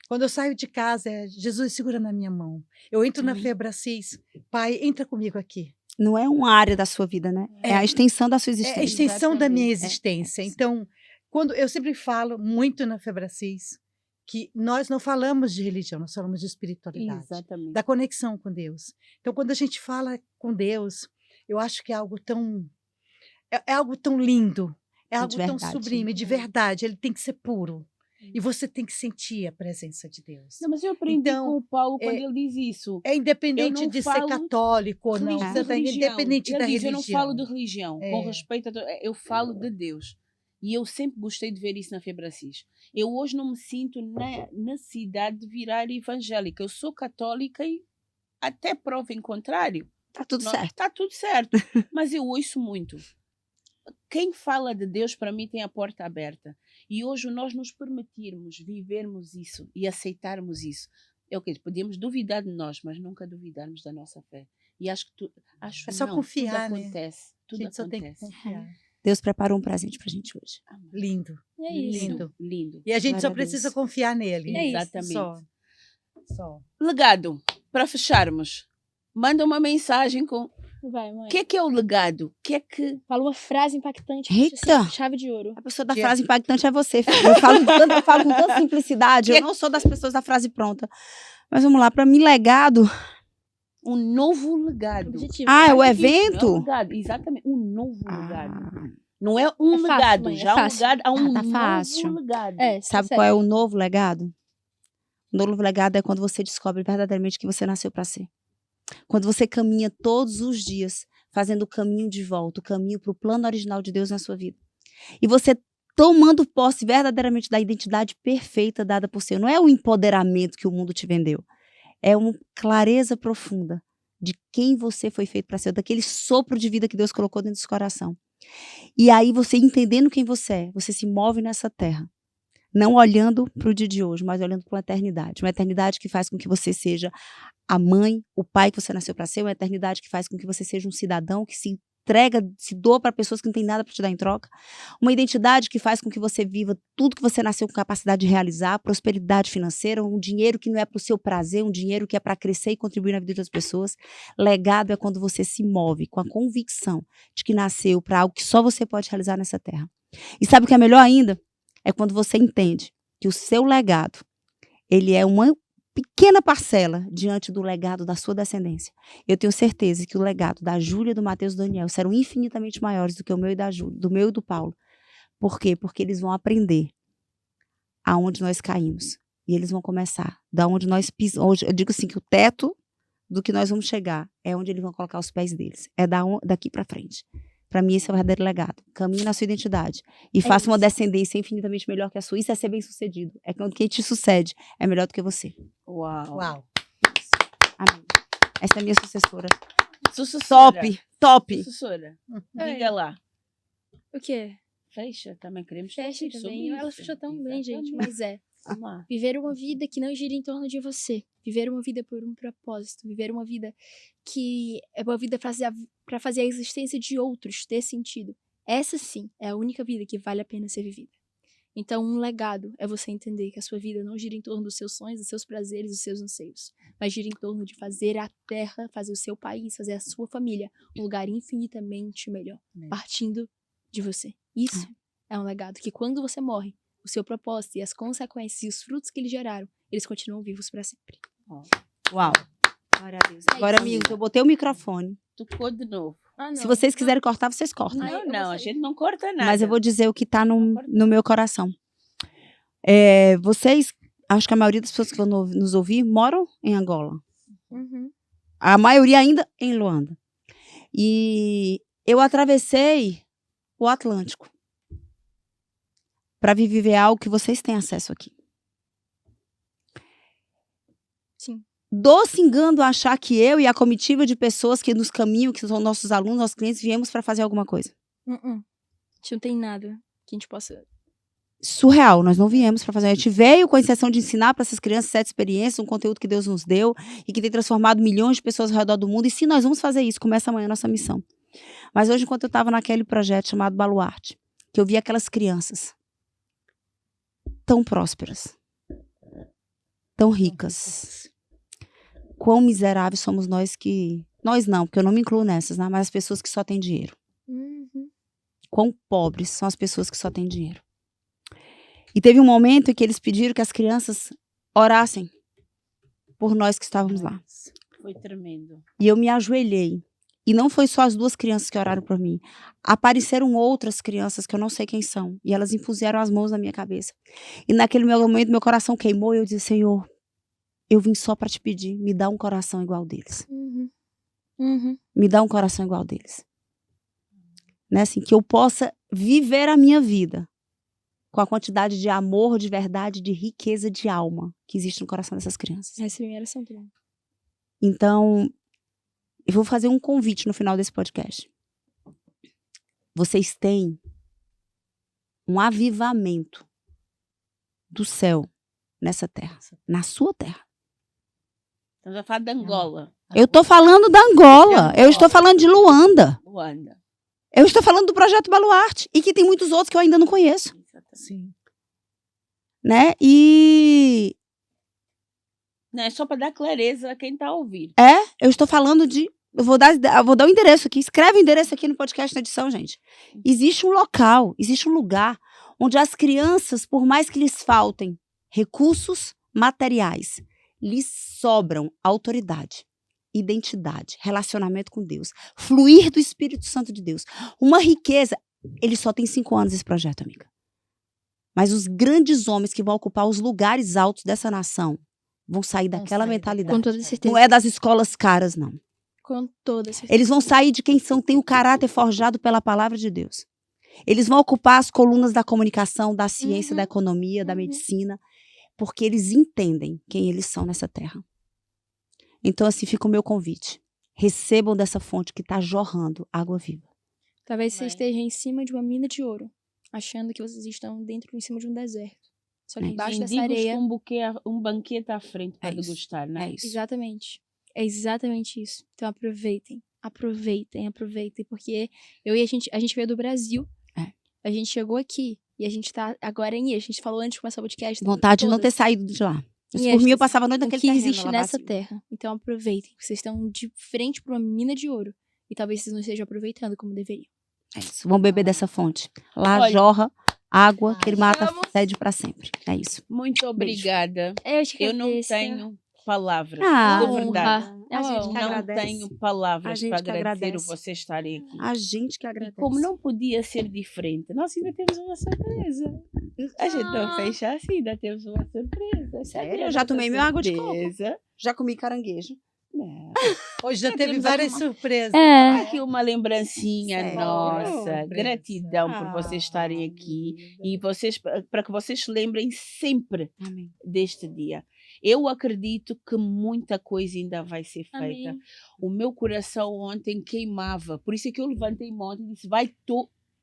Quando eu saio de casa, Jesus segura na minha mão. Eu entro na Febracis, Pai, entra comigo aqui. Não é uma área da sua vida, né? É a extensão da sua existência. É a extensão da minha Exatamente. existência. Então, quando eu sempre falo muito na Febracis, que nós não falamos de religião, nós falamos de espiritualidade. Exatamente. Da conexão com Deus. Então, quando a gente fala com Deus, eu acho que é algo tão... É algo tão lindo, é algo tão sublime, de verdade. Ele tem que ser puro. E você tem que sentir a presença de Deus. Não, mas eu aprendi Então, com o Paulo quando ele diz isso. É independente não de ser falo católico ou não, de religião. independente Ele da diz, religião. eu não falo de religião, com respeito eu falo de Deus. E eu sempre gostei de ver isso na Febracis. Eu hoje não me sinto na necessidade de virar evangélica. Eu sou católica e até prova em contrário. Tá tudo certo. Está tudo certo. Mas eu ouço muito. Quem fala de Deus, para mim, tem a porta aberta. E hoje nós nos permitirmos vivermos isso e aceitarmos isso. É o que podemos duvidar de nós, mas nunca duvidarmos da nossa fé. E acho que é só confiar, tudo né? acontece. Tudo A gente só tem que acontece. confiar. Deus preparou um presente pra gente hoje. Lindo. É isso. Lindo. Lindo. E a gente Glória só a precisa Deus. confiar nele. É isso. Exatamente. Só. Legado. Para fecharmos, manda uma mensagem com... Vai, mãe. O que é o legado? O que é que... Fala uma frase impactante. Eita! Assim, chave de ouro. A pessoa da Que- frase impactante é você, filho. Eu falo com tanta simplicidade. Eu não sou das pessoas da frase pronta. Mas vamos lá, pra mim, legado. Um novo legado. Objetivo. Ah, é o Mais difícil, não é um evento? legado. Exatamente. Um novo legado. Ah, Não é um É fácil, legado. mãe, é já fácil. um legado. Há um tá fácil. novo legado. sabe qual é o novo legado? O novo legado é quando você descobre verdadeiramente que você nasceu pra ser. Quando você caminha todos os dias, fazendo o caminho de volta, o caminho pro plano original de Deus na sua vida. E você tomando posse verdadeiramente da identidade perfeita dada por Senhor. Não é o empoderamento que o mundo te vendeu. É uma clareza profunda de quem você foi feito para ser, daquele sopro de vida que Deus colocou dentro do seu coração. E aí você entendendo quem você é, você se move nessa terra. Não olhando para o dia de hoje, mas olhando para a eternidade. Uma eternidade que faz com que você seja a mãe, o pai que você nasceu para ser. Uma eternidade que faz com que você seja um cidadão que se entrega, se doa para pessoas que não têm nada para te dar em troca. Uma identidade que faz com que você viva tudo que você nasceu com capacidade de realizar, prosperidade financeira, um dinheiro que não é para o seu prazer, um dinheiro que é para crescer e contribuir na vida das pessoas. Legado é quando você se move com a convicção de que nasceu para algo que só você pode realizar nessa terra. E sabe o que é melhor ainda? É quando você entende que o seu legado, ele é uma pequena parcela diante do legado da sua descendência. Eu tenho certeza que o legado da Júlia, do Mateus e do Daniel serão infinitamente maiores do que o meu e da Júlia, do meu e do Paulo. Por quê? Porque eles vão aprender aonde nós caímos. E eles vão começar da onde nós pisamos. Eu digo assim, que o teto do que nós vamos chegar é onde eles vão colocar os pés deles. É daqui para frente. Para mim, esse é o verdadeiro legado. Caminhe na sua identidade. E faça uma descendência infinitamente melhor que a sua. Isso é ser bem-sucedido. É quando quem te sucede é melhor do que você. Uau. Amém. Essa é a minha sucessora. Sucessora. Top. Sucessora. Ai. Diga lá. O quê? Fecha, também queremos Fecha saber sobre também. Ela isso. fechou tão bem, gente. Exatamente. Mas é. Vamos lá. Viver uma vida que não gira em torno de você. Viver uma vida por um propósito. Viver uma vida que é uma vida para fazer a existência de outros ter sentido. Essa sim é a única vida que vale a pena ser vivida. Então, um legado é você entender que a sua vida não gira em torno dos seus sonhos, dos seus prazeres, dos seus anseios, mas gira em torno de fazer a terra, fazer o seu país, fazer a sua família um lugar infinitamente melhor, partindo de você. Isso é um legado que quando você morre, o seu propósito e as consequências e os frutos que eles geraram, eles continuam vivos para sempre. Uau. Glória a Deus. Agora, amigos, eu botei o microfone. Tocou de novo. Se vocês quiserem cortar, vocês cortam. Não, a gente não corta nada. Mas eu vou dizer o que está no meu coração. Vocês, acho que a maioria das pessoas que vão nos ouvir moram em Angola. Uhum. A maioria ainda em Luanda. E eu atravessei o Atlântico para viver algo que vocês têm acesso aqui. Sim. Doce engano achar que eu e a comitiva de pessoas que nos caminham, que são nossos alunos, nossos clientes, viemos para fazer alguma coisa. A gente não tem nada que a gente possa... Surreal, nós não viemos para fazer. A gente veio com a intenção de ensinar para essas crianças 7 experiências, um conteúdo que Deus nos deu e que tem transformado milhões de pessoas ao redor do mundo. E sim, nós vamos fazer isso, começa amanhã a nossa missão. Mas hoje, enquanto eu estava naquele projeto chamado Baluarte, que eu vi aquelas crianças tão prósperas, tão ricas, quão miseráveis somos nós que... Nós não, porque eu não me incluo nessas, né? Mas as pessoas que só têm dinheiro. Quão pobres são as pessoas que só têm dinheiro. E teve um momento em que eles pediram que as crianças orassem por nós que estávamos lá. Foi tremendo. E eu me ajoelhei. E não foi só as 2 crianças que oraram por mim. Apareceram outras crianças que eu não sei quem são. E elas impuseram as mãos na minha cabeça. E naquele momento, meu coração queimou e eu disse, Senhor, eu vim só para te pedir, me dá um coração igual deles. Me dá um coração igual deles. Né? Assim, que eu possa viver a minha vida com a quantidade de amor, de verdade, de riqueza de alma que existe no coração dessas crianças. Essa é a minha oração também. Então, eu vou fazer um convite no final desse podcast. Vocês têm um avivamento do céu nessa terra, na sua terra. Estamos a falar de Angola. Eu estou falando da Angola, eu estou falando de Luanda. Eu estou falando do Projeto Baluarte e que tem muitos outros que eu ainda não conheço. Sim. Né? E... Não, é só para dar clareza a quem está a ouvir. Eu estou falando de... Eu vou dar o endereço aqui. Escreve o endereço aqui no podcast na edição, gente. Existe um local, existe um lugar onde as crianças, por mais que lhes faltem recursos materiais, lhes sobram autoridade, identidade, relacionamento com Deus, fluir do Espírito Santo de Deus. Uma riqueza. Ele só tem 5 anos esse projeto, amiga. Mas os grandes homens que vão ocupar os lugares altos dessa nação vão sair daquela mentalidade. Com toda certeza. Não é das escolas caras, não. Com toda certeza. Eles vão sair de quem tem o caráter forjado pela palavra de Deus. Eles vão ocupar as colunas da comunicação, da ciência, da economia, da medicina, porque eles entendem quem eles são nessa terra. Então, assim, fica o meu convite. Recebam dessa fonte que está jorrando água viva. Talvez você esteja em cima de uma mina de ouro, achando que vocês estão em cima de um deserto. Só que embaixo dessa areia... com um banquete à frente para isso. degustar, né? É isso. Exatamente. É exatamente isso. Então aproveitem, porque a gente veio do Brasil, a gente chegou aqui e a gente tá agora a gente falou antes de começar o podcast. Vontade de não ter saído de lá. Por mim, eu passava a noite naquele terreno. O que existe lá nessa vazio. terra. Então aproveitem. Vocês estão de frente para uma mina de ouro e talvez vocês não estejam aproveitando como deveriam. É isso. Vão beber dessa fonte. Lá Olha, jorra água que ele mata a sede para sempre. É isso. Muito obrigada. Eu não tenho palavras. Ah, de verdade. É uma honra. Não tenho palavras gente para que agradecer agradece. vocês estarem aqui. A gente que E agradece. como não podia ser diferente, nós ainda temos uma surpresa. A gente não fecha assim, ainda temos uma surpresa. Sério? Eu já tomei minha água de coco. Surpresa. Já comi caranguejo. Não. Hoje já Já teve temos várias alguma- surpresas. Aqui uma lembrancinha Sério? nossa. Surpresa. Gratidão por vocês estarem aqui e vocês para que vocês se lembrem sempre Amém. deste dia. Eu acredito que muita coisa ainda vai ser feita. Amém. O meu coração ontem queimava. Por isso é que eu levantei ontem e disse: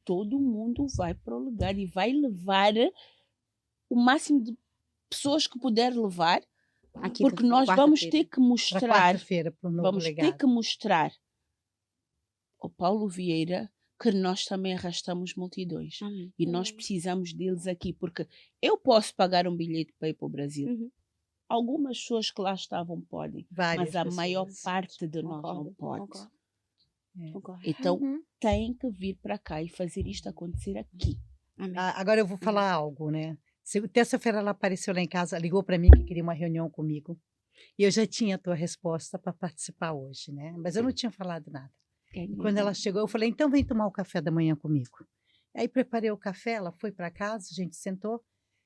todo mundo vai para o lugar e vai levar o máximo de pessoas que puder levar, Aqui, porque nós vamos ter que Para mostrar, quarta-feira, para o novo vamos legado. ter que mostrar ao Paulo Vieira que nós também arrastamos multidões. Amém. E nós precisamos deles aqui, porque eu posso pagar um bilhete para ir para o Brasil. Uhum. Algumas pessoas que lá estavam podem, Várias mas a maior pessoas. parte de nós não Concordo, pode. concordo. É. Concordo. Então, Uhum. tem que vir para cá e fazer isto acontecer aqui. Amém. Agora eu vou falar algo, né? Terça-feira ela apareceu lá em casa, ligou para mim que queria uma reunião comigo. E eu já tinha a tua resposta para participar hoje, né? Mas eu não tinha falado nada. E quando ela chegou, eu falei, então vem tomar o café da manhã comigo. Aí preparei o café, ela foi para casa, a gente sentou,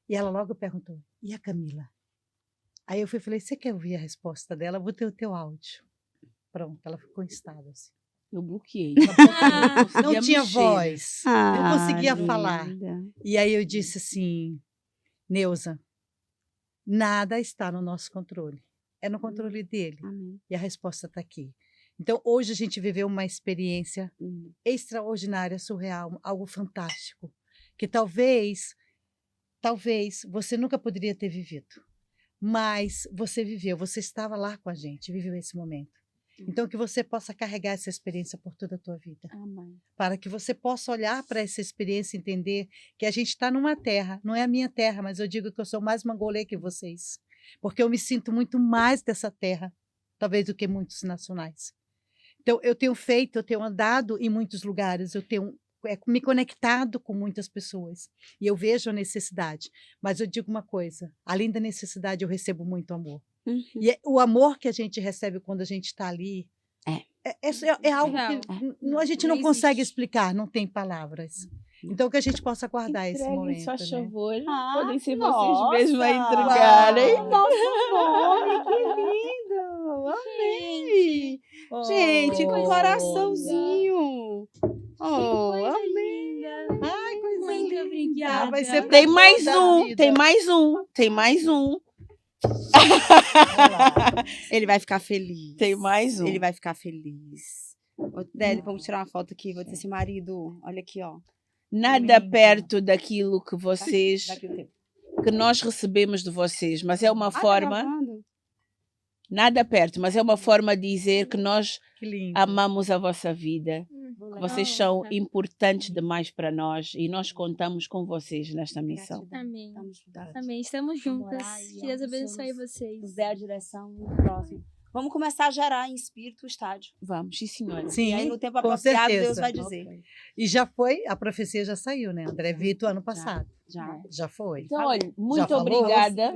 e ela logo perguntou, e a Camila? Aí eu falei, você quer ouvir a resposta dela? Eu vou ter o teu áudio. Pronto, ela ficou em estado assim. Eu bloqueei. Não tinha mexer. voz, não conseguia linda. falar. E aí eu disse assim, Neuza, nada está no nosso controle. É no controle dele. Amém. E a resposta está aqui. Então, hoje a gente viveu uma experiência extraordinária, surreal, algo fantástico, que talvez você nunca poderia ter vivido. Mas você viveu, você estava lá com a gente, viveu esse momento. Então, que você possa carregar essa experiência por toda a tua vida. Amém. Para que você possa olhar para essa experiência e entender que a gente está numa terra, não é a minha terra, mas eu digo que eu sou mais mangolê que vocês. Porque eu me sinto muito mais dessa terra, talvez do que muitos nacionais. Então, eu tenho andado em muitos lugares, eu tenho me conectado com muitas pessoas. E eu vejo a necessidade. Mas eu digo uma coisa, além da necessidade, eu recebo muito amor. Uhum. E o amor que a gente recebe quando a gente está ali é algo que a gente não consegue explicar, não tem palavras. Então, que a gente possa guardar esse Entreguem, momento. faz Né? favor. Ah, Podem ser nossa! vocês mesmos a entregarem. Uau! Nosso nome, que lindo! Amei! Gente, com Oh, coraçãozinho! Oh, amei! Ai, coisa Muito linda. obrigada. Vai ser pra Tem mais toda a um, vida. tem mais um, tem mais um, Olha lá. Ele vai ficar feliz. tem mais um. Ele vai ficar feliz. Ô, Deli, vamos tirar uma foto aqui. Vou dizer assim, marido, olha aqui, ó. Nada lindo. perto daquilo que vocês, Daqui o tempo. que nós recebemos de vocês, mas é uma Tá forma, gravando? nada perto, mas é uma forma de dizer que nós Que lindo. amamos a vossa vida. Vocês são tá. importantes demais para nós e nós contamos com vocês nesta missão. Gratidão. Amém. Estamos juntas. Amém. Estamos juntas. Morar e Que Deus abençoe-nos. abençoe vocês. Nos dê a direção no próximo. Vamos começar a gerar em espírito o estádio. Vamos, sim, senhora. Sim, E aí, no tempo com apropriado, certeza. Deus vai dizer. E já foi, a profecia já saiu, né? André Vitor ano passado. Já. Já foi. Então, olha, muito falou? obrigada.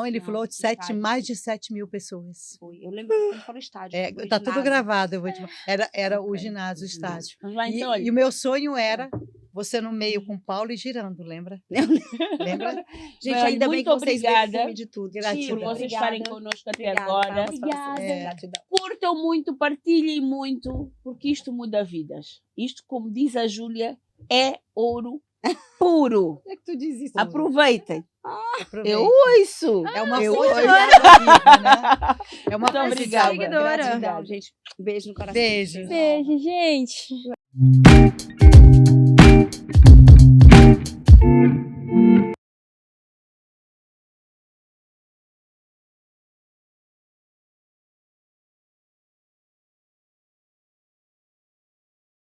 Ele falou de Estádio. mais de 7.000 pessoas. Foi. Eu lembro quando falou estádio. É, foi tá tudo ginásio. gravado, eu vou te era o Ok, ginásio, o o ginásio. estádio. Vamos lá, E, então, olha. e o meu sonho era você no meio com o Paulo e girando, lembra? Lembra? Gente, Olha, ainda bem muito que vocês veem o obrigada filme de tudo. Gratidão. por vocês estarem conosco até Obrigada, agora. palmas para vocês. É. Gratidão. Curtam muito, partilhem muito, porque isto muda vidas. Isto, como diz a Júlia, é ouro puro. É que tu diz isso. Aproveitem. Aproveita. Eu ouço. É uma Eu fonte ouço. de água viva, né? É uma Muito fonte de obrigada. água. Seguidora. Gratidão, gente. Beijo no coração. Beijo. Beijo, gente.